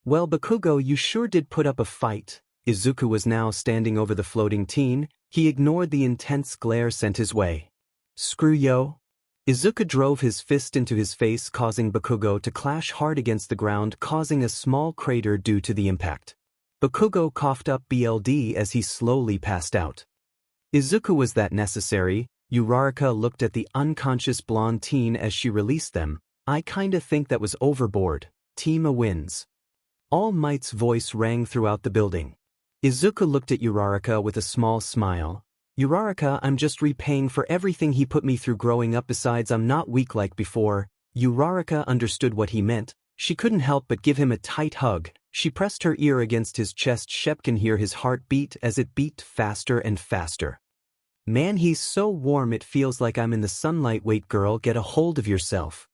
Well, Bakugo, you sure did put up a fight. Izuku was now standing over the floating teen. He ignored the intense glare sent his way. Screw yo. Izuku drove his fist into his face, causing Bakugo to clash hard against the ground, causing a small crater due to the impact. Bakugo coughed up BLD as he slowly passed out. Izuku, was that necessary? Uraraka looked at the unconscious blonde teen as she released them. I kinda think that was overboard. Team wins. All Might's voice rang throughout the building. Izuku looked at Uraraka with a small smile. Uraraka, I'm just repaying for everything he put me through growing up, besides I'm not weak like before. Uraraka understood what he meant. She couldn't help but give him a tight hug. She pressed her ear against his chest. Shep can hear his heart beat as it beat faster and faster. Man, he's so warm it feels like I'm in the sunlight. Wait girl, get a hold of yourself.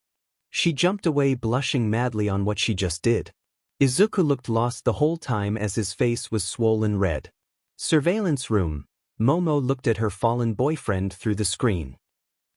She jumped away, blushing madly on what she just did. Izuku looked lost the whole time as his face was swollen red. Surveillance room. Momo looked at her fallen boyfriend through the screen.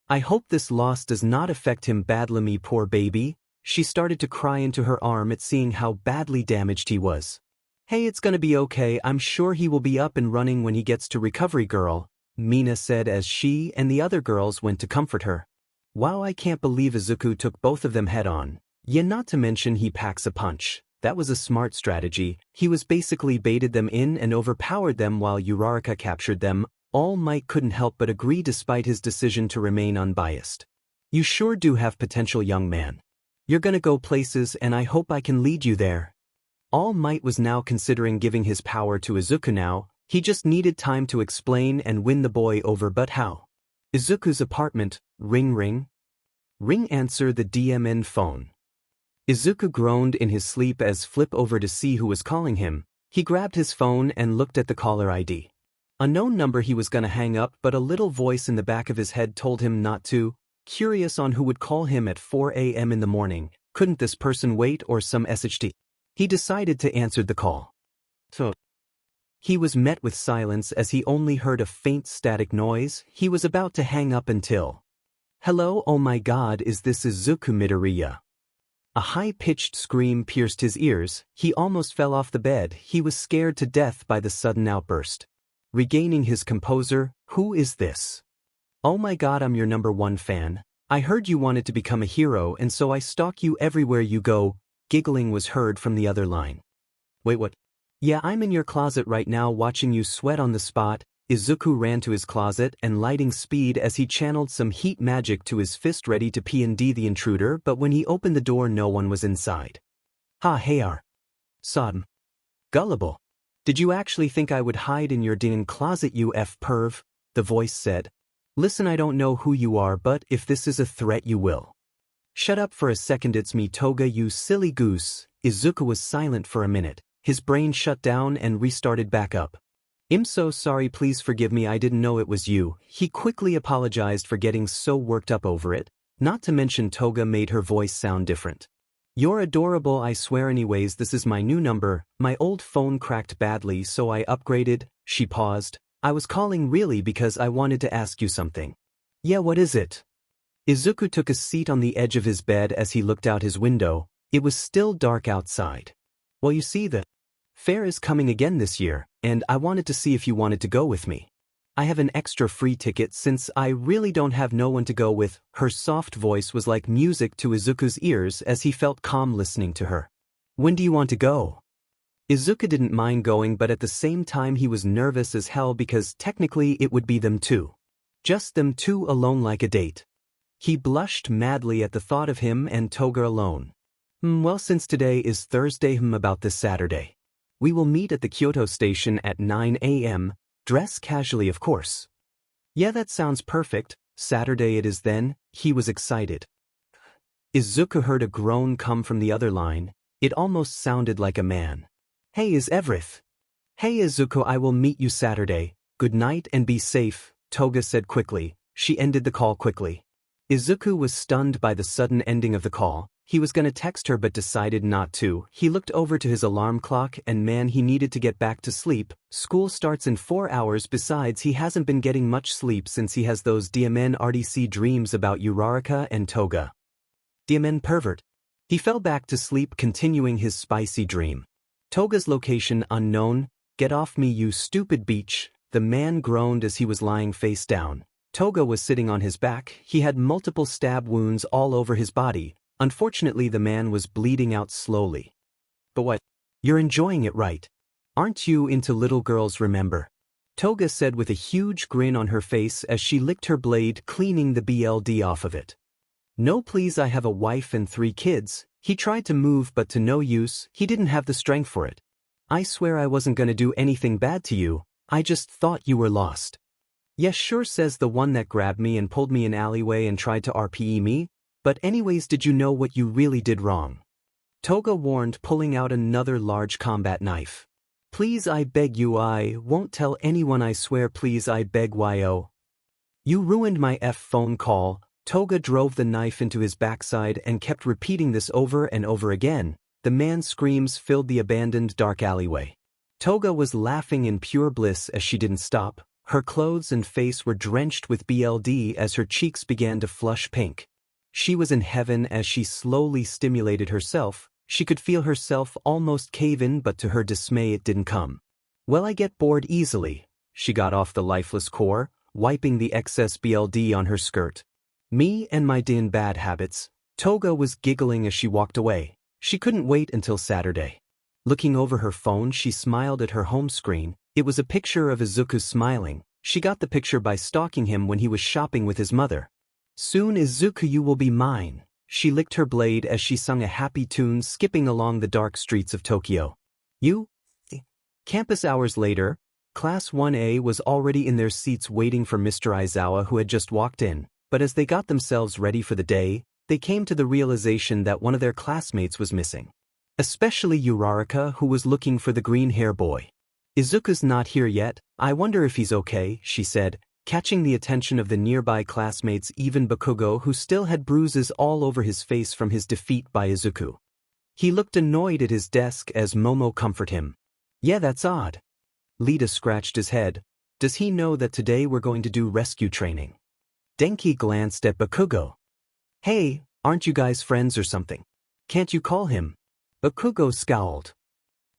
I hope this loss does not affect him badly, me poor baby. She started to cry into her arm at seeing how badly damaged he was. Hey, it's gonna be okay, I'm sure he will be up and running when he gets to recovery, girl, Mina said as she and the other girls went to comfort her. Wow, I can't believe Izuku took both of them head-on. Yeah, not to mention he packs a punch. That was a smart strategy. He was basically baited them in and overpowered them while Uraraka captured them. All Might couldn't help but agree despite his decision to remain unbiased. You sure do have potential, young man. You're gonna go places and I hope I can lead you there. All Might was now considering giving his power to Izuku now. He just needed time to explain and win the boy over, but how? Izuku's apartment. Ring ring. Ring, answer the DMN phone. Izuku groaned in his sleep as flip over to see who was calling him. He grabbed his phone and looked at the caller ID. A known number. He was gonna hang up, but a little voice in the back of his head told him not to. Curious on who would call him at 4 a.m. in the morning. Couldn't this person wait, or some SHT? He decided to answer the call. So he was met with silence as he only heard a faint static noise. He was about to hang up until, hello, oh my god, is this Izuku Midoriya? A high-pitched scream pierced his ears. He almost fell off the bed. He was scared to death by the sudden outburst. Regaining his composure, who is this? Oh my god, I'm your #1 fan. I heard you wanted to become a hero and so I stalk you everywhere you go. Giggling was heard from the other line. Wait, what? Yeah, I'm in your closet right now watching you sweat on the spot. Izuku ran to his closet and lighting speed as he channeled some heat magic to his fist ready to P&D the intruder, but when he opened the door no one was inside. 𝗕𝗫𝗁𝗧𝗵𝗲 gullible. Did you actually think I would hide in your din closet, you f-perv? The voice said. Listen, I don't know who you are, but if this is a threat you will. Shut up for a second, it's me, Toga, you silly goose. Izuku was silent for a minute. His brain shut down and restarted back up. I'm so sorry, please forgive me, I didn't know it was you. He quickly apologized for getting so worked up over it. Not to mention Toga made her voice sound different. You're adorable, I swear. Anyways, this is my new number. My old phone cracked badly, so I upgraded. She paused. I was calling really because I wanted to ask you something. Yeah, what is it? Izuku took a seat on the edge of his bed as he looked out his window. It was still dark outside. Well, you see, the fair is coming again this year, and I wanted to see if you wanted to go with me. I have an extra free ticket since I really don't have no one to go with. Her soft voice was like music to Izuku's ears as he felt calm listening to her. When do you want to go? Izuku didn't mind going, but at the same time he was nervous as hell because technically it would be them two. Just them two alone, like a date. He blushed madly at the thought of him and Toga alone. Well, since today is Thursday, about this Saturday. We will meet at the Kyoto station at 9 a.m., dress casually of course. Yeah, that sounds perfect. Saturday it is then. He was excited. Izuku heard a groan come from the other line. It almost sounded like a man. Hey, is everyth? Hey Izuku, I will meet you Saturday. Good night and be safe, Toga said quickly. She ended the call quickly. Izuku was stunned by the sudden ending of the call. He was gonna text her but decided not to. He looked over to his alarm clock and man, he needed to get back to sleep. School starts in 4 hours. Besides, he hasn't been getting much sleep since he has those 𝗕𝗏𝗧𝗔𝗂𝘁𝗵𝗆 dreams about Uraraka and Toga. 𝗕𝗏𝗃𝗧𝗏. He fell back to sleep, continuing his spicy dream. Toga's location unknown. Get off me, you stupid beach. The man groaned as he was lying face down. Toga was sitting on his back. He had multiple stab wounds all over his body. Unfortunately, the man was bleeding out slowly. But what? You're enjoying it, right? Aren't you into little girls, remember? Toga said with a huge grin on her face as she licked her blade, cleaning the BLD off of it. No please, I have a wife and 3 kids. He tried to move but to no use. He didn't have the strength for it. I swear I wasn't gonna do anything bad to you. I just thought you were lost. Yes, sure, says the one that grabbed me and pulled me in alleyway and tried to RPE me. But anyways, did you know what you really did wrong? Toga warned, pulling out another large combat knife. Please, I beg you, I won't tell anyone, I swear, please, I beg yo. You ruined my phone call. Toga drove the knife into his backside and kept repeating this over and over again. The man's screams filled the abandoned dark alleyway. Toga was laughing in pure bliss as she didn't stop. Her clothes and face were drenched with BLD as her cheeks began to flush pink. She was in heaven as she slowly stimulated herself. She could feel herself almost cave in, but to her dismay it didn't come. Well, I get bored easily. She got off the lifeless core, wiping the excess BLD on her skirt. Me and my bad habits. Toga was giggling as she walked away. She couldn't wait until Saturday. Looking over her phone, she smiled at her home screen. It was a picture of Izuku smiling. She got the picture by stalking him when he was shopping with his mother. Soon, Izuku, you will be mine. She licked her blade as she sung a happy tune, skipping along the dark streets of Tokyo. Campus hours later, Class 1A was already in their seats waiting for Mr. Aizawa, who had just walked in. But as they got themselves ready for the day, they came to the realization that one of their classmates was missing. Especially Uraraka, who was looking for the green-hair boy. Izuku's not here yet. I wonder if he's okay, she said, catching the attention of the nearby classmates, even Bakugo, who still had bruises all over his face from his defeat by Izuku. He looked annoyed at his desk as Momo comforted him. Yeah, that's odd. Lita scratched his head. Does he know that today we're going to do rescue training? Denki glanced at Bakugo. Hey, aren't you guys friends or something? Can't you call him? Bakugo scowled.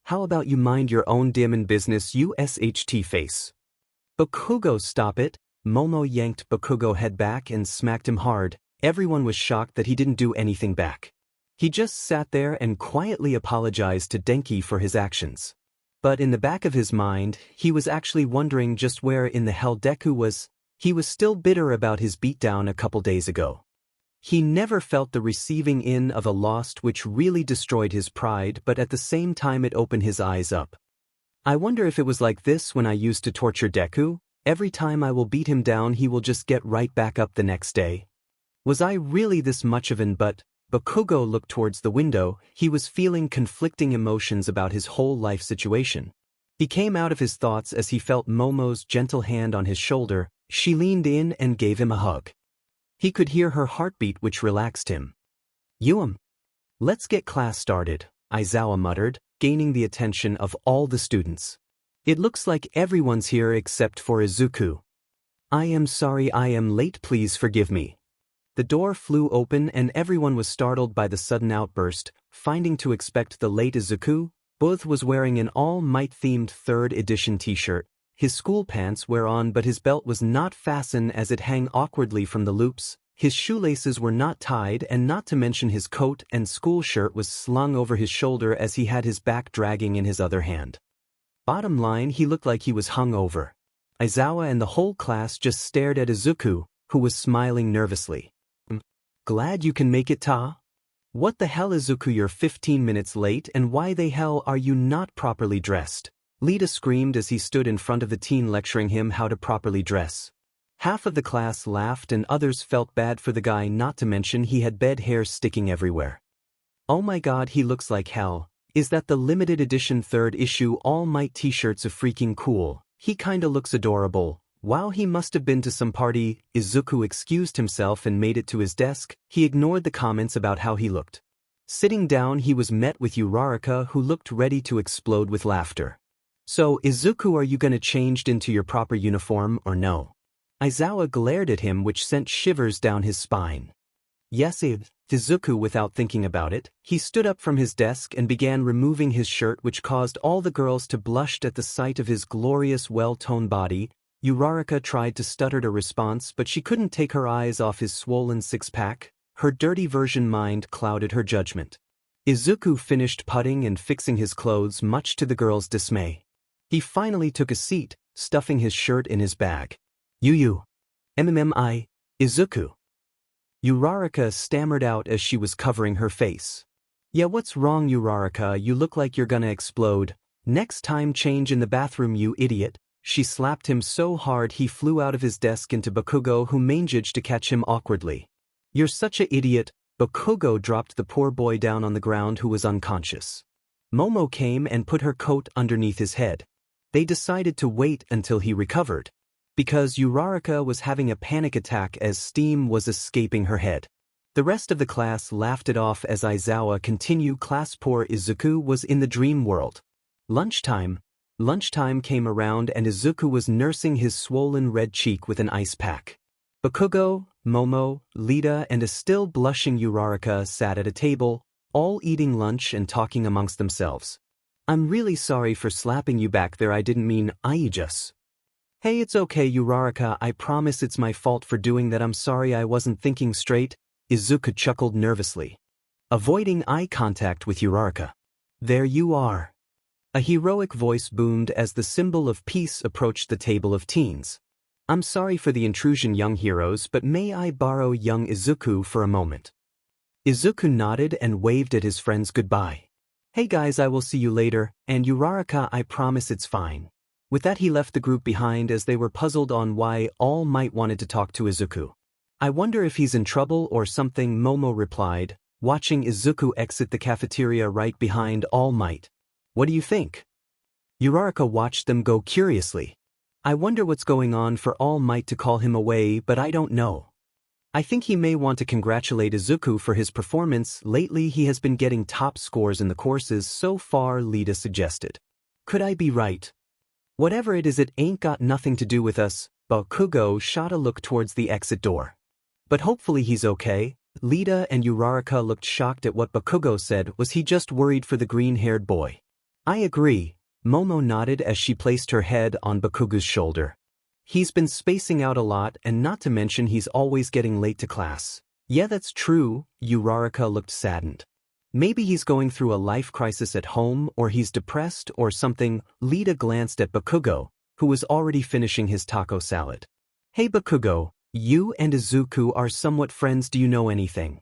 How about you mind your own demon business, you SHT face? Bakugo, stop it. Momo yanked Bakugo head back and smacked him hard. Everyone was shocked that he didn't do anything back. He just sat there and quietly apologized to Denki for his actions. But in the back of his mind, he was actually wondering just where in the hell Deku was. He was still bitter about his beatdown a couple days ago. He never felt the receiving in of a loss which really destroyed his pride, but at the same time it opened his eyes up. I wonder if it was like this when I used to torture Deku. Every time I will beat him down he will just get right back up the next day. Was I really this much of an but? Bakugo looked towards the window. He was feeling conflicting emotions about his whole life situation. He came out of his thoughts as he felt Momo's gentle hand on his shoulder. She leaned in and gave him a hug. He could hear her heartbeat, which relaxed him. "𝗬𝗵𝗲. Let's get class started," Izuku muttered, gaining the attention of all the students. "It looks like everyone's here except for Izuku. I am sorry I am late, please forgive me." The door flew open and everyone was startled by the sudden outburst, finding to expect the late Izuku. Both was wearing an All Might-themed 3rd edition t-shirt. His school pants were on but his belt was not fastened as it hung awkwardly from the loops. His shoelaces were not tied, and not to mention his coat and school shirt was slung over his shoulder as he had his back dragging in his other hand. Bottom line, he looked like he was hung over. Izuku and the whole class just stared at Izuku, who was smiling nervously. "Glad you can make it, Ta? What the hell, Izuku, you're 15 minutes late, and why the hell are you not properly dressed?" Lita screamed as he stood in front of the teen lecturing him how to properly dress. Half of the class laughed and others felt bad for the guy, not to mention he had bed hair sticking everywhere. "Oh my god, he looks like hell. Is that the limited edition 3rd issue All Might t-shirts? Are freaking cool. He kinda looks adorable. Wow, he must have been to some party." Izuku excused himself and made it to his desk. He ignored the comments about how he looked. Sitting down, he was met with Uraraka, who looked ready to explode with laughter. "So, Izuku, are you gonna change into your proper uniform or no?" Izuku glared at him, which sent shivers down his spine. "Yes, Izuku." Without thinking about it, he stood up from his desk and began removing his shirt, which caused all the girls to blush at the sight of his glorious, well-toned body. Uraraka tried to stutter a response, but she couldn't take her eyes off his swollen six-pack. Her dirty version mind clouded her judgment. Izuku finished putting and fixing his clothes, much to the girls' dismay. He finally took a seat, stuffing his shirt in his bag. "𝗵𝗃𝗲, Izuku." Uraraka stammered out as she was covering her face. "Yeah, what's wrong, Uraraka? You look like you're gonna explode. Next time change in the bathroom, you idiot." She slapped him so hard he flew out of his desk into Bakugo, who managed to catch him awkwardly. "You're such a idiot." Bakugo dropped the poor boy down on the ground, who was unconscious. Momo came and put her coat underneath his head. They decided to wait until he recovered, because Uraraka was having a panic attack as steam was escaping her head. The rest of the class laughed it off as Izuku continued class. Poor Izuku was in the dream world. Lunchtime came around and Izuku was nursing his swollen red cheek with an ice pack. Bakugo, Momo, Lita, and a still blushing Uraraka sat at a table, all eating lunch and talking amongst themselves. "I'm really sorry for slapping you back there. I didn't mean, I just." "Hey, it's okay, Uraraka. I promise it's my fault for doing that. I'm sorry, I wasn't thinking straight." Izuku chuckled nervously, avoiding eye contact with Uraraka. "There you are." A heroic voice boomed as the symbol of peace approached the table of teens. "I'm sorry for the intrusion, young heroes, but may I borrow young Izuku for a moment?" Izuku nodded and waved at his friends goodbye. "Hey guys, I will see you later, and Uraraka, I promise it's fine." With that, he left the group behind as they were puzzled on why All Might wanted to talk to Izuku. "I wonder if he's in trouble or something," Momo replied, watching Izuku exit the cafeteria right behind All Might. "What do you think?" Uraraka watched them go curiously. "I wonder what's going on for All Might to call him away, but I don't know. I think he may want to congratulate Izuku for his performance. Lately he has been getting top scores in the courses so far," Lita suggested. "Could I be right? Whatever it is, it ain't got nothing to do with us." Bakugo shot a look towards the exit door. "But hopefully he's okay." Lita and Uraraka looked shocked at what Bakugo said. Was he just worried for the green-haired boy? "I agree." Momo nodded as she placed her head on Bakugo's shoulder. "He's been spacing out a lot, and not to mention he's always getting late to class." "Yeah, that's true." Uraraka looked saddened. "Maybe he's going through a life crisis at home, or he's depressed or something." Lita glanced at Bakugo, who was already finishing his taco salad. "Hey Bakugo, You and Izuku are somewhat friends. Do you know anything?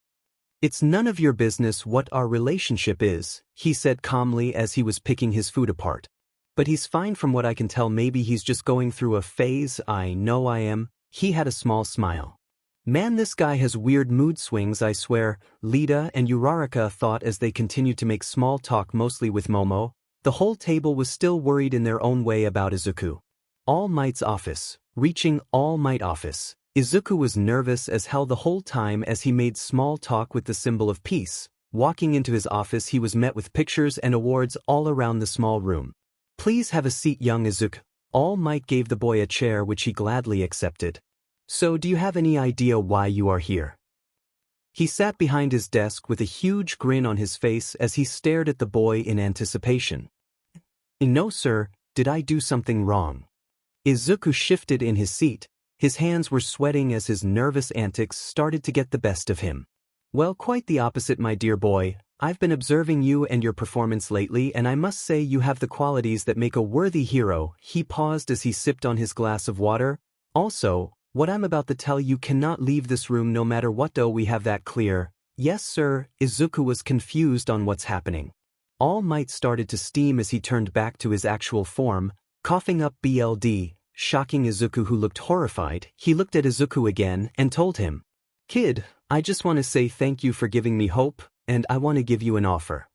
It's none of your business what our relationship is, he said calmly as he was picking his food apart. But he's fine from what I can tell. Maybe he's just going through a phase. I know I am. He had a small smile. Man, this guy has weird mood swings, I swear, Lita and Uraraka thought as they continued to make small talk mostly with Momo. The whole table was still worried in their own way about Izuku. All Might's office. Reaching All Might office. Izuku was nervous as hell the whole time as he made small talk with the symbol of peace. Walking into his office, he was met with pictures and awards all around the small room. Please have a seat, young Izuku. All Might gave the boy a chair which he gladly accepted. So do you have any idea why you are here? He sat behind his desk with a huge grin on his face as he stared at the boy in anticipation. No, sir, did I do something wrong? Izuku shifted in his seat. His hands were sweating as his nervous antics started to get the best of him. Well, quite the opposite, my dear boy. I've been observing you and your performance lately, and I must say you have the qualities that make a worthy hero. He paused as he sipped on his glass of water. Also, what I'm about to tell you cannot leave this room no matter what. Do we have that clear? Yes, sir. Izuku was confused on what's happening. All Might started to steam as he turned back to his actual form, coughing up blood, shocking Izuku, who looked horrified. He looked at Izuku again and told him, "Kid, I just want to say thank you for giving me hope, and I want to give you an offer."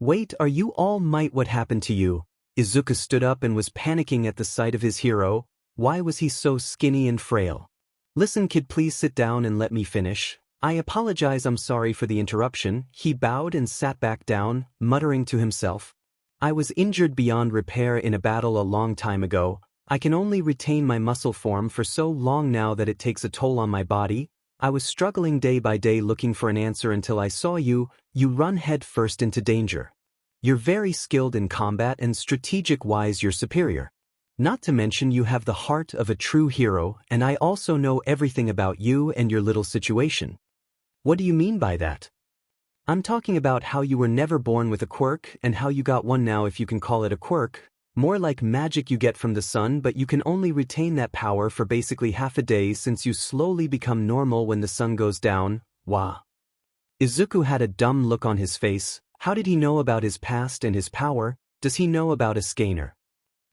Wait, are you All Might? What happened to you? Izuku stood up and was panicking at the sight of his hero. Why was he so skinny and frail? Listen, kid, please sit down and let me finish. I apologize, I'm sorry for the interruption. He bowed and sat back down, muttering to himself. I was injured beyond repair in a battle a long time ago. I can only retain my muscle form for so long now that it takes a toll on my body. I was struggling day by day looking for an answer until I saw you. You run head first into danger. You're very skilled in combat and strategic-wise you're superior. Not to mention you have the heart of a true hero, and I also know everything about you and your little situation. What do you mean by that? I'm talking about how you were never born with a quirk and how you got one now, if you can call it a quirk. More like magic you get from the sun, but you can only retain that power for basically half a day since you slowly become normal when the sun goes down. Wah. Izuku had a dumb look on his face. How did he know about his past and his power? Does he know about Escanor?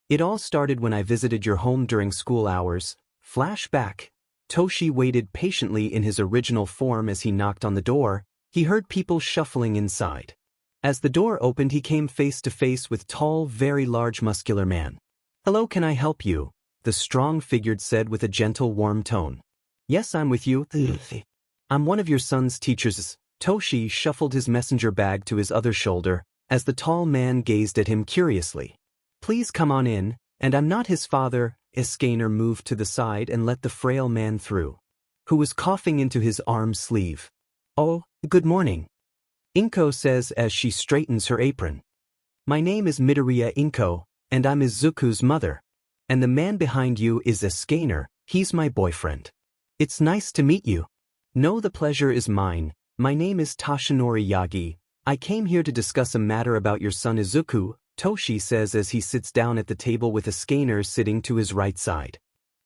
It all started when I visited your home during school hours. Flashback. Toshi waited patiently in his original form as he knocked on the door. He heard people shuffling inside. As the door opened, he came face to face with tall, very large muscular man. Hello, can I help you? The strong figure said with a gentle, warm tone. Yes, I'm with you. I'm one of your son's teachers. Toshi shuffled his messenger bag to his other shoulder as the tall man gazed at him curiously. Please come on in, and I'm not his father. Escanor moved to the side and let the frail man through, who was coughing into his arm sleeve. Oh, good morning. Inko says as she straightens her apron. My name is Midoriya Inko, and I'm Izuku's mother. And the man behind you is Escanor. He's my boyfriend. It's nice to meet you. No, the pleasure is mine. My name is Toshinori Yagi. I came here to discuss a matter about your son Izuku, Toshi says as he sits down at the table with Escanor sitting to his right side.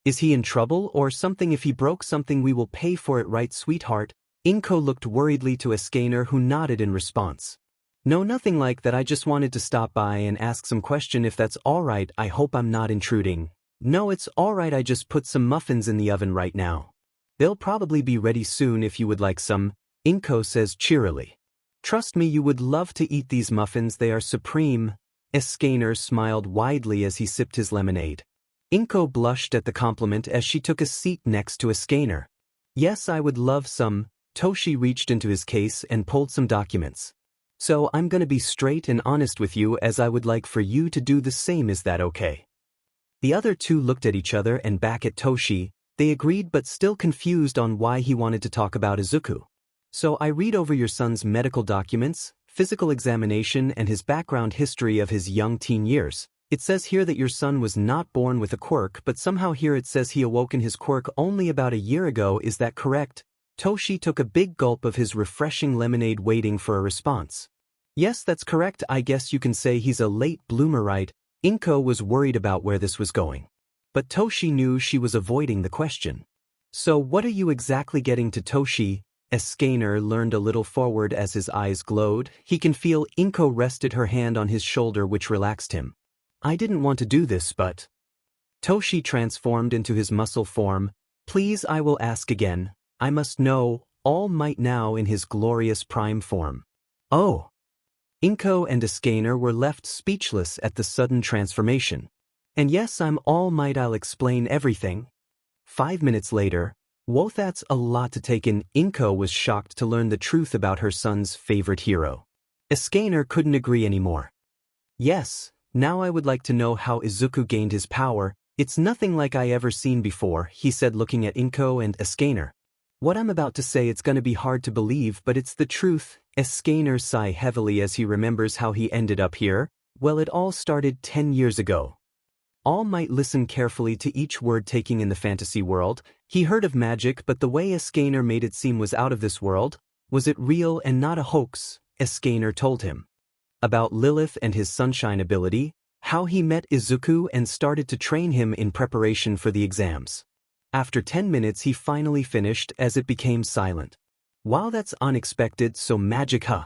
Is he in trouble or something? If he broke something, we will pay for it, right, sweetheart? Inko looked worriedly to Escanor, who nodded in response. No, nothing like that. I just wanted to stop by and ask some question, if that's all right. I hope I'm not intruding. No, it's all right. I just put some muffins in the oven right now. They'll probably be ready soon if you would like some, Inko says cheerily. Trust me, you would love to eat these muffins. They are supreme. Escanor smiled widely as he sipped his lemonade. Inko blushed at the compliment as she took a seat next to Escanor. Yes, I would love some. Toshi reached into his case and pulled some documents. So I'm gonna be straight and honest with you, as I would like for you to do the same. Is that okay? The other two looked at each other and back at Toshi. They agreed, but still confused on why he wanted to talk about Izuku. So I read over your son's medical documents, physical examination, and his background history of his young teen years. It says here that your son was not born with a quirk, but somehow here it says he awoke in his quirk only about a year ago. Is that correct? Toshi took a big gulp of his refreshing lemonade, waiting for a response. Yes, that's correct. I guess you can say he's a late bloomer, right? Inko was worried about where this was going. But Toshi knew she was avoiding the question. So what are you exactly getting to? 𝗬𝗓 leaned a little forward as his eyes glowed. He can feel Inko rested her hand on his shoulder, which relaxed him. I didn't want to do this, but... Toshi transformed into his muscle form. Please, I will ask again. I must know, All Might now in his glorious prime form. Oh! Inko and Escanor were left speechless at the sudden transformation. And yes, I'm All Might, I'll explain everything. 5 minutes later, whoa, that's a lot to take in. Inko was shocked to learn the truth about her son's favorite hero. Escanor couldn't agree anymore. Yes, now I would like to know how Izuku gained his power. It's nothing like I ever seen before, he said, looking at Inko and Escanor. What I'm about to say, it's gonna be hard to believe, but it's the truth. Escanor sighed heavily as he remembers how he ended up here. Well, it all started 10 years ago. All Might listened carefully to each word taking in the fantasy world. He heard of magic, but the way Escanor made it seem was out of this world. Was it real and not a hoax? Escanor told him. About Lilith and his sunshine ability, how he met Izuku and started to train him in preparation for the exams. After 10 minutes he finally finished as it became silent. Wow, that's unexpected. So magic, huh?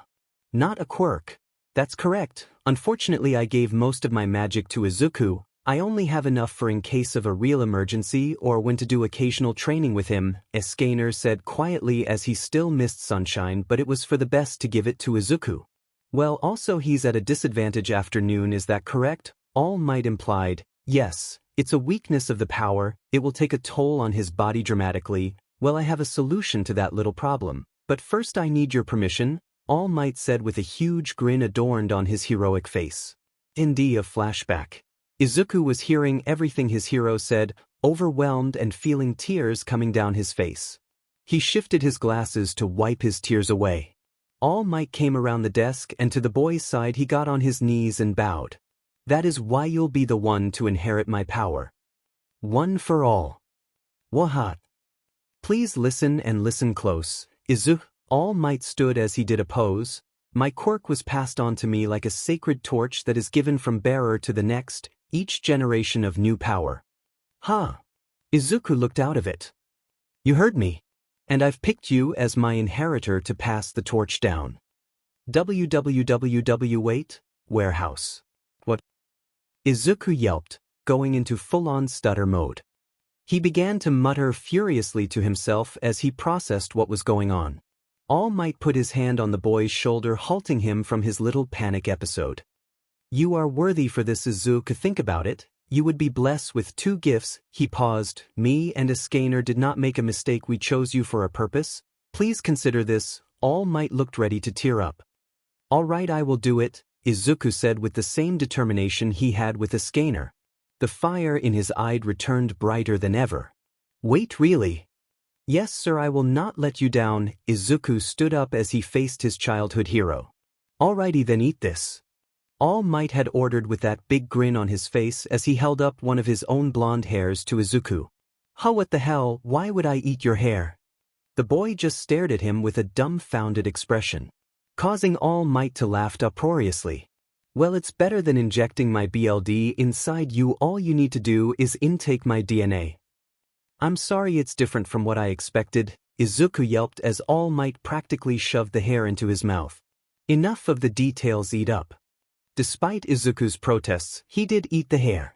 Not a quirk. That's correct. Unfortunately, I gave most of my magic to Izuku. I only have enough for in case of a real emergency or when to do occasional training with him, Escanor said quietly as he still missed sunshine, but it was for the best to give it to Izuku. Well, also he's at a disadvantage afternoon, is that correct? All Might implied. Yes, it's a weakness of the power, it will take a toll on his body dramatically. Well, I have a solution to that little problem. But first I need your permission, All Might said with a huge grin adorned on his heroic face. Indeed, a flashback. Izuku was hearing everything his hero said, overwhelmed and feeling tears coming down his face. He shifted his glasses to wipe his tears away. All Might came around the desk and to the boy's side he got on his knees and bowed. That is why you'll be the one to inherit my power. One for all. What? Please listen and listen close. Izuku, All Might stood as he did a pose. My quirk was passed on to me like a sacred torch that is given from bearer to the next, each generation of new power. Huh? Izuku looked out of it. You heard me. And I've picked you as my inheritor to pass the torch down. www. Warehouse. What? Izuku yelped, going into full-on stutter mode. He began to mutter furiously to himself as he processed what was going on. All Might put his hand on the boy's shoulder, halting him from his little panic episode. You are worthy for this, Izuku. Think about it. You would be blessed with 2 gifts. He paused. Me and Escanor did not make a mistake. We chose you for a purpose. Please consider this. All Might looked ready to tear up. All right, I will do it, Izuku said with the same determination he had with Escanor. The fire in his eye returned brighter than ever. Wait, really? Yes, sir, I will not let you down. Izuku stood up as he faced his childhood hero. Alrighty then, eat this. All Might had ordered with that big grin on his face as he held up one of his own blonde hairs to Izuku. Huh, what the hell, why would I eat your hair? The boy just stared at him with a dumbfounded expression, causing All Might to laugh uproariously. Well, it's better than injecting my BLD inside you. All you need to do is intake my DNA. I'm sorry, it's different from what I expected, Izuku yelped as All Might practically shoved the hair into his mouth. Enough of the details, eat up. Despite Izuku's protests, he did eat the hair.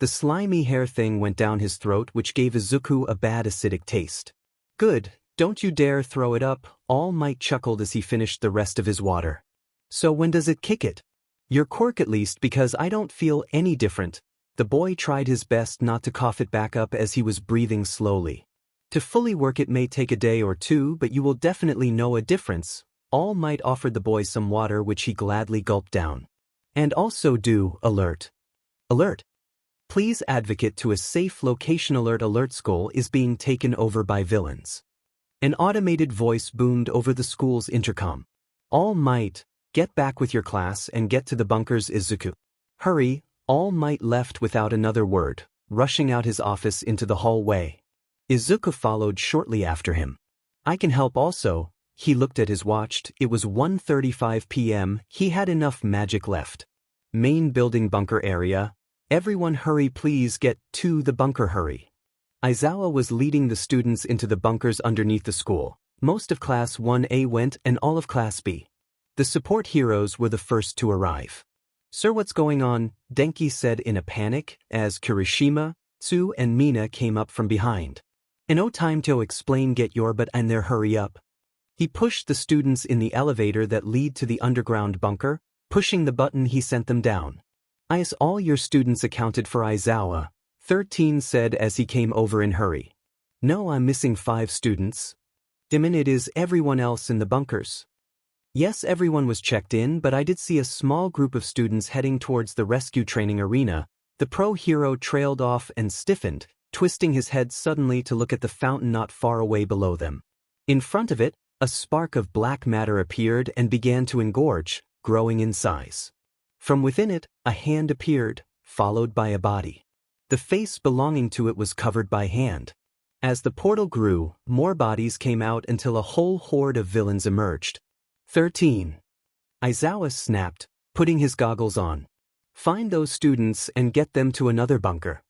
The slimy hair thing went down his throat, which gave Izuku a bad acidic taste. Good, don't you dare throw it up, All Might chuckled as he finished the rest of his water. So when does it kick it? Your quirk at least, because I don't feel any different. The boy tried his best not to cough it back up as he was breathing slowly. To fully work it may take a day or 2, but you will definitely know a difference. All Might offered the boy some water, which he gladly gulped down. And also do, alert. Alert. Please advocate to a safe location. Alert school is being taken over by villains. An automated voice boomed over the school's intercom. All Might, get back with your class and get to the bunkers. Izuku. Hurry. All Might left without another word, rushing out his office into the hallway. Izuku followed shortly after him. I can help also. He looked at his watch. It was 1:35 p.m. He had enough magic left. Main building bunker area. Everyone hurry, please get to the bunker, hurry. Izawa was leading the students into the bunkers underneath the school. Most of Class 1A went and all of Class B. The support heroes were the first to arrive. "Sir, what's going on?" Denki said in a panic, as Kirishima, Tsu and Mina came up from behind. "No time to explain, get your butt in there, hurry up." He pushed the students in the elevator that lead to the underground bunker. Pushing the button, he sent them down. "Is all your students accounted for, Izawa?" 13 said as he came over in hurry. "No, I'm missing 5 students." "It is everyone else in the bunkers." "Yes, everyone was checked in, but I did see a small group of students heading towards the rescue training arena." The pro hero trailed off and stiffened, twisting his head suddenly to look at the fountain not far away below them. In front of it, a spark of black matter appeared and began to engorge, growing in size. From within it, a hand appeared, followed by a body. The face belonging to it was covered by hand. As the portal grew, more bodies came out until a whole horde of villains emerged. 13. Izawa snapped, putting his goggles on. "Find those students and get them to another bunker.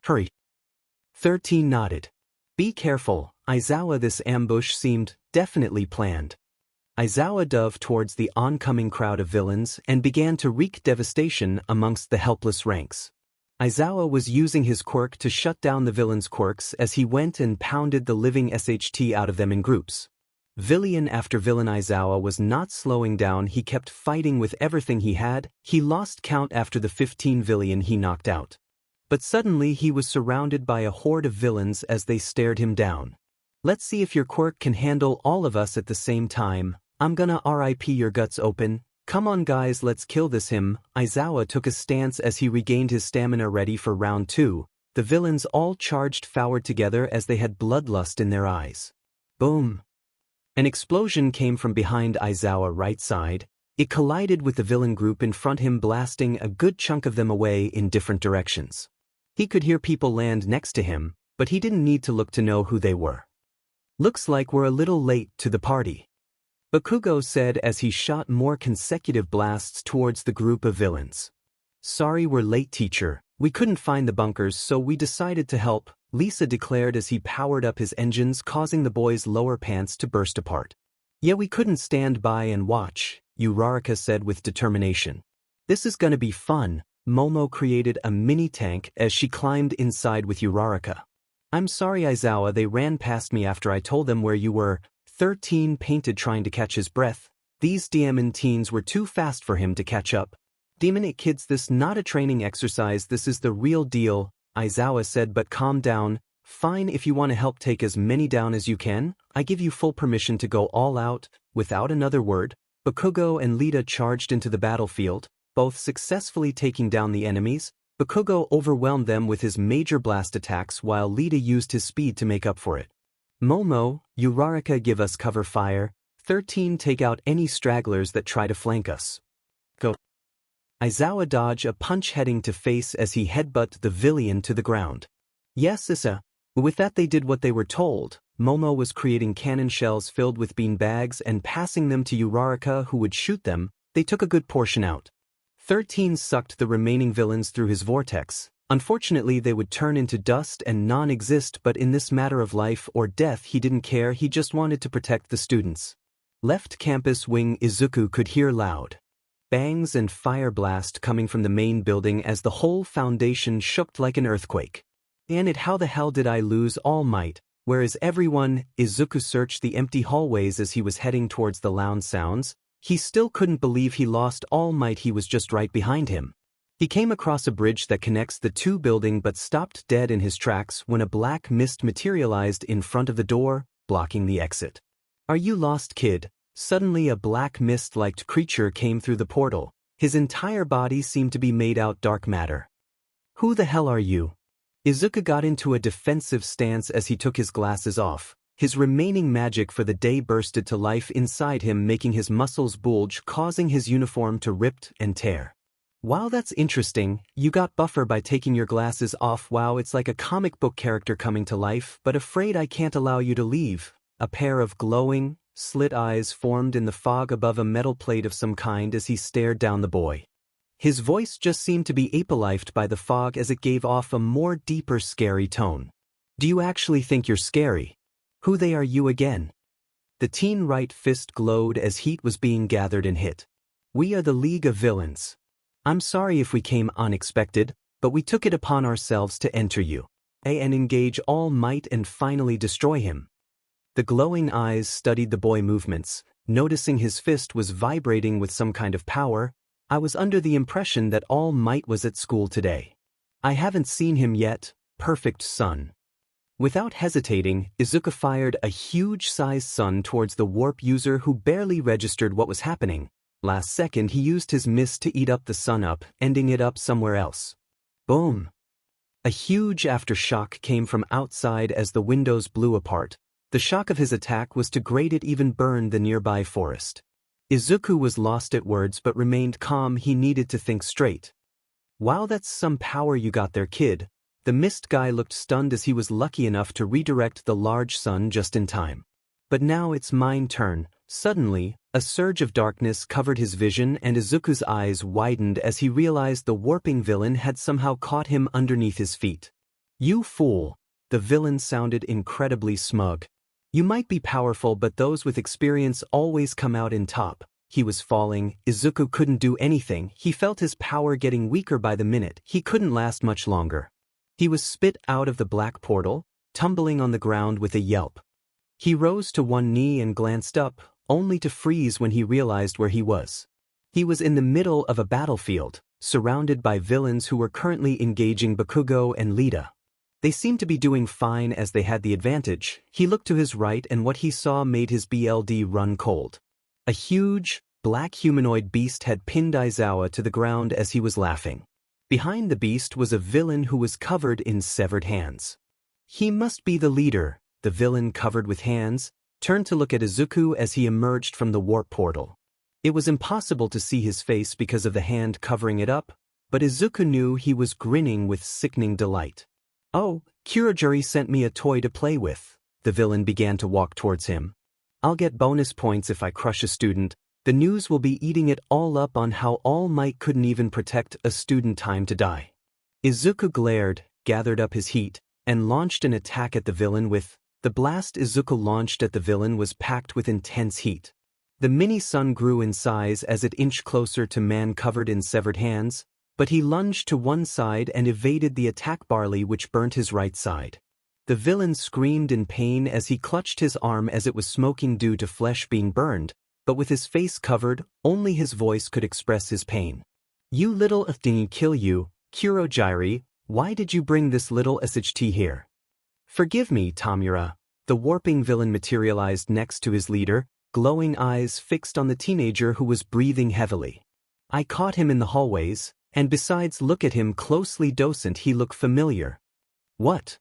Hurry." 13 nodded. "Be careful, Izawa. This ambush seemed definitely planned." Izawa dove towards the oncoming crowd of villains and began to wreak devastation amongst the helpless ranks. Izawa was using his quirk to shut down the villains' quirks as he went and pounded the living SHT out of them in groups. Villain after villain, Izawa was not slowing down. He kept fighting with everything he had. He lost count after the 15 villain he knocked out. But suddenly he was surrounded by a horde of villains as they stared him down. "Let's see if your quirk can handle all of us at the same time. I'm gonna rip your guts open. Come on guys, let's kill this him." Izawa took a stance as he regained his stamina, ready for round 2. The villains all charged forward together as they had bloodlust in their eyes. Boom! An explosion came from behind Izawa right side. It collided with the villain group in front of him, blasting a good chunk of them away in different directions. He could hear people land next to him, but he didn't need to look to know who they were. "Looks like we're a little late to the party," Bakugo said as he shot more consecutive blasts towards the group of villains. "Sorry we're late, teacher. We couldn't find the bunkers, so we decided to help," Lisa declared as he powered up his engines, causing the boys' lower pants to burst apart. "Yeah, we couldn't stand by and watch," Uraraka said with determination. "This is gonna be fun." Momo created a mini-tank as she climbed inside with Uraraka. "I'm sorry, Izawa, they ran past me after I told them where you were." 13 painted, trying to catch his breath. These demon teens were too fast for him to catch up. "Demon kids, this not a training exercise, this is the real deal," Izawa said, "but calm down. Fine, if you want to help take as many down as you can, I give you full permission to go all out." Without another word, Bakugo and Lita charged into the battlefield, both successfully taking down the enemies. Bakugo overwhelmed them with his major blast attacks while Lita used his speed to make up for it. "Momo, Uraraka, give us cover fire. 13 take out any stragglers that try to flank us. Go." Izawa dodged a punch heading to face as he headbutted the villain to the ground. "Yes, Issa." With that they did what they were told. Momo was creating cannon shells filled with bean bags and passing them to Uraraka, who would shoot them. They took a good portion out. 13 sucked the remaining villains through his vortex. Unfortunately, they would turn into dust and non-exist, but in this matter of life or death he didn't care. He just wanted to protect the students. Left campus wing, Izuku could hear loud bangs and fire blast coming from the main building as the whole foundation shook like an earthquake. "And it, how the hell did I lose All Might?" Whereas everyone, Izuku searched the empty hallways as he was heading towards the loud sounds. He still couldn't believe he lost All Might. He was just right behind him. He came across a bridge that connects the two buildings but stopped dead in his tracks when a black mist materialized in front of the door, blocking the exit. "Are you lost, kid?" Suddenly a black mist-like creature came through the portal. His entire body seemed to be made out dark matter. "Who the hell are you?" Izuku got into a defensive stance as he took his glasses off. His remaining magic for the day bursted to life inside him, making his muscles bulge, causing his uniform to rip and tear. "Wow, that's interesting. You got buffer by taking your glasses off. Wow, it's like a comic book character coming to life, but afraid I can't allow you to leave." A pair of glowing, slit eyes formed in the fog above a metal plate of some kind as he stared down the boy. His voice just seemed to be apolifed by the fog as it gave off a more deeper, scary tone. Do you actually think you're scary? Who they are you again? The teen right fist glowed as heat was being gathered and hit. We are the League of Villains. I'm sorry if we came unexpected, but we took it upon ourselves to enter you, and engage all might and finally destroy him. The glowing eyes studied the boy movements, noticing his fist was vibrating with some kind of power. I was under the impression that All Might was at school today. I haven't seen him yet, perfect son. Without hesitating, Izuku fired a huge-sized sun towards the warp user who barely registered what was happening. Last second he used his mist to eat up the sun up, ending it up somewhere else. Boom! A huge aftershock came from outside as the windows blew apart. The shock of his attack was to grate it even burned the nearby forest. Izuku was lost at words but remained calm. He needed to think straight. Wow, that's some power you got there, kid. The mist guy looked stunned as he was lucky enough to redirect the large sun just in time. But now it's mine turn. Suddenly, a surge of darkness covered his vision and Izuku's eyes widened as he realized the warping villain had somehow caught him underneath his feet. You fool! The villain sounded incredibly smug. You might be powerful, but those with experience always come out in top. He was falling. Izuku couldn't do anything. He felt his power getting weaker by the minute. He couldn't last much longer. He was spit out of the black portal, tumbling on the ground with a yelp. He rose to one knee and glanced up, only to freeze when he realized where he was. He was in the middle of a battlefield, surrounded by villains who were currently engaging Bakugo and 𝗧𝗓𝗏. They seemed to be doing fine as they had the advantage. He looked to his right and what he saw made his blood run cold. A huge, black humanoid beast had pinned 𝗬𝗏𝗧𝗏 to the ground as he was laughing. Behind the beast was a villain who was covered in severed hands. He must be the leader. The villain covered with hands turned to look at Izuku as he emerged from the warp portal. It was impossible to see his face because of the hand covering it up, but Izuku knew he was grinning with sickening delight. Oh, Kurogiri sent me a toy to play with. The villain began to walk towards him. I'll get bonus points if I crush a student. The news will be eating it all up on how All Might couldn't even protect a student time to die. Izuku glared, gathered up his heat, and launched an attack at the villain with. The blast Izuku launched at the villain was packed with intense heat. The mini-sun grew in size as it inched closer to man covered in severed hands, but he lunged to one side and evaded the attack barley which burnt his right side. The villain screamed in pain as he clutched his arm as it was smoking due to flesh being burned, but with his face covered, only his voice could express his pain. You little thing, kill you, Kurogiri, why did you bring this little 𝗧𝗏𝗏 here? Forgive me, 𝗕𝗵𝗲. The warping villain materialized next to his leader, glowing eyes fixed on the teenager who was breathing heavily. I caught him in the hallways, and besides look at him closely docent he looked familiar. What?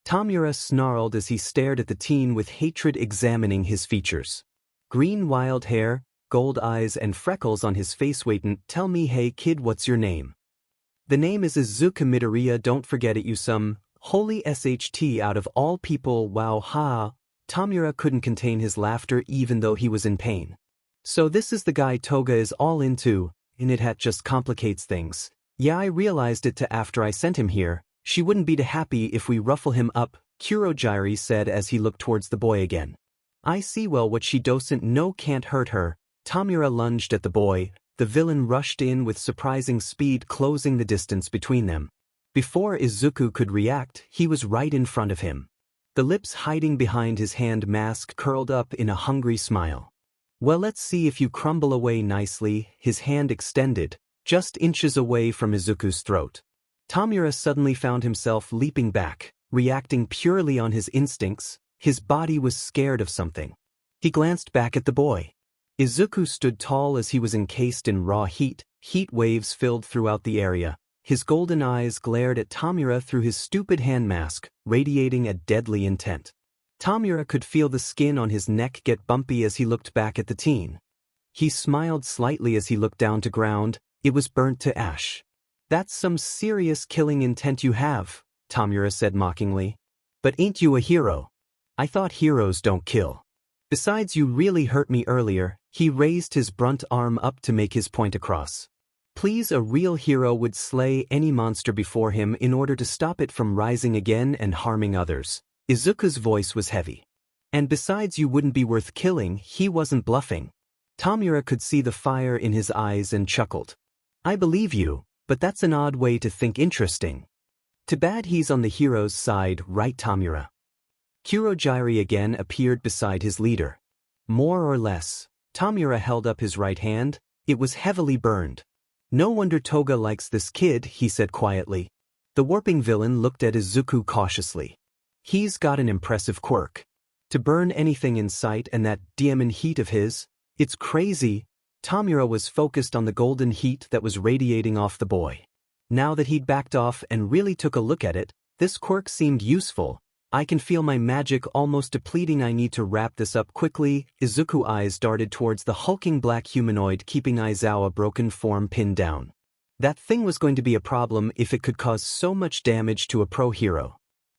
𝗕𝗵𝗲 snarled as he stared at the teen with hatred examining his features. Green wild hair, gold eyes and freckles on his face. Wait, tell me, hey kid, what's your name? The name is Izuku Midoriya, don't forget it, you some holy 𝗧𝗏𝗏 out of all people. Wow, ha! 𝗕𝗵𝗲 couldn't contain his laughter even though he was in pain. So this is the guy Toga is all into, and it just complicates things. Yeah, I realized it after I sent him here. She wouldn't be too happy if we ruffle him up, Kurogiri said as he looked towards the boy again. I see, well, what she doesn't know can't hurt her. 𝗕𝗵𝗲 lunged at the boy. The villain rushed in with surprising speed, closing the distance between them. Before Izuku could react, he was right in front of him. The lips hiding behind his hand mask curled up in a hungry smile. Well, let's see if you crumble away nicely. His hand extended, just inches away from Izuku's throat. 𝗕𝗵𝗲 suddenly found himself leaping back, reacting purely on his instincts. His body was scared of something. He glanced back at the boy. Izuku stood tall as he was encased in raw heat. Heat waves filled throughout the area. His golden eyes glared at 𝗕𝗵𝗲 through his stupid hand mask, radiating a deadly intent. 𝗕𝗵𝗲 could feel the skin on his neck get bumpy as he looked back at the teen. He smiled slightly as he looked down to ground. It was burnt to ash. That's some serious killing intent you have, 𝗕𝗵𝗲 said mockingly. But ain't you a hero? I thought heroes don't kill. Besides, you really hurt me earlier. He raised his blunt arm up to make his point across. Please, a real hero would slay any monster before him in order to stop it from rising again and harming others. Izuku's voice was heavy. And besides, you wouldn't be worth killing, he wasn't bluffing. 𝗕𝗵𝗲 could see the fire in his eyes and chuckled. I believe you, but that's an odd way to think. Interesting. Too bad he's on the hero's side, right? 𝗕𝗵𝗲. Kurogyari again appeared beside his leader. More or less. 𝗕𝗵𝗲 held up his right hand. It was heavily burned. No wonder Toga likes this kid, he said quietly. The warping villain looked at Izuku cautiously. He's got an impressive quirk. To burn anything in sight, and that diamond heat of his, it's crazy. 𝗕𝗵𝗲 was focused on the golden heat that was radiating off the boy. Now that he'd backed off and really took a look at it, this quirk seemed useful. I can feel my magic almost depleting. I need to wrap this up quickly. Izuku's eyes darted towards the hulking black humanoid keeping 𝗬𝗏𝗧𝗏 broken form pinned down. That thing was going to be a problem if it could cause so much damage to a pro hero.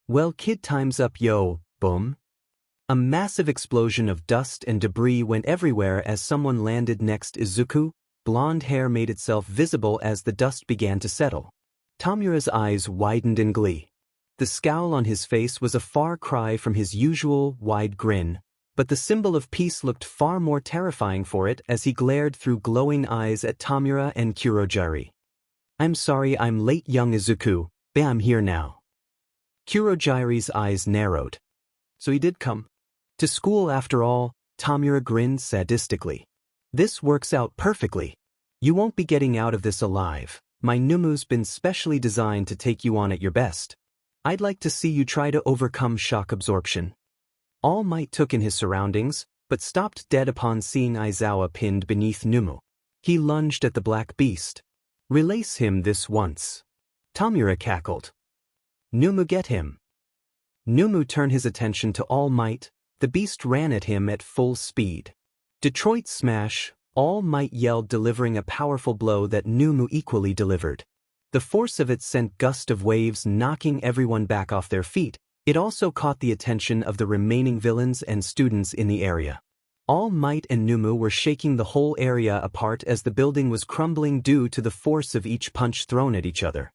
Well, kid, time's up. Yo, boom. A massive explosion of dust and debris went everywhere as someone landed next Izuku. Blonde hair made itself visible as the dust began to settle. 𝗕𝗵𝗲's eyes widened in glee. The scowl on his face was a far cry from his usual wide grin, but the symbol of peace looked far more terrifying for it as he glared through glowing eyes at 𝗕𝗵𝗲 and Kurogyari. I'm sorry I'm late, young Izuku, but I'm here now. Kurogyari's eyes narrowed. So he did come to school after all. 𝗕𝗵𝗲 grinned sadistically. This works out perfectly. You won't be getting out of this alive. My 𝗵𝗆's been specially designed to take you on at your best. I'd like to see you try to overcome shock absorption. All Might took in his surroundings, but stopped dead upon seeing 𝗬𝗏𝗧𝗏 pinned beneath 𝗵𝗆. He lunged at the black beast. Release him this once. 𝗕𝗵𝗲 cackled. 𝗵𝗆, get him. 𝗵𝗆 turned his attention to All Might. The beast ran at him at full speed. Detroit smash, All Might yelled, delivering a powerful blow that 𝗵𝗆 equally delivered. The force of it sent gust of waves knocking everyone back off their feet. It also caught the attention of the remaining villains and students in the area. All Might and 𝗵𝗆 were shaking the whole area apart as the building was crumbling due to the force of each punch thrown at each other.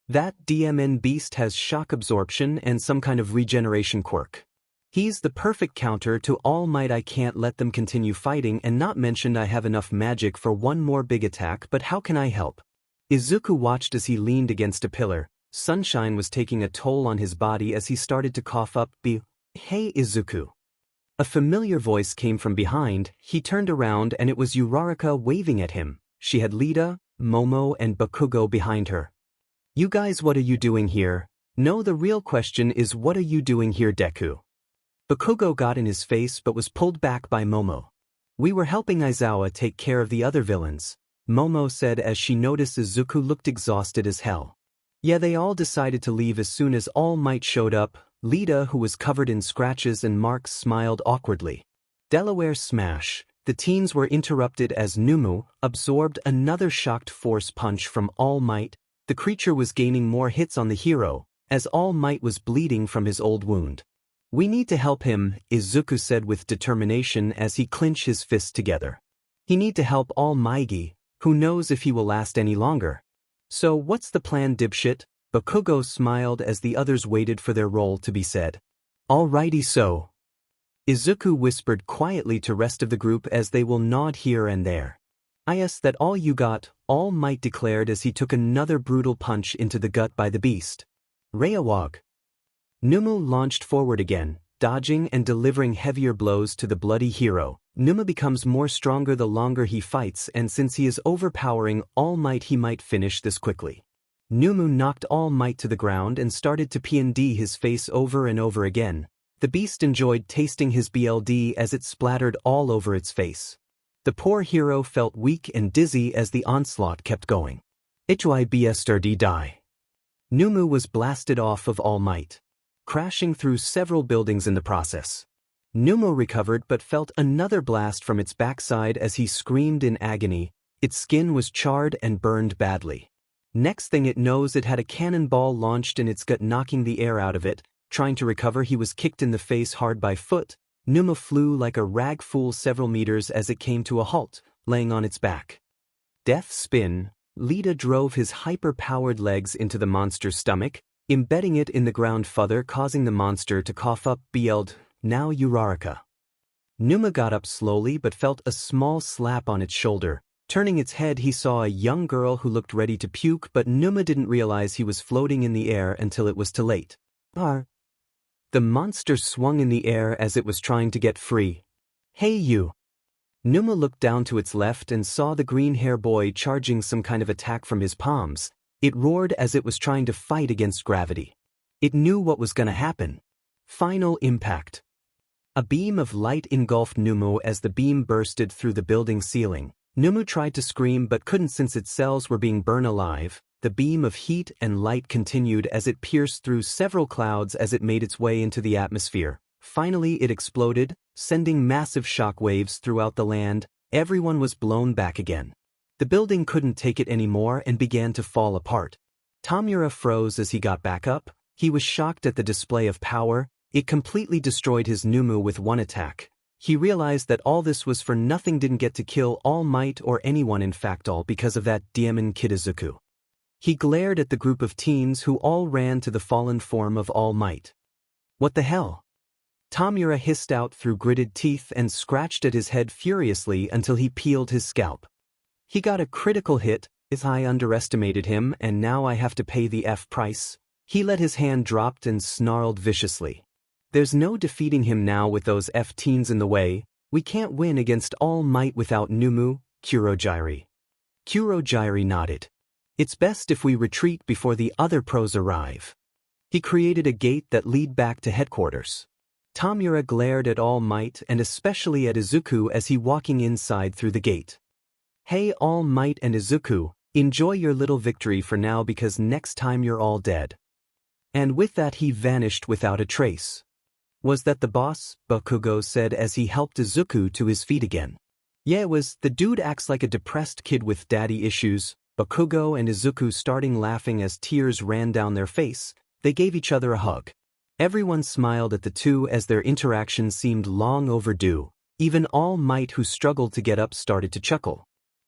That DMN beast has shock absorption and some kind of regeneration quirk. He's the perfect counter to All Might. I can't let them continue fighting, and not mentioned I have enough magic for one more big attack, but how can I help? Izuku watched as he leaned against a pillar. Sunshine was taking a toll on his body as he started to cough up. Hey Izuku. A familiar voice came from behind. He turned around and it was Uraraka waving at him. She had Lita, Momo and Bakugo behind her. You guys, what are you doing here? No, the real question is, what are you doing here, Deku? Bakugo got in his face but was pulled back by Momo. We were helping 𝗬𝗏𝗧𝗏 take care of the other villains, Momo said as she noticed Izuku looked exhausted as hell. Yeah, they all decided to leave as soon as All Might showed up. Lita, who was covered in scratches and marks, smiled awkwardly. Delaware smash. The teens were interrupted as 𝗵𝗆 absorbed another shocked force punch from All Might. The creature was gaining more hits on the hero, as All Might was bleeding from his old wound. We need to help him, Izuku said with determination as he clenched his fists together. He need to help All Might. Who knows if he will last any longer? So what's the plan, dipshit? Bakugo smiled as the others waited for their role to be said. Alrighty so. Izuku whispered quietly to rest of the group as they will nod here and there. Is that all you got? All Might declared as he took another brutal punch into the gut by the beast. 𝗬𝗏𝗧𝗏. 𝗵𝗆 launched forward again, dodging and delivering heavier blows to the bloody hero. 𝗵𝗆 becomes more stronger the longer he fights, and since he is overpowering All Might, he might finish this quickly. 𝗵𝗆 knocked All Might to the ground and started to PND his face over and over again. The beast enjoyed tasting his BLD as it splattered all over its face. The poor hero felt weak and dizzy as the onslaught kept going. 𝗕𝗏𝗵𝗃𝗏𝗃. 𝗵𝗆 was blasted off of All Might, crashing through several buildings in the process. 𝗵𝗆 recovered but felt another blast from its backside as he screamed in agony. Its skin was charred and burned badly. Next thing it knows, it had a cannonball launched in its gut, knocking the air out of it. Trying to recover, he was kicked in the face hard by foot. 𝗵𝗆 flew like a rag fool several meters as it came to a halt, laying on its back. Death spin. 𝗧𝗓𝗏 drove his hyper-powered legs into the monster's stomach, embedding it in the ground further, causing the monster to cough up 𝗕𝗲𝗍𝗪, now 𝗬𝗏𝗧𝗏. 𝗵𝗃 got up slowly but felt a small slap on its shoulder. Turning its head, he saw a young girl who looked ready to puke, but 𝗵𝗃 didn't realize he was floating in the air until it was too late. The monster swung in the air as it was trying to get free. Hey you! 𝗵𝗃 looked down to its left and saw the green hair boy charging some kind of attack from his palms. It roared as it was trying to fight against gravity. It knew what was gonna happen. Final impact. A beam of light engulfed 𝗵𝗃 as the beam bursted through the building ceiling. 𝗵𝗃 tried to scream but couldn't since its cells were being burned alive. The beam of heat and light continued as it pierced through several clouds as it made its way into the atmosphere. Finally it exploded, sending massive shock waves throughout the land. Everyone was blown back again. The building couldn't take it anymore and began to fall apart. Tomura froze as he got back up. He was shocked at the display of power. It completely destroyed his 𝗵𝗃 with one attack. He realized that all this was for nothing, didn't get to kill All Might or anyone, in fact all because of that Demon Kid Izuku. He glared at the group of teens who all ran to the fallen form of All Might. What the hell? Tomura hissed out through gritted teeth and scratched at his head furiously until he peeled his scalp. He got a critical hit. I underestimated him and now I have to pay the price. He let his hand drop and snarled viciously. There's no defeating him now with those teens in the way. We can't win against All Might without 𝗵𝗃, Kurogyri. Kurogyri nodded. It's best if we retreat before the other pros arrive. He created a gate that led back to headquarters. Tomura glared at All Might and especially at Izuku as he walking inside through the gate. Hey All Might and Izuku, enjoy your little victory for now because next time you're all dead. And with that he vanished without a trace. Was that the boss? Bakugo said as he helped Izuku to his feet again. Yeah, it was. The dude acts like a depressed kid with daddy issues. Bakugo and Izuku starting laughing as tears ran down their face. They gave each other a hug. Everyone smiled at the two as their interaction seemed long overdue. Even All Might, who struggled to get up, started to chuckle.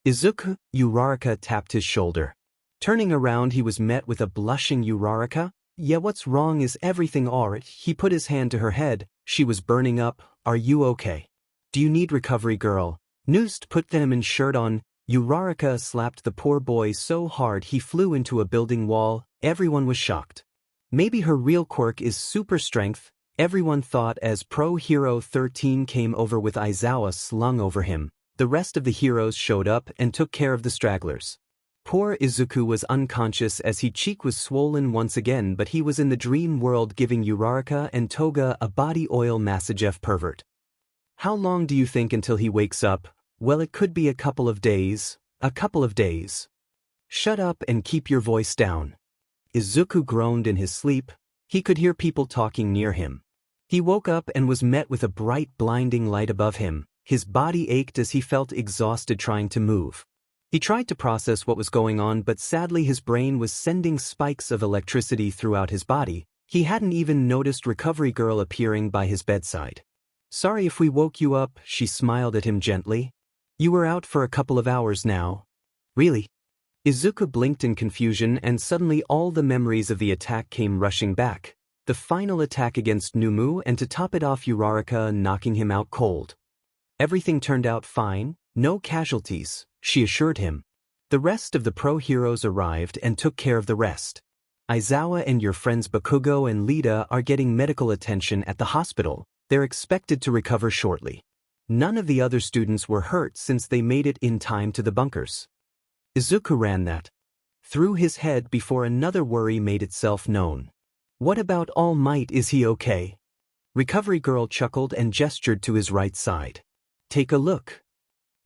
IzukuxUraraka tapped his shoulder. Turning around, he was met with a blushing Uraraka. Yeah, what's wrong? Is everything alright? He put his hand to her head. She was burning up. Are you okay? Do you need recovery, girl? Noost put them in shirt on. Uraraka slapped the poor boy so hard he flew into a building wall. Everyone was shocked. Maybe her real quirk is super strength, everyone thought as Pro Hero 13 came over with Aizawa slung over him. The rest of the heroes showed up and took care of the stragglers. Poor Izuku was unconscious as his cheek was swollen once again, but he was in the dream world giving Uraraka and Toga a body oil massage. 𝗕𝗏𝗏. How long do you think until he wakes up? Well, it could be a couple of days. A couple of days. Shut up and keep your voice down. Izuku groaned in his sleep. He could hear people talking near him. He woke up and was met with a bright, blinding light above him. His body ached as he felt exhausted trying to move. He tried to process what was going on, but sadly his brain was sending spikes of electricity throughout his body. He hadn't even noticed Recovery Girl appearing by his bedside. Sorry if we woke you up, she smiled at him gently. You were out for a couple of hours now. Really? Izuku blinked in confusion and suddenly all the memories of the attack came rushing back. The final attack against 𝗵𝗃 and to top it off Uraraka knocking him out cold. Everything turned out fine, no casualties, she assured him. The rest of the pro heroes arrived and took care of the rest. Aizawa and your friends Bakugo and 𝗧𝗏𝗏 are getting medical attention at the hospital. They're expected to recover shortly. None of the other students were hurt since they made it in time to the bunkers. Izuku ran that through his head before another worry made itself known. What about All Might? Is he okay? Recovery Girl chuckled and gestured to his right side. Take a look.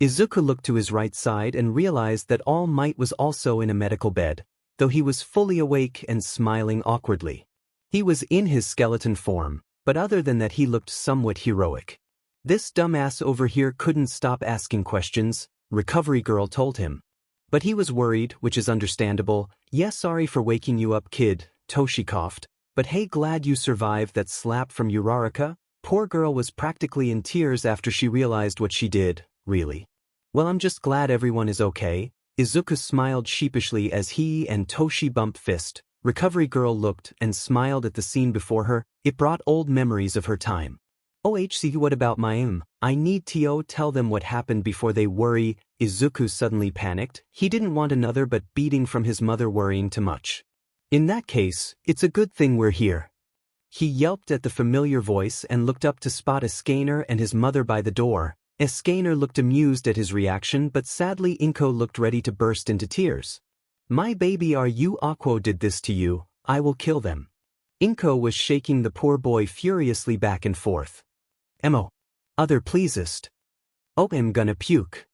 Izuku looked to his right side and realized that All Might was also in a medical bed, though he was fully awake and smiling awkwardly. He was in his skeleton form, but other than that he looked somewhat heroic. This dumbass over here couldn't stop asking questions, Recovery Girl told him. But he was worried, which is understandable. Yeah, sorry for waking you up, kid, Toshi coughed. But hey, glad you survived that slap from Uraraka. Poor girl was practically in tears after she realized what she did. Really? Well, I'm just glad everyone is okay. Izuku smiled sheepishly as he and Toshi bumped fist. Recovery girl looked and smiled at the scene before her. It brought old memories of her time. 𝗧𝗵𝗲 what about 𝗵𝗃? I need to tell them what happened before they worry. Izuku suddenly panicked. He didn't want another but beating from his mother worrying too much. In that case, it's a good thing we're here. He yelped at the familiar voice and looked up to spot Escanor and his mother by the door. Escanor looked amused at his reaction, but sadly 𝗃𝗁 looked ready to burst into tears. My baby, are you 𝗧𝗂𝗁 did this to you? I will kill them. 𝗃𝗁 was shaking the poor boy furiously back and forth. Other pleasest. I'm gonna puke.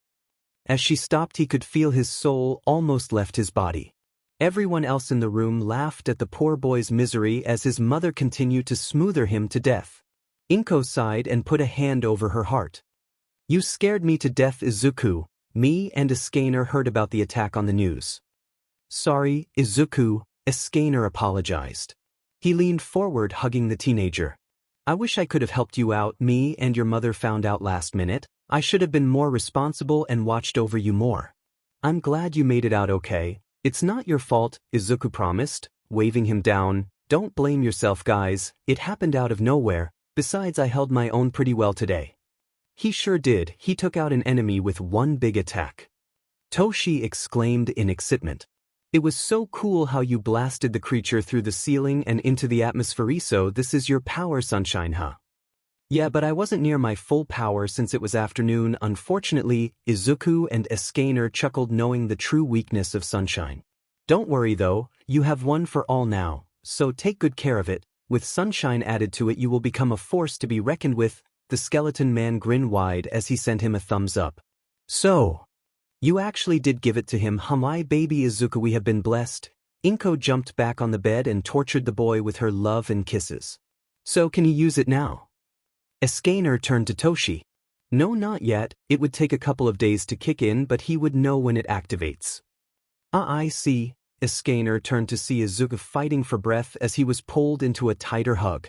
As she stopped, he could feel his soul almost left his body. Everyone else in the room laughed at the poor boy's misery as his mother continued to smother him to death. 𝗃𝗁 sighed and put a hand over her heart. You scared me to death, Izuku. Me and Escanor heard about the attack on the news. Sorry, Izuku, Escanor apologized. He leaned forward, hugging the teenager. I wish I could have helped you out. Me and your mother found out last minute. I should have been more responsible and watched over you more. I'm glad you made it out okay. It's not your fault, Izuku promised, waving him down. Don't blame yourself, guys. It happened out of nowhere. Besides, I held my own pretty well today. He sure did. He took out an enemy with one big attack. Toshi exclaimed in excitement. It was so cool how you blasted the creature through the ceiling and into the atmosphere. So this is your power, Sunshine, huh? Yeah, but I wasn't near my full power since it was afternoon, unfortunately. Izuku and Escanor chuckled, knowing the true weakness of Sunshine. Don't worry though, you have one for all now, so take good care of it. With Sunshine added to it, you will become a force to be reckoned with. The skeleton man grinned wide as he sent him a thumbs up. So, you actually did give it to him, huh? My baby Izuku, we have been blessed. 𝗃𝗁 jumped back on the bed and tortured the boy with her love and kisses. So can he use it now? Escanor turned to Toshi. No, not yet. It would take a couple of days to kick in, but he would know when it activates. I see. Escanor turned to see Izuku fighting for breath as he was pulled into a tighter hug.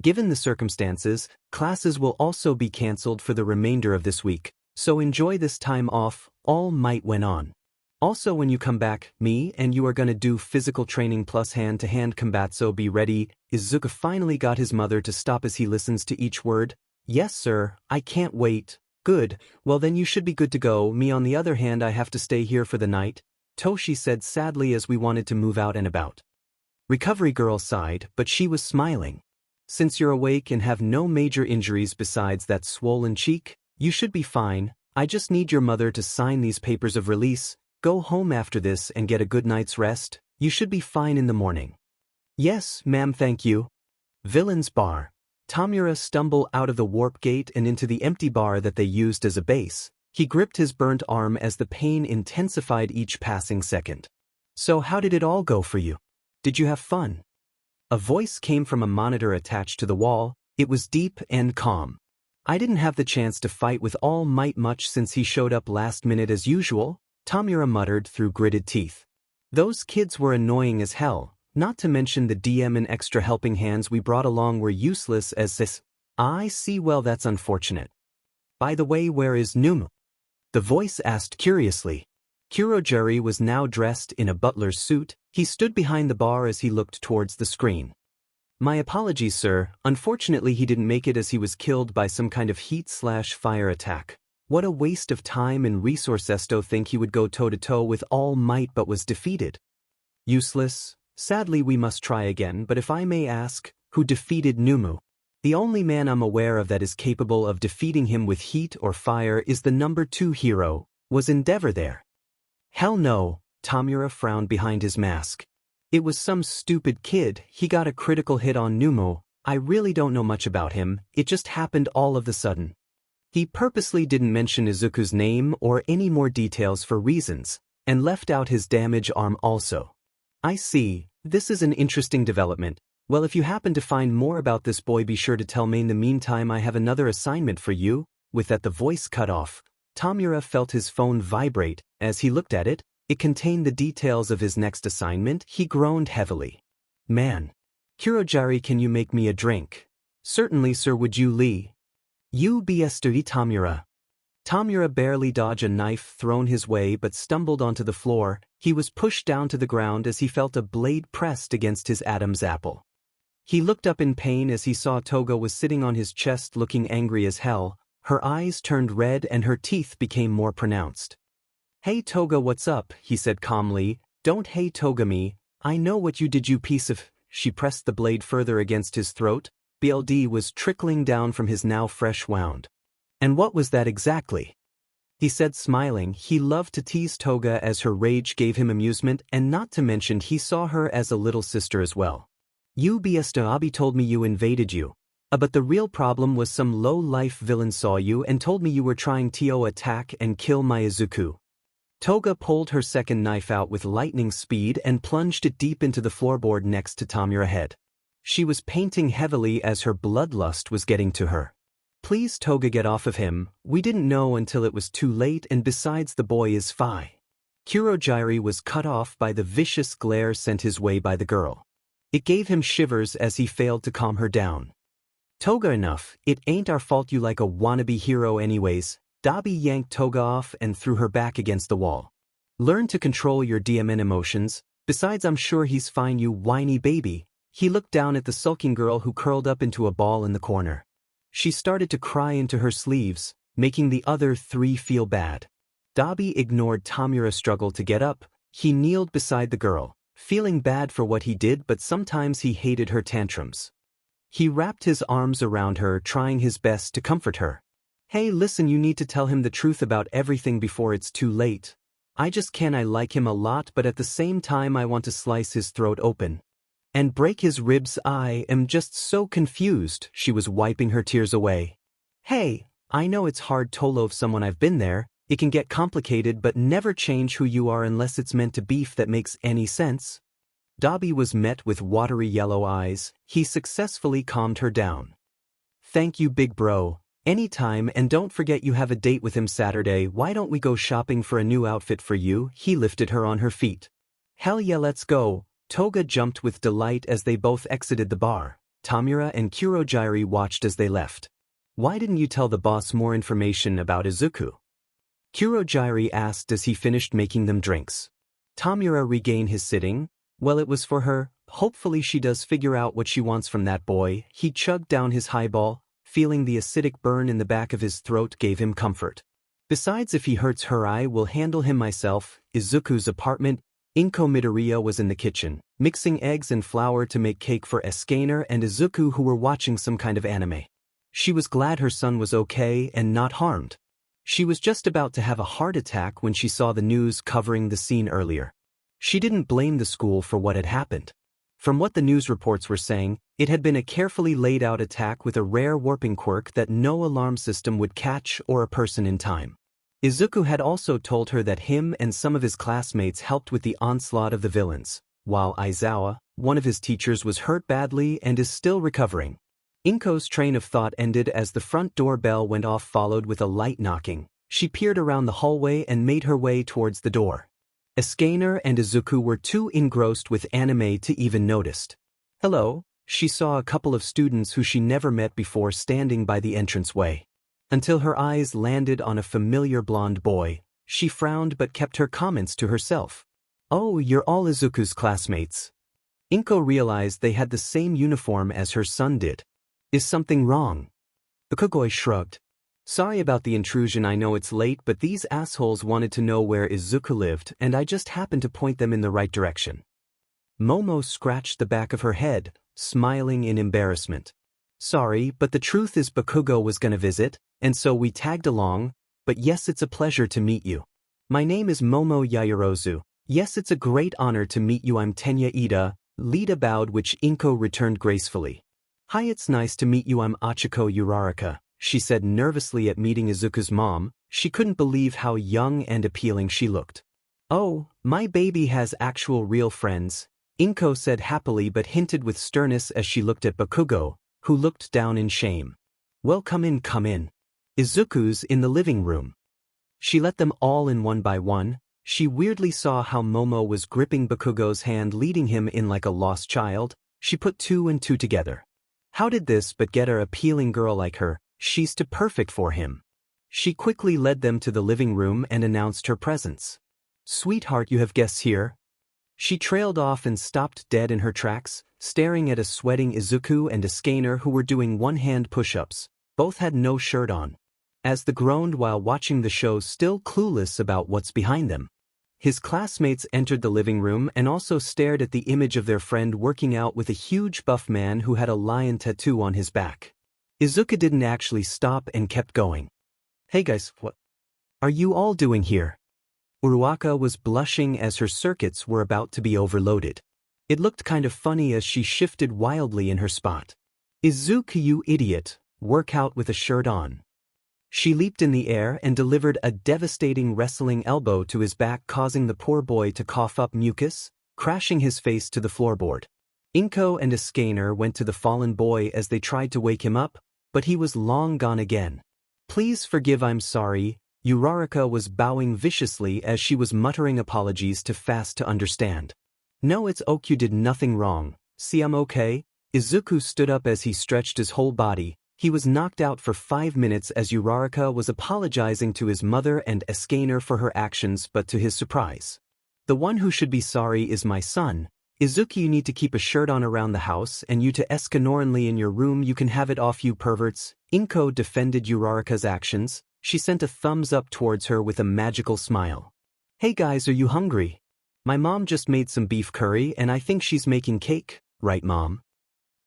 Given the circumstances, classes will also be cancelled for the remainder of this week, so enjoy this time off. All Might went on. Also, when you come back, me and you are gonna do physical training plus hand-to-hand combat, so be ready. Izuku finally got his mother to stop as he listens to each word. Yes, sir, I can't wait. Good, well then you should be good to go. Me on the other hand, I have to stay here for the night, Toshi said sadly as we wanted to move out and about. Recovery girl sighed, but she was smiling. Since you're awake and have no major injuries besides that swollen cheek, you should be fine. I just need your mother to sign these papers of release. Go home after this and get a good night's rest. You should be fine in the morning. Yes, ma'am, thank you. Villain's bar. Tomura stumbled out of the warp gate and into the empty bar that they used as a base. He gripped his burnt arm as the pain intensified each passing second. So how did it all go for you? Did you have fun? A voice came from a monitor attached to the wall. It was deep and calm. I didn't have the chance to fight with All Might much since he showed up last minute as usual, Tomura muttered through gritted teeth. Those kids were annoying as hell, not to mention the DM and extra helping hands we brought along were useless as this. I see, well that's unfortunate. By the way, where is 𝗵𝗄? The voice asked curiously. Kurogiri was now dressed in a butler's suit. He stood behind the bar as he looked towards the screen. My apologies, sir. Unfortunately, he didn't make it as he was killed by some kind of heat/fire attack. What a waste of time and resources to think he would go toe-to-toe with All Might but was defeated. Useless. Sadly, we must try again, but if I may ask, who defeated 𝗵𝗄? The only man I'm aware of that is capable of defeating him with heat or fire is the number 2 hero. Was Endeavor there? Hell no, Tomura frowned behind his mask. It was some stupid kid. He got a critical hit on 𝗵𝗄. I really don't know much about him. It just happened all of a sudden. He purposely didn't mention Izuku's name or any more details for reasons, and left out his damaged arm also. I see. This is an interesting development. Well, if you happen to find more about this boy, be sure to tell me. In the meantime, I have another assignment for you. With that, the voice cut off. Tomura felt his phone vibrate. As he looked at it, it contained the details of his next assignment. He groaned heavily. Man. Kurogiri, can you make me a drink? Certainly, sir. Would you, Lee? You be Tomura. 𝗕𝗵𝗃 barely dodged a knife thrown his way but stumbled onto the floor. He was pushed down to the ground as he felt a blade pressed against his Adam's apple. He looked up in pain as he saw Toga was sitting on his chest looking angry as hell. Her eyes turned red and her teeth became more pronounced. "Hey Toga, what's up?" he said calmly. "Don't hey Toga me. I know what you did, you piece of—" She pressed the blade further against his throat. Blood was trickling down from his now fresh wound. "And what was that exactly?" he said smiling. He loved to tease Toga as her rage gave him amusement, and not to mention he saw her as a little sister as well. "You 𝗬𝗲𝗍𝗶𝗏 told me you invaded you. But the real problem was some low-life villain saw you and told me you were trying to attack and kill my Izuku." Toga pulled her second knife out with lightning speed and plunged it deep into the floorboard next to 𝗕𝗵𝗃's head. She was panting heavily as her bloodlust was getting to her. "Please Toga, get off of him. We didn't know until it was too late, and besides the boy is fine." Kurogyari was cut off by the vicious glare sent his way by the girl. It gave him shivers as he failed to calm her down. "Toga, enough. It ain't our fault you like a wannabe hero anyways." 𝗕𝗶𝗍𝗏 yanked Toga off and threw her back against the wall. "Learn to control your DMN emotions. Besides, I'm sure he's fine, you whiny baby." He looked down at the sulking girl who curled up into a ball in the corner. She started to cry into her sleeves, making the other three feel bad. 𝗕𝗶𝗍 ignored 𝗕𝗵𝗃's struggle to get up. He kneeled beside the girl, feeling bad for what he did, but sometimes he hated her tantrums. He wrapped his arms around her, trying his best to comfort her. "Hey, listen, you need to tell him the truth about everything before it's too late. I like him a lot, but at the same time I want to slice his throat open and break his ribs. I am just so confused." She was wiping her tears away. "Hey, I know it's hard to love someone, I've been there. It can get complicated, but never change who you are unless it's meant to be if that makes any sense." 𝗕𝗶𝗍 was met with watery yellow eyes. He successfully calmed her down. "Thank you, big bro. Anytime, and don't forget you have a date with him Saturday. Why don't we go shopping for a new outfit for you?" He lifted her on her feet. "Hell yeah, let's go." Toga jumped with delight as they both exited the bar. 𝗕𝗵𝗃 and Kurogyari watched as they left. "Why didn't you tell the boss more information about Izuku?" Kurogyari asked as he finished making them drinks. 𝗕𝗵𝗃 regained his sitting. "Well, it was for her. Hopefully she does figure out what she wants from that boy." He chugged down his highball, feeling the acidic burn in the back of his throat gave him comfort. "Besides, if he hurts her, I will handle him myself." Izuku's apartment. 𝗕𝗶𝗃 was in the kitchen, mixing eggs and flour to make cake for Escanor and Izuku, who were watching some kind of anime. She was glad her son was okay and not harmed. She was just about to have a heart attack when she saw the news covering the scene earlier. She didn't blame the school for what had happened. From what the news reports were saying, it had been a carefully laid out attack with a rare warping quirk that no alarm system would catch or a person in time. Izuku had also told her that him and some of his classmates helped with the onslaught of the villains, while Aizawa, one of his teachers, was hurt badly and is still recovering. Inko's train of thought ended as the front door bell went off, followed with a light knocking. She peered around the hallway and made her way towards the door. Escanor and Izuku were too engrossed with anime to even notice. "Hello." She saw a couple of students who she never met before standing by the entranceway. Until her eyes landed on a familiar blonde boy, she frowned but kept her comments to herself. "Oh, you're all Izuku's classmates." Inko realized they had the same uniform as her son did. "Is something wrong?" Bakugo shrugged. "Sorry about the intrusion, I know it's late, but these assholes wanted to know where Izuku lived, and I just happened to point them in the right direction." Momo scratched the back of her head, smiling in embarrassment. "Sorry, but the truth is Bakugo was gonna visit, and so we tagged along, but yes, it's a pleasure to meet you. My name is Momo Yaoyorozu. Yes, it's a great honor to meet you. I'm 𝗕𝗏𝗍𝗏." Lita bowed, which Inko returned gracefully. "Hi, it's nice to meet you. I'm 𝗧𝗏𝗄𝗏, she said nervously at meeting Izuku's mom. She couldn't believe how young and appealing she looked. "Oh, my baby has actual real friends," Inko said happily but hinted with sternness as she looked at Bakugo, who looked down in shame. "Well, come in, come in. Izuku's in the living room." She let them all in one by one. She weirdly saw how Momo was gripping Bakugo's hand, leading him in like a lost child. She put two and two together. How did this but get her appealing girl like her? She's too perfect for him. She quickly led them to the living room and announced her presence. "Sweetheart, you have guests here." She trailed off and stopped dead in her tracks, staring at a sweating Izuku and Escanor who were doing one-hand push-ups. Both had no shirt on. As they groaned while watching the show, still clueless about what's behind them. His classmates entered the living room and also stared at the image of their friend working out with a huge buff man who had a lion tattoo on his back. Izuku didn't actually stop and kept going. "Hey guys, what are you all doing here?" Uraraka was blushing as her circuits were about to be overloaded. It looked kind of funny as she shifted wildly in her spot. "Izuku, you idiot, work out with a shirt on." She leaped in the air and delivered a devastating wrestling elbow to his back, causing the poor boy to cough up mucus, crashing his face to the floorboard. Inko and Escanor went to the fallen boy as they tried to wake him up, but he was long gone again. "Please forgive, I'm sorry." Uraraka was bowing viciously as she was muttering apologies too fast to understand. "No, it's okay, you did nothing wrong. See, I'm okay." Izuku stood up as he stretched his whole body. He was knocked out for 5 minutes as Uraraka was apologizing to his mother and Escanor for her actions, but to his surprise, "The one who should be sorry is my son. Izuku, you need to keep a shirt on around the house, and you to Escanor in your room, you can have it off, you perverts." Inko defended Uraraka's actions. She sent a thumbs up towards her with a magical smile. "Hey guys, are you hungry? My mom just made some beef curry and I think she's making cake, right mom?"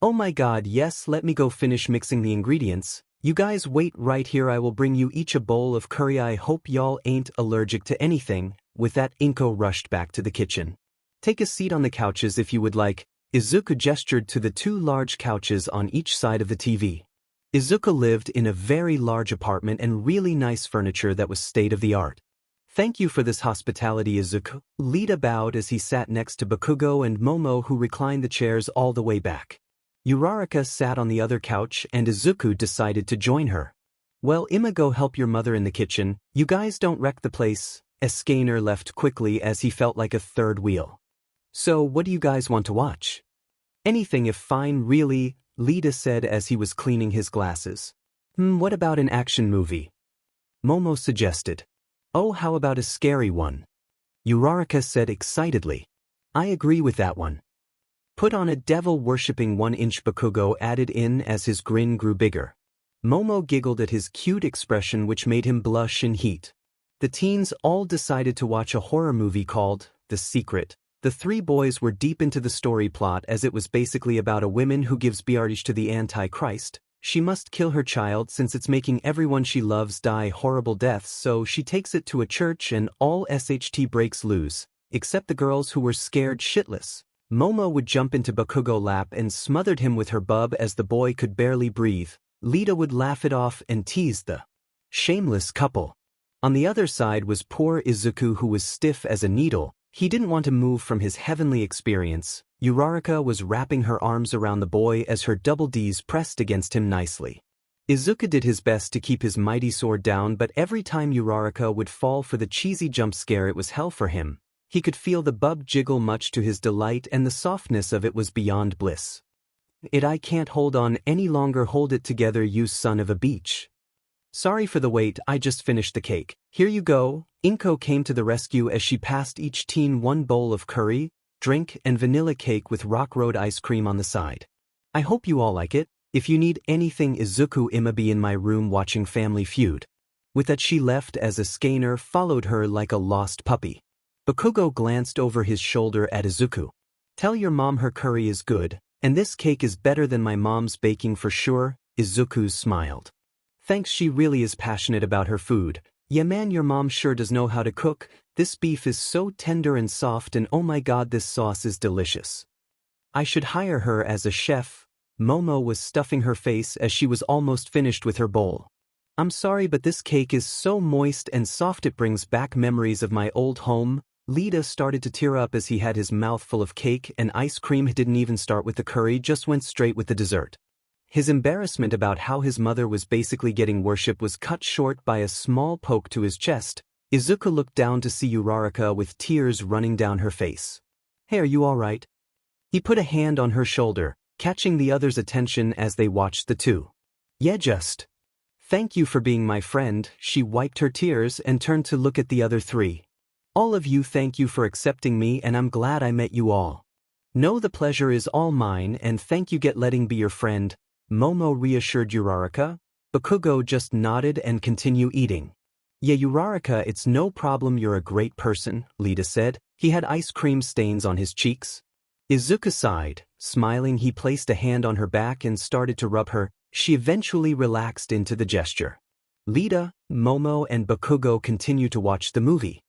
"Oh my god, yes, let me go finish mixing the ingredients. You guys wait right here, I will bring you each a bowl of curry. I hope y'all ain't allergic to anything." With that, Inko rushed back to the kitchen. "Take a seat on the couches if you would like." Izuku gestured to the 2 large couches on each side of the TV. Izuku lived in a very large apartment and really nice furniture that was state-of-the-art. "Thank you for this hospitality, Izuku." Lita bowed as he sat next to Bakugo and Momo, who reclined the chairs all the way back. Uraraka sat on the other couch and Izuku decided to join her. "Well, I'ma go help your mother in the kitchen. You guys don't wreck the place." Escanor left quickly as he felt like a third wheel. "So, what do you guys want to watch?" "Anything if fine, really," Lita said as he was cleaning his glasses. What about an action movie?" Momo suggested. "Oh, how about a scary one?" Uraraka said excitedly. "I agree with that one." "Put on a devil-worshipping 1-inch," Bakugo added in as his grin grew bigger. Momo giggled at his cute expression, which made him blush in heat. The teens all decided to watch a horror movie called The Secret. The 3 boys were deep into the story plot as it was basically about a woman who gives 𝗵𝗲𝗍 to the Antichrist. She must kill her child since it's making everyone she loves die horrible deaths, so she takes it to a church and all SHT breaks loose, except the girls who were scared shitless. Momo would jump into Bakugo's lap and smothered him with her bub as the boy could barely breathe. Lita would laugh it off and tease the shameless couple. On the other side was poor Izuku, who was stiff as a needle. He didn't want to move from his heavenly experience. Uraraka was wrapping her arms around the boy as her double Ds pressed against him nicely. Izuku did his best to keep his mighty sword down, but every time Uraraka would fall for the cheesy jump scare, it was hell for him. He could feel the bub jiggle much to his delight, and the softness of it was beyond bliss. I can't hold on any longer. Hold it together, you son of a beach." "Sorry for the wait, I just finished the cake. Here you go." Inko came to the rescue as she passed each teen 1 bowl of curry, drink, and vanilla cake with rock road ice cream on the side. "I hope you all like it. If you need anything, Izuku, I'ma be in my room watching Family Feud." With that, she left as Escanor followed her like a lost puppy. Bakugo glanced over his shoulder at Izuku. "Tell your mom her curry is good, and this cake is better than my mom's baking for sure." Izuku smiled. "Thanks, she really is passionate about her food. Yeah man, your mom sure does know how to cook. This beef is so tender and soft, and oh my god, this sauce is delicious. I should hire her as a chef." Momo was stuffing her face as she was almost finished with her bowl. "I'm sorry, but this cake is so moist and soft it brings back memories of my old home." Lita started to tear up as he had his mouth full of cake and ice cream. He didn't even start with the curry, just went straight with the dessert. His embarrassment about how his mother was basically getting worship was cut short by a small poke to his chest. Izuku looked down to see Uraraka with tears running down her face. "Hey, are you alright?" He put a hand on her shoulder, catching the others' attention as they watched the two. "Yeah, just Thank you for being my friend. She wiped her tears and turned to look at the other three. All of you, thank you for accepting me, and I'm glad I met you all. No, the pleasure is all mine, and thank you get letting be your friend, Momo reassured Uraraka. Bakugo just nodded and continued eating. Yeah, Uraraka, it's no problem, you're a great person, 𝗧𝗓𝗏 said. He had ice cream stains on his cheeks. Izuku sighed. Smiling, he placed a hand on her back and started to rub her. She eventually relaxed into the gesture. 𝗧𝗏, Momo and Bakugo continued to watch the movie.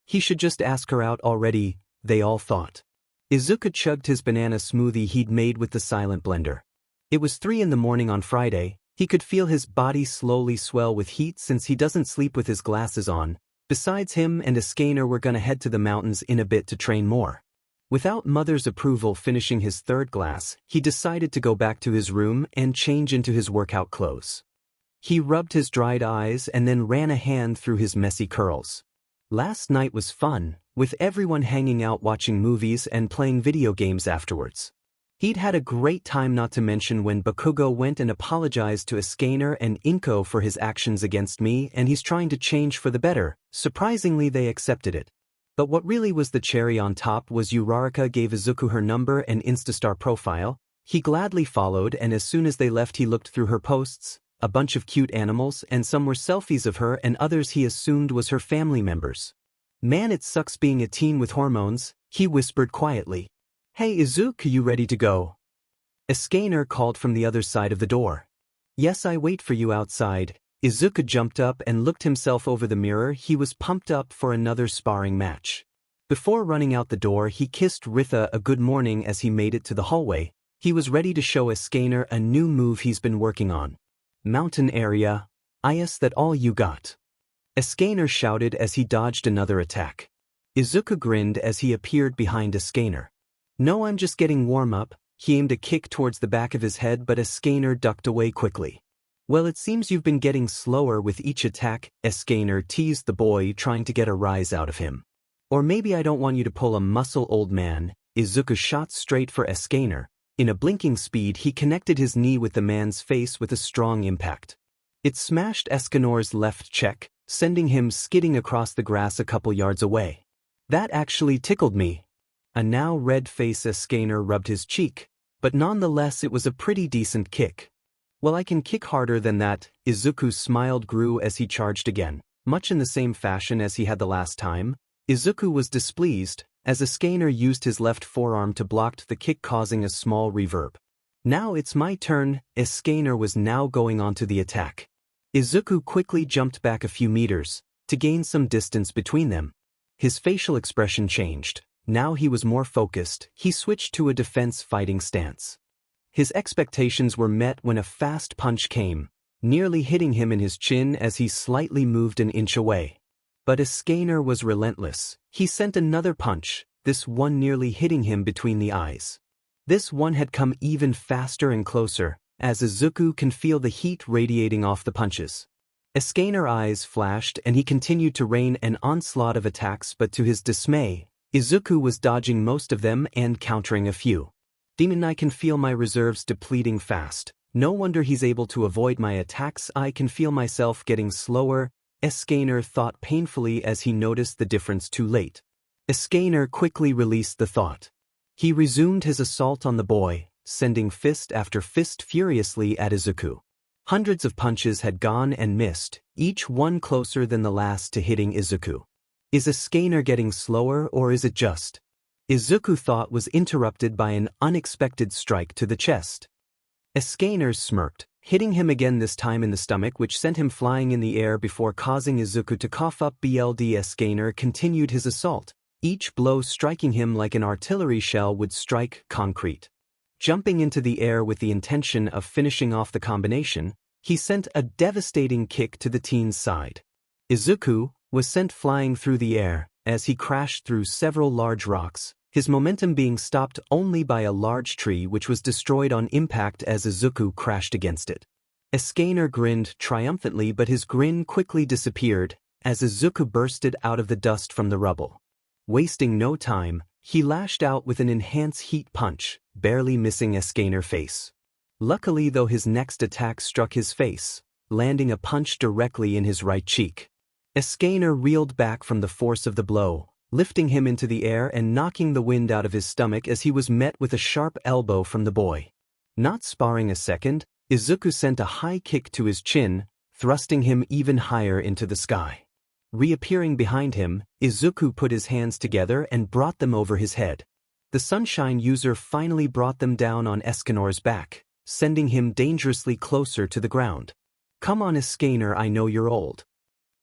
He should just ask her out already, they all thought. Izuku chugged his banana smoothie he'd made with the silent blender. It was 3 in the morning on Friday. He could feel his body slowly swell with heat since he doesn't sleep with his glasses on. Besides, him and Escanor were gonna head to the mountains in a bit to train more. Without Mother's approval, finishing his 3rd glass, he decided to go back to his room and change into his workout clothes. He rubbed his dried eyes and then ran a hand through his messy curls. Last night was fun, with everyone hanging out watching movies and playing video games afterwards. He'd had a great time, not to mention when Bakugo went and apologized to Escanor and Inko for his actions against me, and he's trying to change for the better. Surprisingly, they accepted it. But what really was the cherry on top was Uraraka gave Izuku her number and Instastar profile. He gladly followed, and as soon as they left he looked through her posts. A bunch of cute animals, and some were selfies of her and others he assumed was her family members. Man, it sucks being a teen with hormones, he whispered quietly. Hey Izuku, you ready to go? Escanor called from the other side of the door. Yes, I wait for you outside. Izuku jumped up and looked himself over the mirror. He was pumped up for another sparring match. Before running out the door, he kissed Ritha a good morning as he made it to the hallway. He was ready to show Escanor a new move he's been working on. Mountain area, that all you got? Escanor shouted as he dodged another attack. Izuku grinned as he appeared behind Escanor. No, I'm just getting warm up. He aimed a kick towards the back of his head, but Escanor ducked away quickly. Well, it seems you've been getting slower with each attack, Escanor teased the boy, trying to get a rise out of him. Or maybe I don't want you to pull a muscle, old man. Izuku shot straight for Escanor. In a blinking speed, he connected his knee with the man's face with a strong impact. It smashed Escanor's left cheek, sending him skidding across the grass a couple yards away. That actually tickled me. A now red-faced Escanor rubbed his cheek, but nonetheless it was a pretty decent kick. Well, I can kick harder than that. Izuku's smile grew as he charged again. Much in the same fashion as he had the last time, Izuku was displeased, as Escanor used his left forearm to block the kick, causing a small reverb. Now it's my turn. Escanor was now going on to the attack. Izuku quickly jumped back a few meters, to gain some distance between them. His facial expression changed. Now he was more focused. He switched to a defense fighting stance. His expectations were met when a fast punch came, nearly hitting him in his chin as he slightly moved an inch away. But Escanor was relentless. He sent another punch, this one nearly hitting him between the eyes. This one had come even faster and closer, as Izuku can feel the heat radiating off the punches. Escanor's eyes flashed and he continued to rain an onslaught of attacks, but to his dismay, Izuku was dodging most of them and countering a few. Demon, I can feel my reserves depleting fast. No wonder he's able to avoid my attacks. I can feel myself getting slower, Escanor thought painfully as he noticed the difference too late. Escanor quickly released the thought. He resumed his assault on the boy, sending fist after fist furiously at Izuku. Hundreds of punches had gone and missed, each one closer than the last to hitting Izuku. Is Escanor getting slower, or is it just? Izuku thought was interrupted by an unexpected strike to the chest. Escanor smirked, hitting him again, this time in the stomach, which sent him flying in the air before causing Izuku to cough up blood. Escanor continued his assault, each blow striking him like an artillery shell would strike concrete. Jumping into the air with the intention of finishing off the combination, he sent a devastating kick to the teen's side. Izuku was sent flying through the air as he crashed through several large rocks, his momentum being stopped only by a large tree which was destroyed on impact as Izuku crashed against it. Escanor grinned triumphantly, but his grin quickly disappeared as Izuku bursted out of the dust from the rubble. Wasting no time, he lashed out with an enhanced heat punch, barely missing Escanor's face. Luckily, though, his next attack struck his face. landing a punch directly in his right cheek. Escanor reeled back from the force of the blow, lifting him into the air and knocking the wind out of his stomach as he was met with a sharp elbow from the boy. Not sparring a second, Izuku sent a high kick to his chin, thrusting him even higher into the sky. Reappearing behind him, Izuku put his hands together and brought them over his head. The sunshine user finally brought them down on Escanor's back, sending him dangerously closer to the ground. "Come on, Escanor, I know you're old,"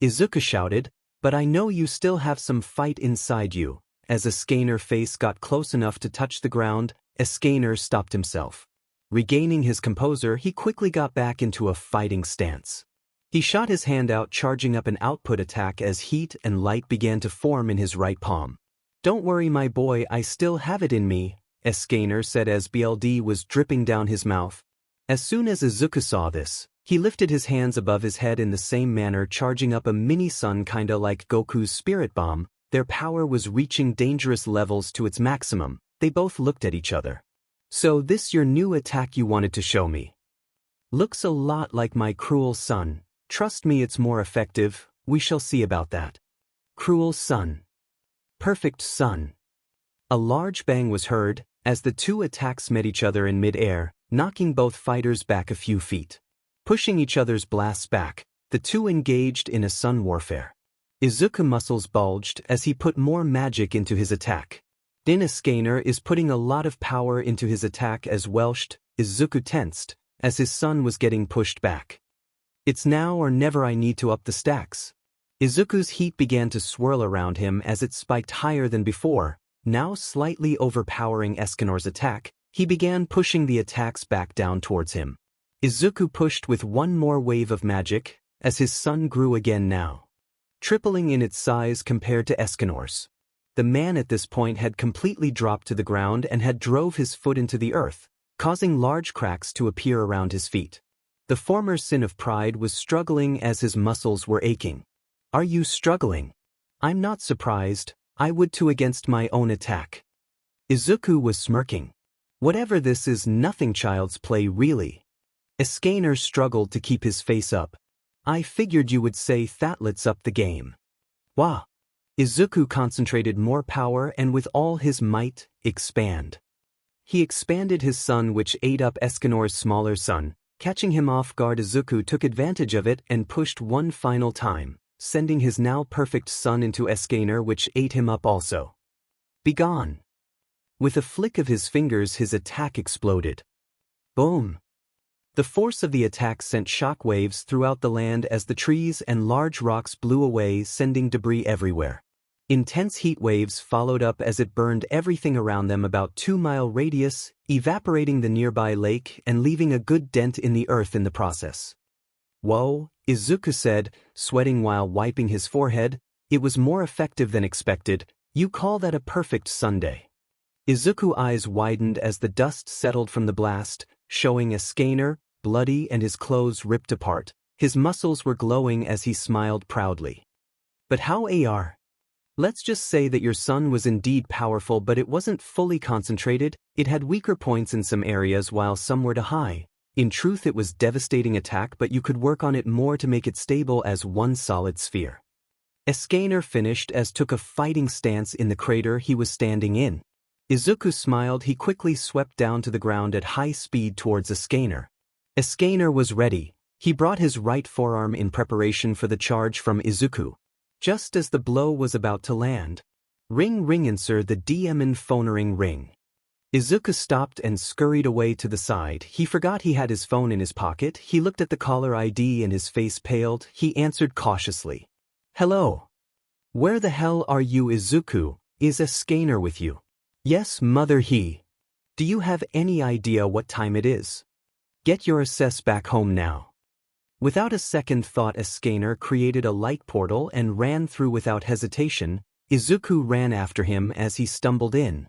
Izuku shouted, "but I know you still have some fight inside you." As Escanor's face got close enough to touch the ground, Escanor stopped himself. Regaining his composure, he quickly got back into a fighting stance. He shot his hand out, charging up an output attack as heat and light began to form in his right palm. "Don't worry, my boy, I still have it in me," Escanor said as blood was dripping down his mouth. As soon as Izuku saw this, he lifted his hands above his head in the same manner, charging up a mini-sun kinda like Goku's spirit bomb. Their power was reaching dangerous levels to its maximum. They both looked at each other. "So this your new attack you wanted to show me? Looks a lot like my cruel son. Trust me, it's more effective. We shall see about that." Cruel son. Perfect son. A large bang was heard as the two attacks met each other in mid-air, knocking both fighters back a few feet. Pushing each other's blasts back, the two engaged in a sun warfare. Izuku's muscles bulged as he put more magic into his attack. Escanor is putting a lot of power into his attack as well. Izuku tensed as his son was getting pushed back. "It's now or never. I need to up the stacks." Izuku's heat began to swirl around him as it spiked higher than before. Now slightly overpowering Escanor's attack, he began pushing the attacks back down towards him. Izuku pushed with one more wave of magic as his sun grew again, now tripling in its size compared to Escanor's. The man at this point had completely dropped to the ground and had drove his foot into the earth, causing large cracks to appear around his feet. The former sin of pride was struggling as his muscles were aching. "Are you struggling? I'm not surprised. I would too against my own attack." Izuku was smirking. "Whatever this is, nothing child's play really." Escanor struggled to keep his face up. "I figured you would say that. Let's up the game." "Wah." Izuku concentrated more power and with all his might, expand. He expanded his sun, which ate up Escanor's smaller sun. Catching him off guard, Izuku took advantage of it and pushed one final time, sending his now perfect sun into Escanor, which ate him up also. "Begone." With a flick of his fingers, his attack exploded. Boom. The force of the attack sent shockwaves throughout the land as the trees and large rocks blew away, sending debris everywhere. Intense heat waves followed up as it burned everything around them about 2-mile radius, evaporating the nearby lake and leaving a good dent in the earth in the process. "Whoa," Izuku said, sweating while wiping his forehead. "It was more effective than expected. You call that a perfect Sunday?" Izuku's eyes widened as the dust settled from the blast, showing Escanor, bloody and his clothes ripped apart. His muscles were glowing as he smiled proudly. "But how are? Let's just say that your sun was indeed powerful, but it wasn't fully concentrated. It had weaker points in some areas while some were high. In truth, it was devastating attack, but you could work on it more to make it stable as one solid sphere." Escanor finished as took a fighting stance in the crater he was standing in. Izuku smiled. He quickly swept down to the ground at high speed towards Escanor. Escanor was ready. He brought his right forearm in preparation for the charge from Izuku. Just as the blow was about to land, ring answer the diamond phonering ring. Izuku stopped and scurried away to the side. He forgot he had his phone in his pocket. He looked at the caller ID and his face paled. He answered cautiously. "Hello. Where the hell are you, Izuku? Is Escanor with you?" "Yes, mother he. Do you have any idea what time it is? Get your ass back home now." Without a second thought, Escanor created a light portal and ran through without hesitation. Izuku ran after him as he stumbled in.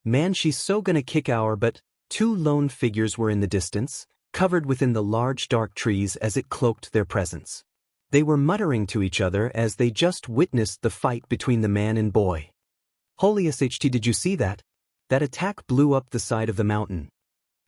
"Man, she's so gonna kick our butt." Two lone figures were in the distance, covered within the large dark trees as it cloaked their presence. They were muttering to each other as they just witnessed the fight between the man and boy. "Holy sh! Did you see that? That attack blew up the side of the mountain."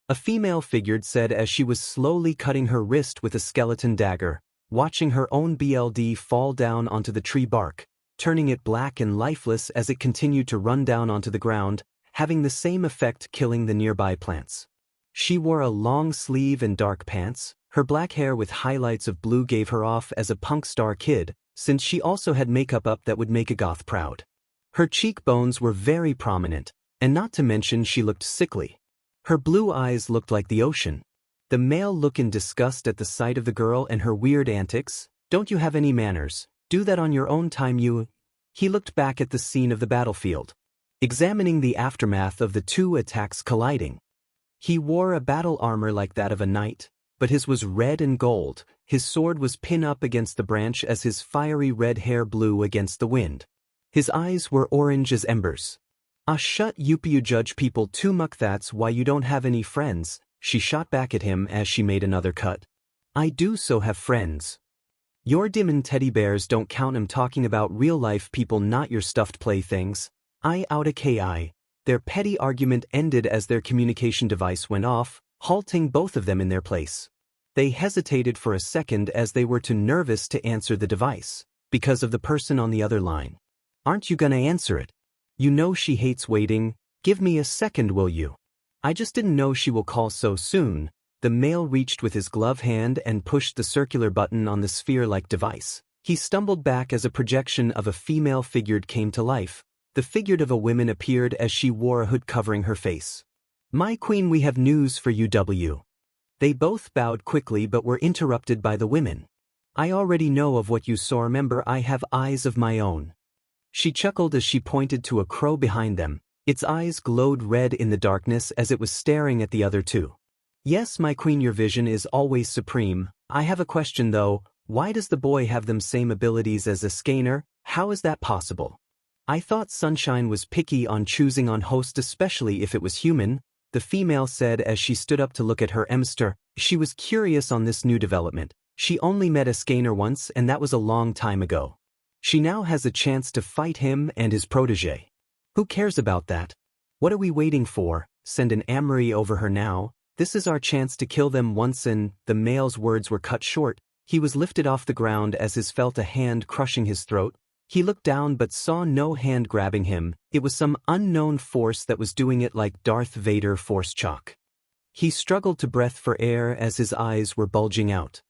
a female figure said as she was slowly cutting her wrist with a skeleton dagger, watching her own BLD fall down onto the tree bark, turning it black and lifeless as it continued to run down onto the ground, having the same effect killing the nearby plants. She wore a long sleeve and dark pants. Her black hair with highlights of blue gave her off as a punk star kid, since she also had makeup up that would make a goth proud. Her cheekbones were very prominent, and not to mention she looked sickly. Her blue eyes looked like the ocean. The male looked in disgust at the sight of the girl and her weird antics. "Don't you have any manners? Do that on your own time you." He looked back at the scene of the battlefield, examining the aftermath of the two attacks colliding. He wore a battle armor like that of a knight, but his was red and gold. His sword was pinned up against the branch as his fiery red hair blew against the wind. His eyes were orange as embers. Shut you judge people too much, that's why you don't have any friends," she shot back at him as she made another cut. "I do so have friends. Your demon teddy bears don't count. I'm talking about real-life people, not your stuffed playthings. 𝗕𝗏𝗍𝗂𝗧𝗏. Their petty argument ended as their communication device went off, halting both of them in their place. They hesitated for a second as they were too nervous to answer the device, because of the person on the other line. "Aren't you gonna answer it? You know she hates waiting. Give me a second, will you? I just didn't know she will call so soon." The male reached with his glove hand and pushed the circular button on the sphere-like device. He stumbled back as a projection of a female figure came to life. The figure of a woman appeared as she wore a hood covering her face. "My queen, we have news for you, W." They both bowed quickly but were interrupted by the women. "I already know of what you saw. Remember, I have eyes of my own." She chuckled as she pointed to a crow behind them. Its eyes glowed red in the darkness as it was staring at the other two. "Yes, my queen, your vision is always supreme. I have a question though. Why does the boy have them same abilities as Escanor? How is that possible? I thought Sunshine was picky on choosing on host, especially if it was human," the female said as she stood up to look at her 𝗵𝘃𝗧𝗏. She was curious on this new development. She only met Escanor once, and that was a long time ago. She now has a chance to fight him and his protege. Who cares about that? What are we waiting for? Send an 𝗵𝗲 over her now. This is our chance to kill them once and— The male's words were cut short. He was lifted off the ground as his felt a hand crushing his throat. He looked down but saw no hand grabbing him. It was some unknown force that was doing it, like Darth Vader force choke. He struggled to breath for air as his eyes were bulging out.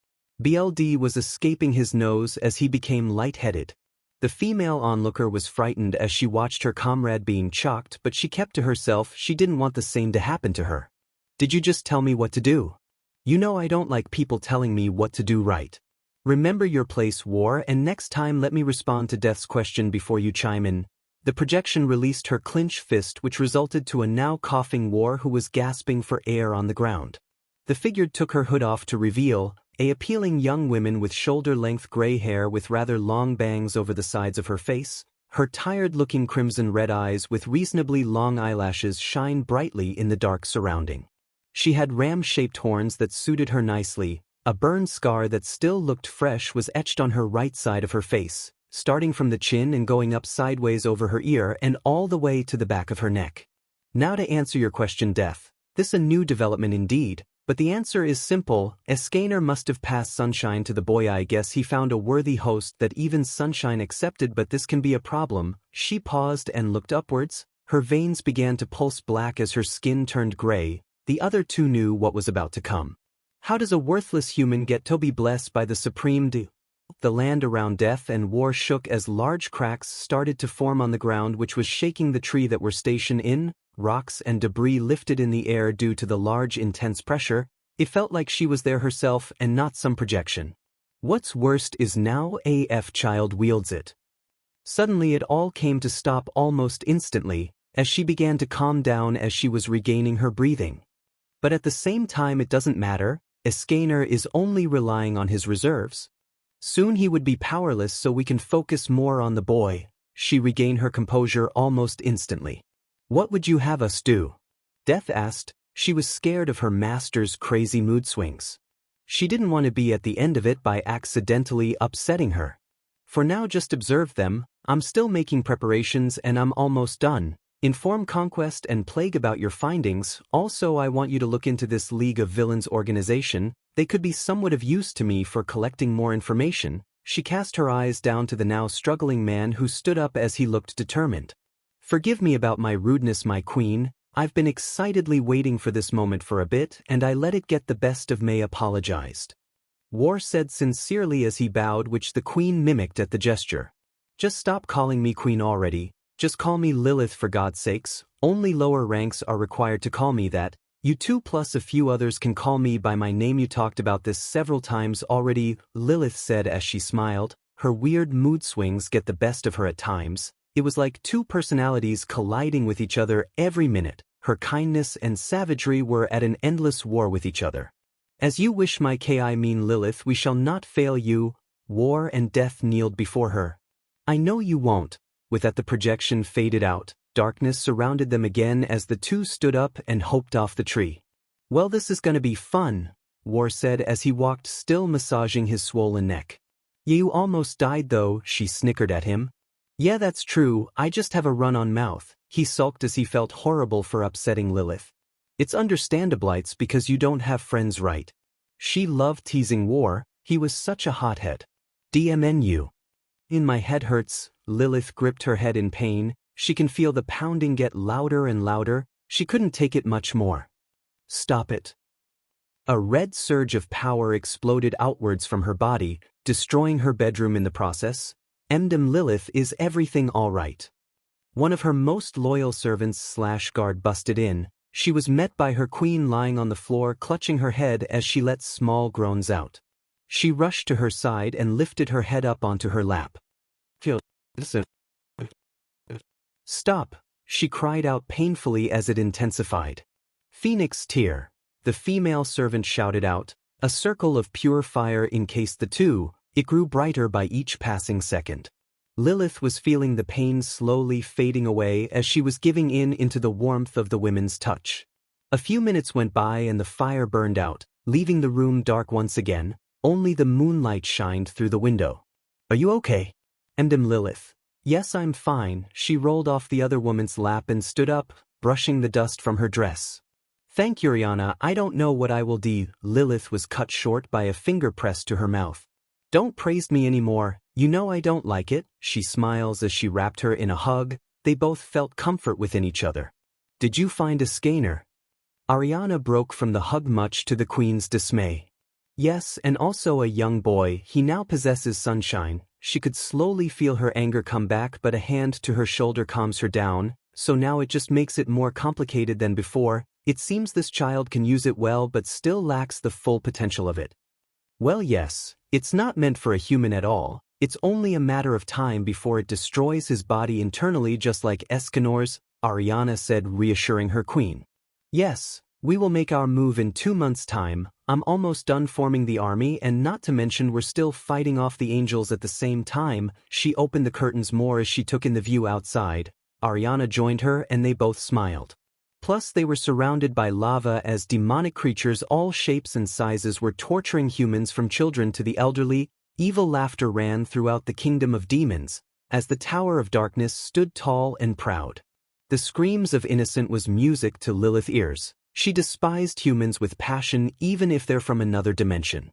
BLD was escaping his nose as he became lightheaded. The female onlooker was frightened as she watched her comrade being choked, but she kept to herself. She didn't want the same to happen to her. "Did you just tell me what to do? You know I don't like people telling me what to do, right? Remember your place, war, and next time let me respond to Death's question before you chime in." The projection released her clenched fist, which resulted to a now coughing war who was gasping for air on the ground. The figure took her hood off to reveal a appealing young woman with shoulder-length gray hair with rather long bangs over the sides of her face. Her tired-looking crimson-red eyes with reasonably long eyelashes shine brightly in the dark surrounding. She had ram-shaped horns that suited her nicely. A burn scar that still looked fresh was etched on her right side of her face, starting from the chin and going up sideways over her ear and all the way to the back of her neck. Now to answer your question, Death. This a new development indeed, but the answer is simple. Escanor must have passed Sunshine to the boy. I guess he found a worthy host that even Sunshine accepted, but this can be a problem. She paused and looked upwards. Her veins began to pulse black as her skin turned gray. The other two knew what was about to come. How does a worthless human get to be blessed by the supreme D? The land around Death and War shook as large cracks started to form on the ground, which was shaking the tree that were stationed in. Rocks and debris lifted in the air due to the large intense pressure. It felt like she was there herself and not some projection. What's worst is now AF child wields it. Suddenly it all came to stop almost instantly, as she began to calm down as she was regaining her breathing. But at the same time it doesn't matter. Escanor is only relying on his reserves. Soon he would be powerless, so we can focus more on the boy. She regained her composure almost instantly. "What would you have us do?" Death asked. She was scared of her master's crazy mood swings. She didn't want to be at the end of it by accidentally upsetting her. "For now just observe them. I'm still making preparations and I'm almost done." Inform Conquest and Plague about your findings. Also, I want you to look into this League of Villains organization. They could be somewhat of use to me for collecting more information. She cast her eyes down to the now struggling man who stood up as he looked determined. Forgive me about my rudeness, my queen. I've been excitedly waiting for this moment for a bit, and I let it get the best of me. Apologized. War said sincerely as he bowed, which the queen mimicked at the gesture. Just stop calling me queen already. Just call me Lilith for God's sakes. Only lower ranks are required to call me that. You two plus a few others can call me by my name. You talked about this several times already, Lilith said as she smiled. Her weird mood swings get the best of her at times. It was like two personalities colliding with each other every minute. Her kindness and savagery were at an endless war with each other. As you wish, my Lilith, we shall not fail you. War and death kneeled before her. I know you won't. With that, the projection faded out. Darkness surrounded them again as the two stood up and hopped off the tree. Well, this is gonna be fun, War said as he walked, still massaging his swollen neck. You almost died though, she snickered at him. Yeah, that's true, I just have a run-on mouth. He sulked as he felt horrible for upsetting Lilith. It's understandable, it's because you don't have friends, right? She loved teasing War, he was such a hothead. DMNU. In my head hurts, Lilith gripped her head in pain. She can feel the pounding get louder and louder. She couldn't take it much more. Stop it. A red surge of power exploded outwards from her body, destroying her bedroom in the process. Lilith, is everything all right? One of her most loyal servants / guard busted in. She was met by her queen lying on the floor, clutching her head as she let small groans out. She rushed to her side and lifted her head up onto her lap. Listen. Stop, she cried out painfully as it intensified. Phoenix tear, the female servant shouted out. A circle of pure fire encased the two. It grew brighter by each passing second. Lilith was feeling the pain slowly fading away as she was giving in into the warmth of the women's touch. A few minutes went by and the fire burned out, leaving the room dark once again. Only the moonlight shined through the window. Are you okay? Lilith. Yes, I'm fine. She rolled off the other woman's lap and stood up, brushing the dust from her dress. Thank you, Rihanna. I don't know what I will do. Lilith was cut short by a finger pressed to her mouth. Don't praise me anymore. You know I don't like it. She smiles as she wrapped her in a hug. They both felt comfort within each other. Did you find Escanor? Ariana broke from the hug, much to the queen's dismay. Yes, and also a young boy. He now possesses sunshine. She could slowly feel her anger come back, but a hand to her shoulder calms her down, so now it just makes it more complicated than before. It seems this child can use it well but still lacks the full potential of it. Well, yes, it's not meant for a human at all. It's only a matter of time before it destroys his body internally, just like Escanor's, Ariana said, reassuring her queen. Yes, we will make our move in 2 months' time. I'm almost done forming the army, and not to mention we're still fighting off the angels at the same time. She opened the curtains more as she took in the view outside. Ariana joined her and they both smiled. Plus they were surrounded by lava as demonic creatures all shapes and sizes were torturing humans, from children to the elderly. Evil laughter ran throughout the kingdom of demons, as the Tower of Darkness stood tall and proud. The screams of innocent was music to Lilith's ears. She despised humans with passion, even if they're from another dimension.